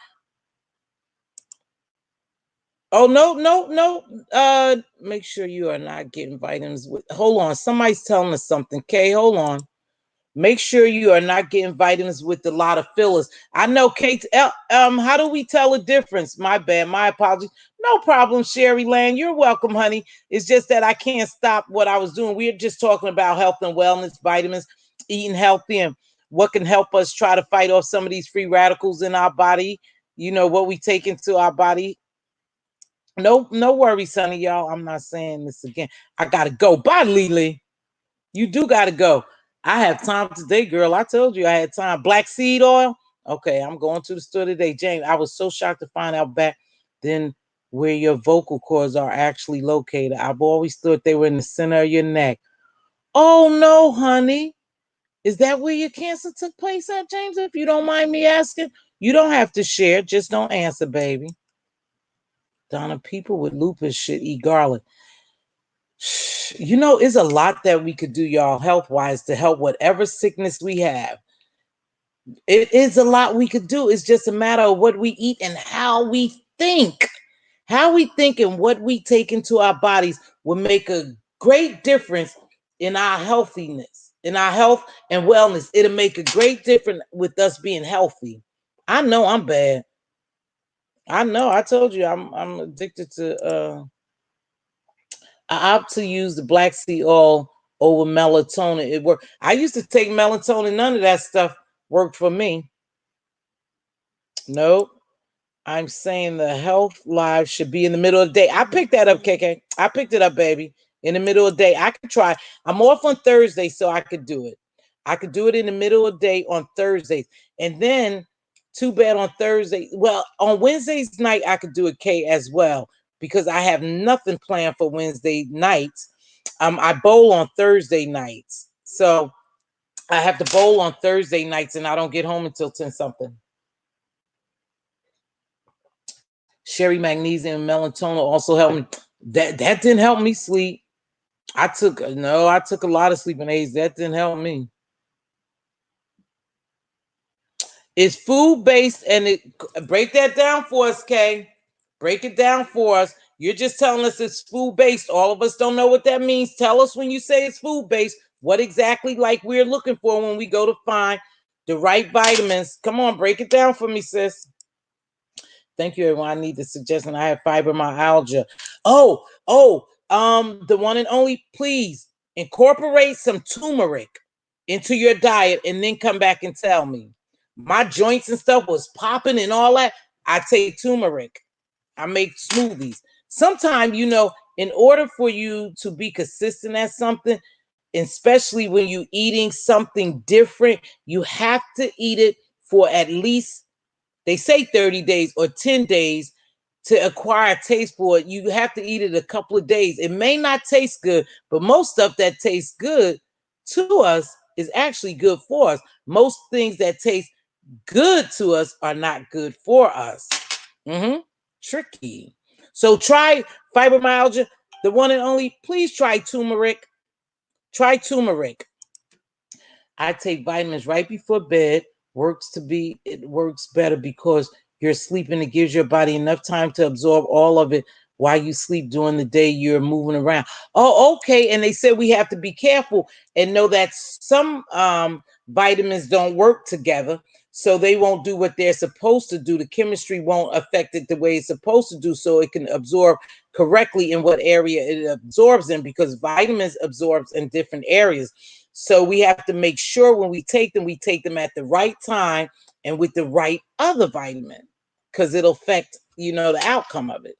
Oh, no. Make sure you are not getting vitamins with. Hold on, somebody's telling us something. Kay, hold on. Make sure you are not getting vitamins with a lot of fillers. I know, Kate. How do we tell a difference? My bad. My apologies. No problem, Sherry Land. You're welcome, honey. It's just that I can't stop what I was doing. We're just talking about health and wellness, vitamins, eating healthy, and what can help us try to fight off some of these free radicals in our body. What we take into our body. No worries, honey, y'all. I'm not saying this again. I gotta go. Bye, Lily. You do gotta go. I have time today, girl. I told you I had time. Black seed oil. Okay, I'm going to the store today. James, I was so shocked to find out back then where your vocal cords are actually located. I've always thought they were in the center of your neck. Oh no, honey. Is that where your cancer took place at, James? If you don't mind me asking, you don't have to share. Just don't answer, baby. Donna, people with lupus should eat garlic. It's a lot that we could do, y'all, health-wise, to help whatever sickness we have. It is a lot we could do. It's just a matter of what we eat and how we think. How we think and what we take into our bodies will make a great difference in our healthiness, in our health and wellness. It'll make a great difference with us being healthy. I know I'm bad. I know. I told you I'm addicted to I opt to use the black seed oil over melatonin. It worked. I used to take melatonin. None of that stuff worked for me. Nope. I'm saying the health live should be in the middle of the day. I picked that up, KK. I picked it up, baby. In the middle of the day. I could try. I'm off on Thursday, so I could do it. I could do it in the middle of the day on Thursdays. And then, too bad on Thursday. Well, on Wednesdays night, I could do a K as well because I have nothing planned for Wednesday nights. I bowl on Thursday nights. So I have to bowl on Thursday nights and I don't get home until 10 something. Sherry magnesium and melatonin also help me. That didn't help me sleep. I took a lot of sleeping aids. That didn't help me. It's food-based and break that down for us, Kay. Break it down for us. You're just telling us it's food-based. All of us don't know what that means. Tell us when you say it's food-based, what exactly like we're looking for when we go to find the right vitamins. Come on, break it down for me, sis. Thank you, everyone. I need the suggestion. I have fibromyalgia. The one and only, please incorporate some turmeric. into your diet and then come back and tell me. My joints and stuff was popping and all that. I take turmeric. I make smoothies. Sometimes, in order for you to be consistent at something, especially when you're eating something different, you have to eat it for at least, they say 30 days or 10 days to acquire a taste for it. You have to eat it a couple of days. It may not taste good, but most stuff that tastes good to us is actually good for us. Most things that taste good to us are not good for us. Tricky. So try fibromyalgia, the one and only. Please try turmeric. Try turmeric. I take vitamins right before bed. It works better because you're sleeping. It gives your body enough time to absorb all of it while you sleep. During the day, you're moving around. Oh, okay. And they said we have to be careful and know that some vitamins don't work together. So they won't do what they're supposed to do. The chemistry won't affect it the way it's supposed to do, so it can absorb correctly in what area it absorbs in, because vitamins absorbs in different areas. So we have to make sure when we take them at the right time and with the right other vitamin, because it'll affect, the outcome of it.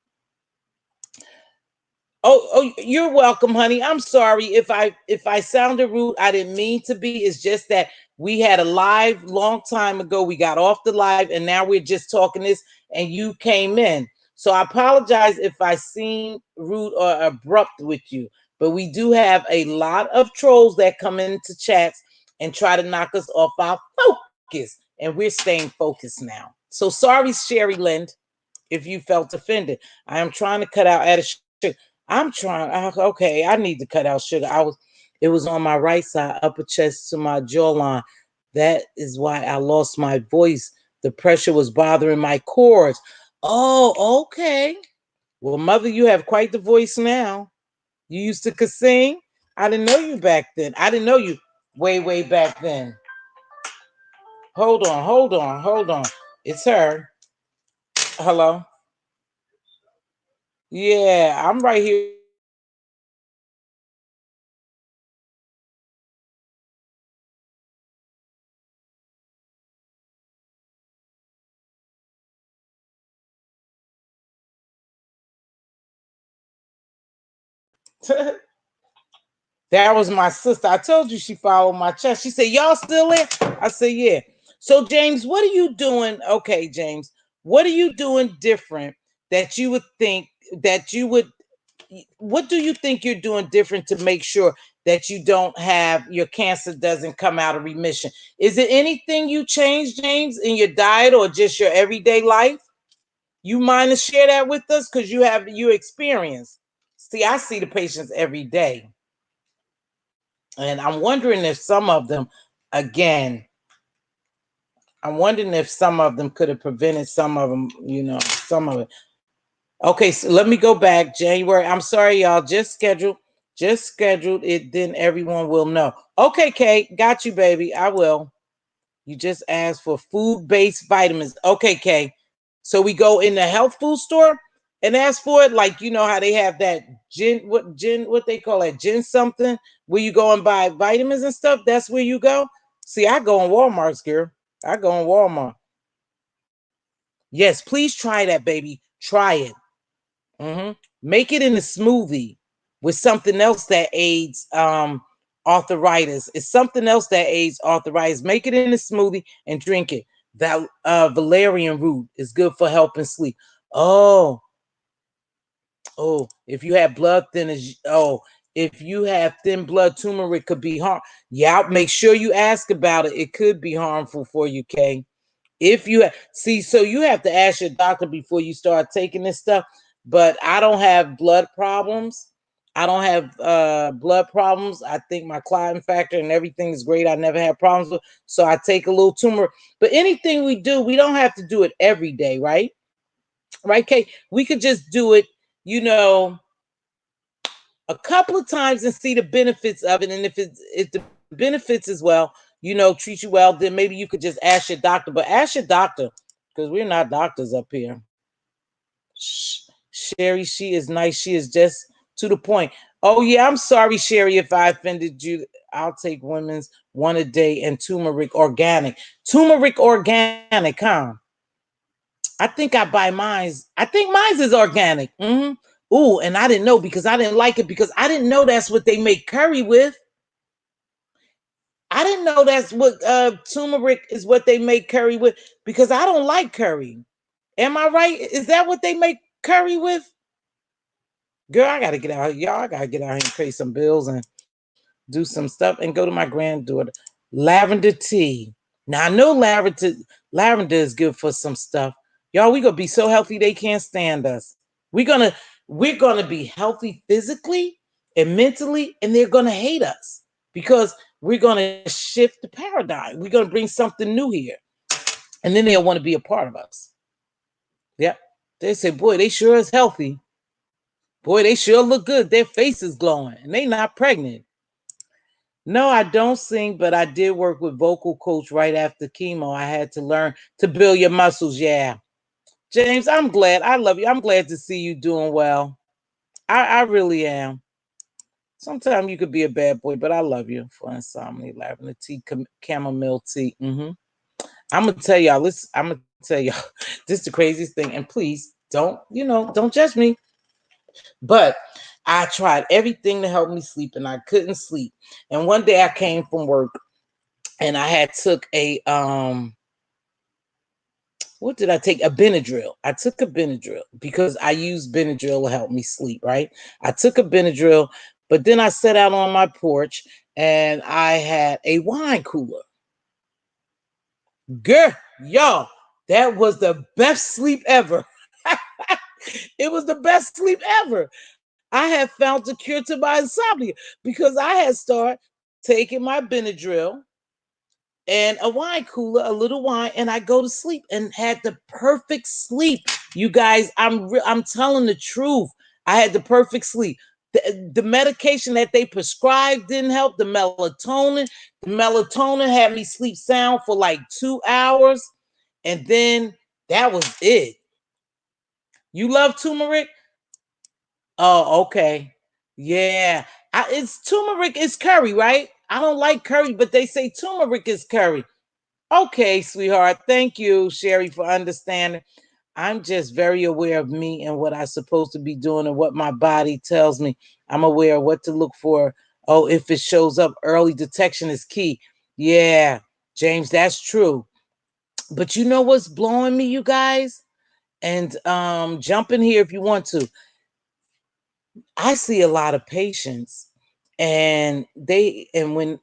Oh, you're welcome, honey. I'm sorry if I sounded rude. I didn't mean to be. It's just that we had a live long time ago. We got off the live and now we're just talking this and you came in. So I apologize if I seem rude or abrupt with you. But we do have a lot of trolls that come into chats and try to knock us off our focus. And we're staying focused now. So sorry, Sherry Lind, if you felt offended. I am trying to cut out added sugar. I'm trying. Okay, I need to cut out sugar. It was on my right side, upper chest to my jawline. That is why I lost my voice. The pressure was bothering my cords. Oh, okay. Well, mother, you have quite the voice now. You used to sing. I didn't know you back then. I didn't know you way back then. Hold on. It's her. Hello. Yeah, I'm right here. That was my sister. I told you she followed my chest. She said, "Y'all still in?" I said, "Yeah." So, James, what are you doing? Okay, James, what are you doing different that you would think that you would? What do you think you're doing different to make sure that you don't have your cancer doesn't come out of remission? Is it anything you changed, James, in your diet or just your everyday life? You mind to share that with us because you have your experience. See, I see the patients every day. And I'm wondering if some of them, again, I'm wondering if some of them could have prevented some of them, some of it. Okay, so let me go back. January. I'm sorry, y'all. Just scheduled it. Then everyone will know. Okay, Kate, got you, baby. I will. You just asked for food-based vitamins. Okay, Kay. So we go in the health food store and ask for it. Like, you know how they have that what they call that, gin something, where you go and buy vitamins and stuff. That's where you go. See, I go in Walmart's, girl. I go in Walmart. Yes, please try that, baby. Try it. Make it in a smoothie with something else that aids arthritis. It's something else that aids arthritis. Make it in a smoothie and drink it. That valerian root is good for helping sleep. Oh, if you have blood thinners, if you have thin blood, turmeric could be harm. Yeah, make sure you ask about it. It could be harmful for you, Kay. If you see, so you have to ask your doctor before you start taking this stuff. But I don't have blood problems. I don't have blood problems. I think my clotting factor and everything is great. I never had problems with. So I take a little tumor. But anything we do, we don't have to do it every day, right? Right, Kate? We could just do it, a couple of times and see the benefits of it. And if the benefits as well, treat you well, then maybe you could just ask your doctor. But ask your doctor, because we're not doctors up here. Sherry, she is nice. She is just to the point. Oh yeah, I'm sorry, Sherry, if I offended you. I'll take women's one a day and turmeric organic. Turmeric organic, huh? I think I buy mine's. I think mine's is organic. Ooh, and I didn't know because I didn't like it because I didn't know that's what they make curry with. I didn't know that's what turmeric is what they make curry with because I don't like curry. Am I right? Is that what they make curry with? Girl, I gotta get out. Y'all, I gotta get out here and pay some bills and do some stuff and go to my granddaughter. Lavender tea. Now I know lavender is good for some stuff. Y'all, we gonna be so healthy they can't stand us. We're gonna be healthy physically and mentally, and they're gonna hate us because we're gonna shift the paradigm. We're gonna bring something new here, and then they'll want to be a part of us. Yep. They say, boy, they sure is healthy. Boy, they sure look good. Their face is glowing, and they not pregnant. No, I don't sing, but I did work with vocal coach right after chemo. I had to learn to build your muscles. Yeah. James, I'm glad. I love you. I'm glad to see you doing well. I really am. Sometimes you could be a bad boy, but I love you for insomnia, lavender tea, chamomile tea. I'm gonna tell y'all. Listen, I'm gonna tell y'all. This is the craziest thing, and please don't judge me. But I tried everything to help me sleep, and I couldn't sleep. And one day I came from work, and I had took a what did I take? A Benadryl. I took a Benadryl because I use Benadryl to help me sleep, right? I took a Benadryl, but then I sat out on my porch and I had a wine cooler. Girl, y'all, that was the best sleep ever. It was the best sleep ever. I had found the cure to my insomnia because I had started taking my Benadryl and a wine cooler, a little wine, and I go to sleep and had the perfect sleep. You guys, I'm telling the truth. I had the perfect sleep. The medication that they prescribed didn't help. The melatonin had me sleep sound for like 2 hours, and then that was it. You love turmeric? Oh, okay. Yeah. It's turmeric is curry, right? I don't like curry, but they say turmeric is curry. Okay, sweetheart. Thank you, Sherry, for understanding. I'm just very aware of me and what I'm supposed to be doing and what my body tells me. I'm aware of what to look for. Oh, if it shows up, early detection is key. Yeah, James, that's true. But you know what's blowing me, you guys? And jump in here if you want to. I see a lot of patients, and when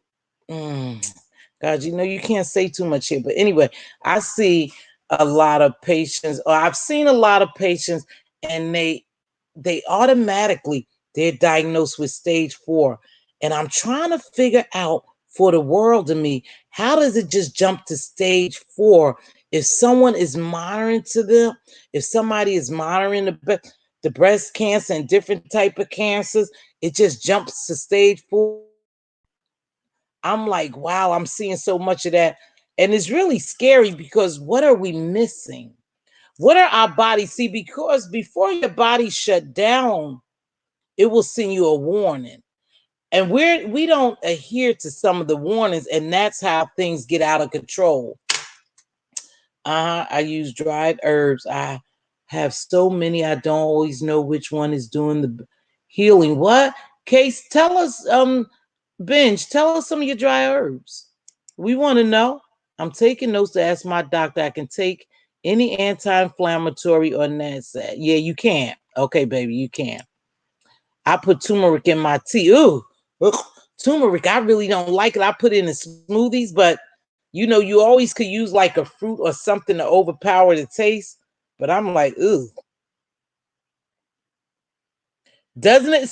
God, you can't say too much here, but anyway, I see a lot of patients, or I've seen a lot of patients, and they automatically they're diagnosed with stage 4, and I'm trying to figure out for the world of me, how does it just jump to stage 4 if someone is monitoring to them, if somebody is monitoring the breast cancer and different type of cancers, it just jumps to stage 4. I'm like, wow, I'm seeing so much of that. And it's really scary because what are we missing? What are our bodies? See, because before your body shut down, it will send you a warning. And we don't adhere to some of the warnings, and that's how things get out of control. I use dried herbs. I have so many, I don't always know which one is doing the healing. What? Case, tell us, Benj, tell us some of your dry herbs. We want to know. I'm taking notes to ask my doctor. I can take any anti-inflammatory or NSAID. Yeah, you can. Okay, baby, you can. I put turmeric in my tea. Ooh, ugh, turmeric. I really don't like it. I put it in smoothies, but you always could use like a fruit or something to overpower the taste. But I'm like, ooh. Doesn't it?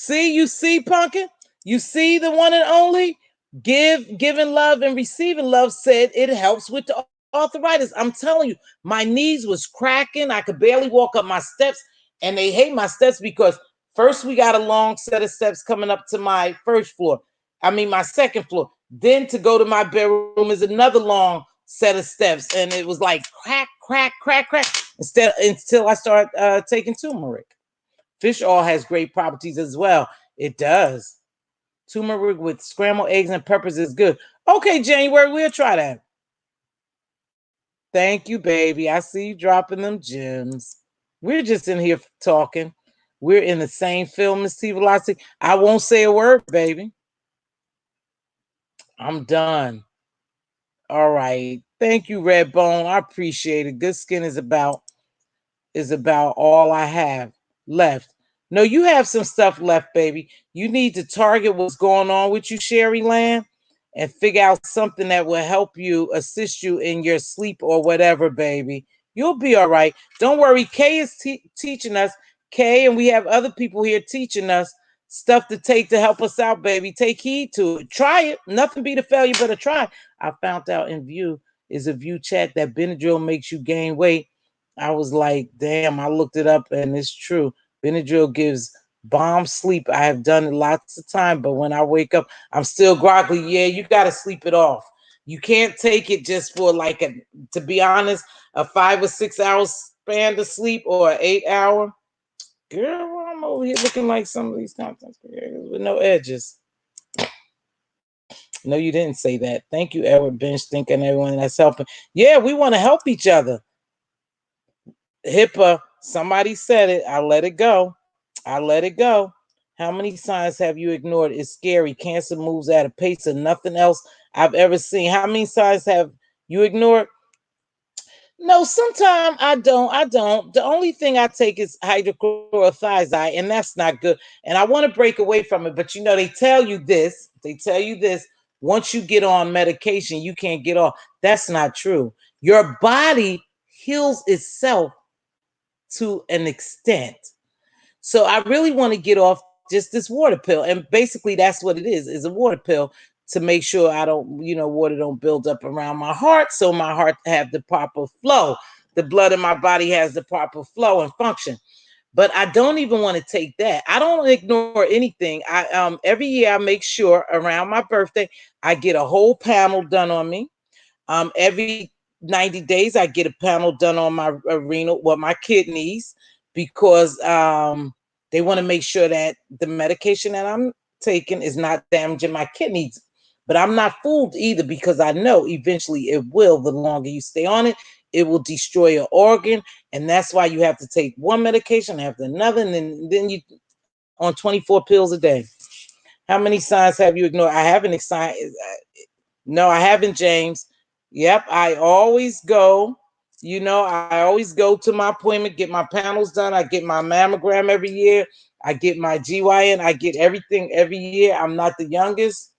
You see, pumpkin. You see the one and only. Giving love and receiving love said it helps with the arthritis. I'm telling you, my knees was cracking. I could barely walk up my steps, and they hate my steps because first we got a long set of steps coming up to my first floor. I mean my second floor. Then to go to my bedroom is another long set of steps, and it was like crack, crack, crack, crack. Until I start taking turmeric. Fish oil has great properties as well. It does. Turmeric with scrambled eggs and peppers is good. Okay, January, we'll try that. Thank you, baby. I see you dropping them gems. We're just in here talking. We're in the same film, Mz.Teavalocity. I won't say a word, baby. I'm done. All right. Thank you, Redbone. I appreciate it. Good skin is about all I have left. No, you have some stuff left, baby. You need to target what's going on with you, Sherry Land, and figure out something that will help you, assist you in your sleep or whatever, baby. You'll be all right. Don't worry. Kay is teaching us. Kay, and we have other people here teaching us stuff to take to help us out, baby. Take heed to it. Try it. Nothing beat a failure but a try. I found out in View is a View chat that Benadryl makes you gain weight. I was like, damn, I looked it up and it's true. Benadryl gives bomb sleep. I have done it lots of time, but when I wake up, I'm still groggy. Yeah, you got to sleep it off. You can't take it just for like to be honest, a 5 or 6 hours span to sleep or an 8 hour. Girl, I'm over here looking like some of these contents with no edges. No, you didn't say that. Thank you, Edward Bench, thinking everyone that's helping. Yeah, we want to help each other. HIPAA, somebody said it. I let it go. I let it go. How many signs have you ignored? It's scary. Cancer moves at a pace of nothing else I've ever seen. How many signs have you ignored? No, sometimes I don't. I don't. The only thing I take is hydrochlorothiazide, and that's not good. And I want to break away from it. But you know, they tell you this. They tell you this. Once you get on medication, you can't get off. That's not true. Your body heals itself to an extent. So I really want to get off just this water pill. And basically that's what it is a water pill to make sure I don't, water don't build up around my heart. So my heart have the proper flow. The blood in my body has the proper flow and function. But I don't even want to take that. I don't ignore anything. I every year I make sure around my birthday, I get a whole panel done on me. Every 90 days, I get a panel done on my renal, my kidneys, because they want to make sure that the medication that I'm taking is not damaging my kidneys. But I'm not fooled either, because I know eventually it will. The longer you stay on it, it will destroy your organ. And that's why you have to take one medication after another. And then you on 24 pills a day. How many signs have you ignored? I haven't no, I haven't, James. Yep, I always go. I always go to my appointment, get my panels done. I get my mammogram every year. I get my GYN. I get everything every year. I'm not the youngest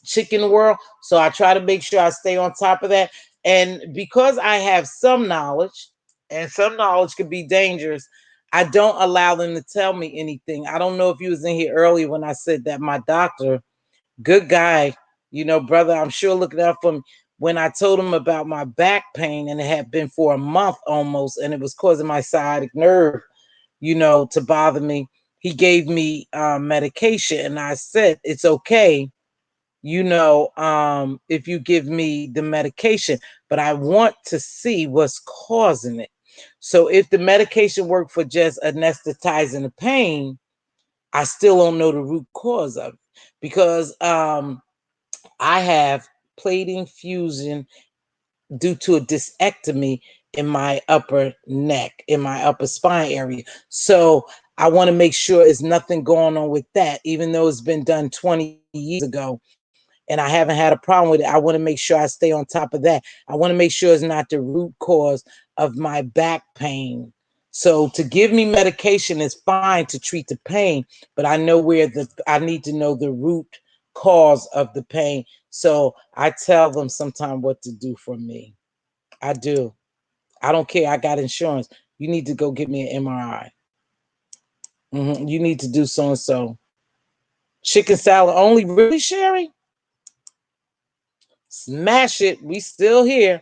chick in the world, so I try to make sure I stay on top of that. And because I have some knowledge, and some knowledge can be dangerous, I don't allow them to tell me anything. I don't know if you was in here earlier when I said that my doctor, good guy, brother, I'm sure looking out for me. When I told him about my back pain, and it had been for a month almost, and it was causing my sciatic nerve, to bother me, he gave me medication, and I said, it's okay, if you give me the medication, but I want to see what's causing it. So if the medication worked for just anesthetizing the pain, I still don't know the root cause of it, because I have plating fusion due to a discectomy in my upper neck, in my upper spine area. So I want to make sure there's nothing going on with that, even though it's been done 20 years ago and I haven't had a problem with it. I want to make sure I stay on top of that. I want to make sure it's not the root cause of my back pain. So to give me medication is fine to treat the pain, but I know I need to know the root cause of the pain. So I tell them sometimes what to do for me. I do. I don't care. I got insurance. You need to go get me an MRI. You need to do so and so. Chicken salad only, really, Sherry? Smash it. We still here.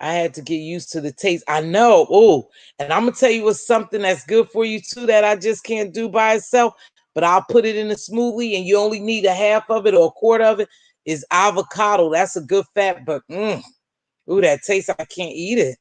I had to get used to the taste. I know. Oh, and I'm gonna tell you what's something that's good for you too that I just can't do by itself, but I'll put it in a smoothie and you only need a half of it or a quarter of it, is avocado. That's a good fat, but ooh, that taste, I can't eat it.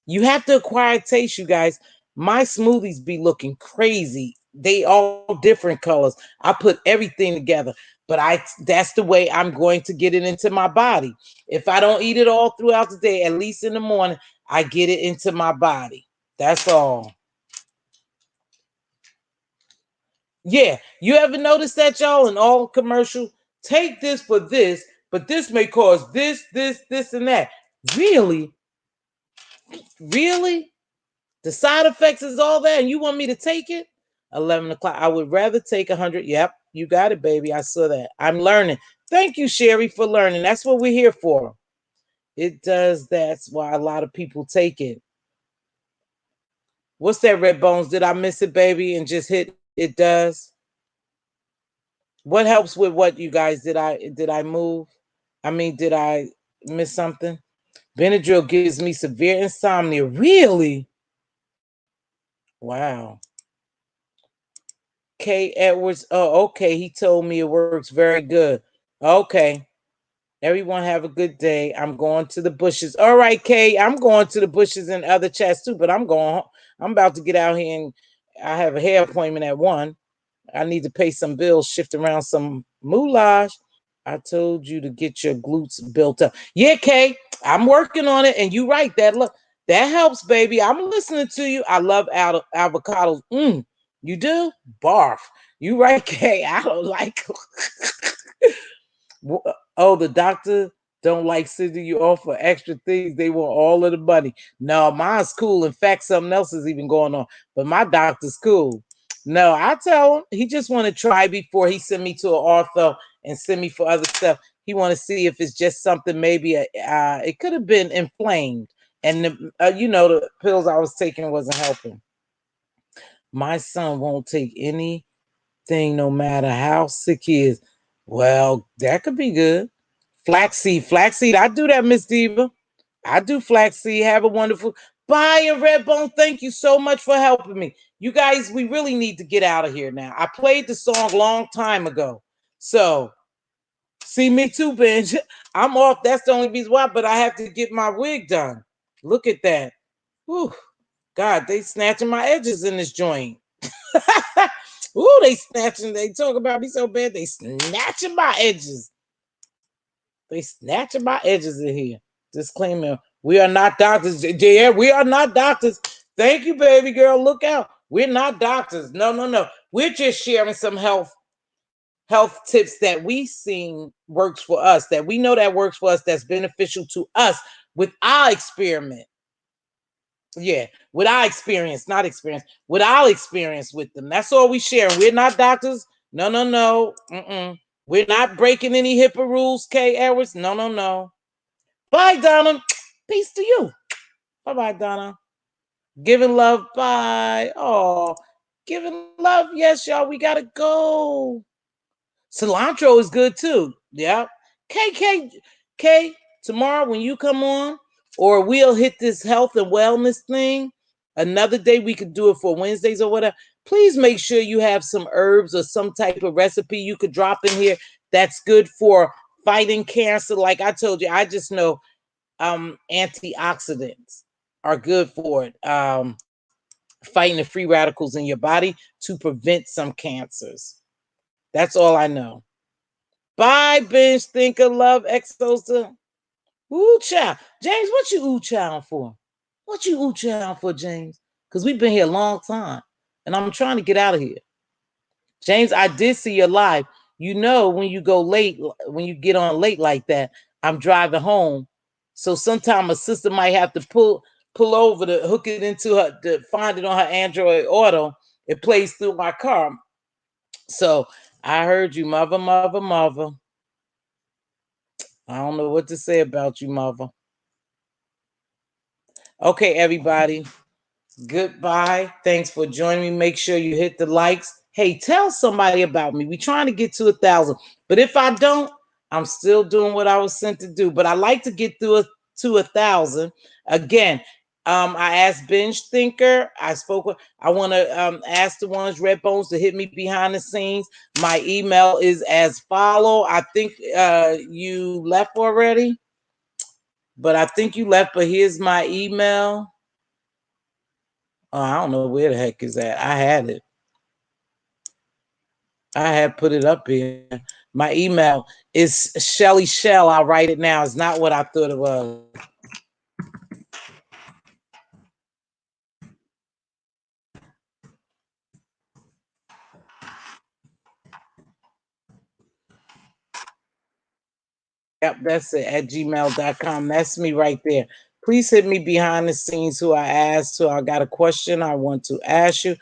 You have to acquire taste, you guys. My smoothies be looking crazy they all different colors. I put everything together, but that's the way I'm going to get it into my body. If I don't eat it all throughout the day, at least in the morning, I get it into my body. That's all. Yeah, you ever notice that, y'all, in all commercial? Take this for this, but this may cause this, and that. Really? Really? The side effects is all that, and you want me to take it? 11 o'clock. I would rather take 100. Yep, you got it, baby. I saw that. I'm learning. Thank you, Sherry, for learning. That's what we're here for. It does. That's why a lot of people take it. What's that, Red Bones? Did I miss it, baby? And just hit it does. What helps with what, you guys? Did I move? I mean, did I miss something? Benadryl gives me severe insomnia. Really? Wow. K. Edwards. Oh, okay. He told me it works very good. Okay. Everyone have a good day. I'm going to the bushes. All right, Kay. I'm going to the bushes and other chats too, but I'm about to get out here, and I have a hair appointment at 1. I need to pay some bills, shift around some moulage. I told you to get your glutes built up. Yeah, Kay, I'm working on it, and you right. That helps, baby. I'm listening to you. I love avocados. You do? Barf. You right, Kay. I don't like. Oh, the doctor don't like sending you off for extra things. They want all of the money. No, mine's cool. In fact, something else is even going on. But my doctor's cool. No, I tell him he just want to try before he send me to an ortho and send me for other stuff. He want to see if it's just something, maybe it could have been inflamed, and the pills I was taking wasn't helping. My son won't take anything, no matter how sick he is. Well, that could be good. Flaxseed. I do that, Miss Diva. I do flaxseed. Have a wonderful bye, and Redbone. Thank you so much for helping me. You guys, we really need to get out of here now. I played the song long time ago. So, see, me too, Benj. I'm off. That's the only reason why, but I have to get my wig done. Look at that. Whew. God, they snatching my edges in this joint. Ooh, they snatching. They talk about me so bad. They snatching my edges. They snatching my edges in here. Disclaimer: we are not doctors. Yeah, we are not doctors. Thank you, baby girl. Look out. We're not doctors. No. We're just sharing some health tips that we seen works for us, that we know that works for us, that's beneficial to us with our experiment. Yeah, with our experience, not experience, with our experience with them. That's all we share. We're not doctors. No. We're not breaking any HIPAA rules, K. Edwards. No. Bye, Donna. Peace to you. Bye, Donna. Giving love. Bye. Oh, giving love. Yes, y'all. We gotta go. Cilantro is good too. Yeah. K. Tomorrow when you come on, or we'll hit this health and wellness thing. Another day we could do it for Wednesdays or whatever. Please make sure you have some herbs or some type of recipe you could drop in here that's good for fighting cancer. Like I told you, I just know antioxidants are good for it. Fighting the free radicals in your body to prevent some cancers. That's all I know. Bye, binge thinker, love exosa. Ooh, child. James, what you ooh child for? What you ooh child for, James? Because we've been here a long time, and I'm trying to get out of here. James, I did see your live. You know, when you go late, when you get on late like that, I'm driving home. So sometimes a sister might have to pull over to hook it into her, to find it on her Android Auto. It plays through my car. So I heard you, mother. I don't know what to say about you, mother. Okay, everybody. Goodbye. Thanks for joining me. Make sure you hit the likes. Hey, tell somebody about me. We're trying to get to 1,000. But if I don't, I'm still doing what I was sent to do. But I like to get to 1,000. Again, I asked Binge Thinker. I want to ask the ones, Red Bones, to hit me behind the scenes. My email is as follow. I think you left already. But I think you left. But here's my email. Oh, I don't know where the heck is that. I had it. I had put it up here. My email is Shelly Shell. I'll write it now. It's not what I thought it was. Yep, that's it, at gmail.com. That's me right there. Please hit me behind the scenes who I asked, who I got a question I want to ask you.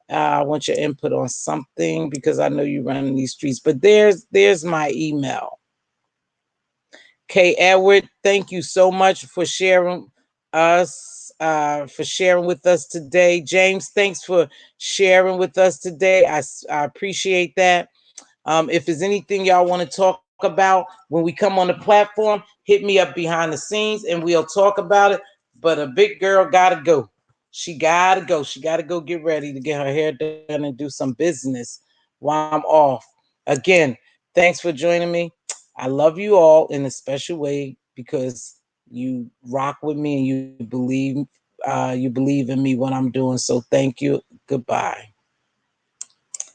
I want your input on something because I know you run in these streets. But there's my email. K. Edward, thank you so much for sharing for sharing with us today. James, thanks for sharing with us today. I appreciate that. If there's anything y'all want to talk about when we come on the platform, hit me up behind the scenes and we'll talk about it. But a big girl gotta go. She gotta go. She gotta go get ready to get her hair done and do some business while I'm off. Again, thanks for joining me. I love you all in a special way because you rock with me and you believe in me what I'm doing. So thank you. Goodbye.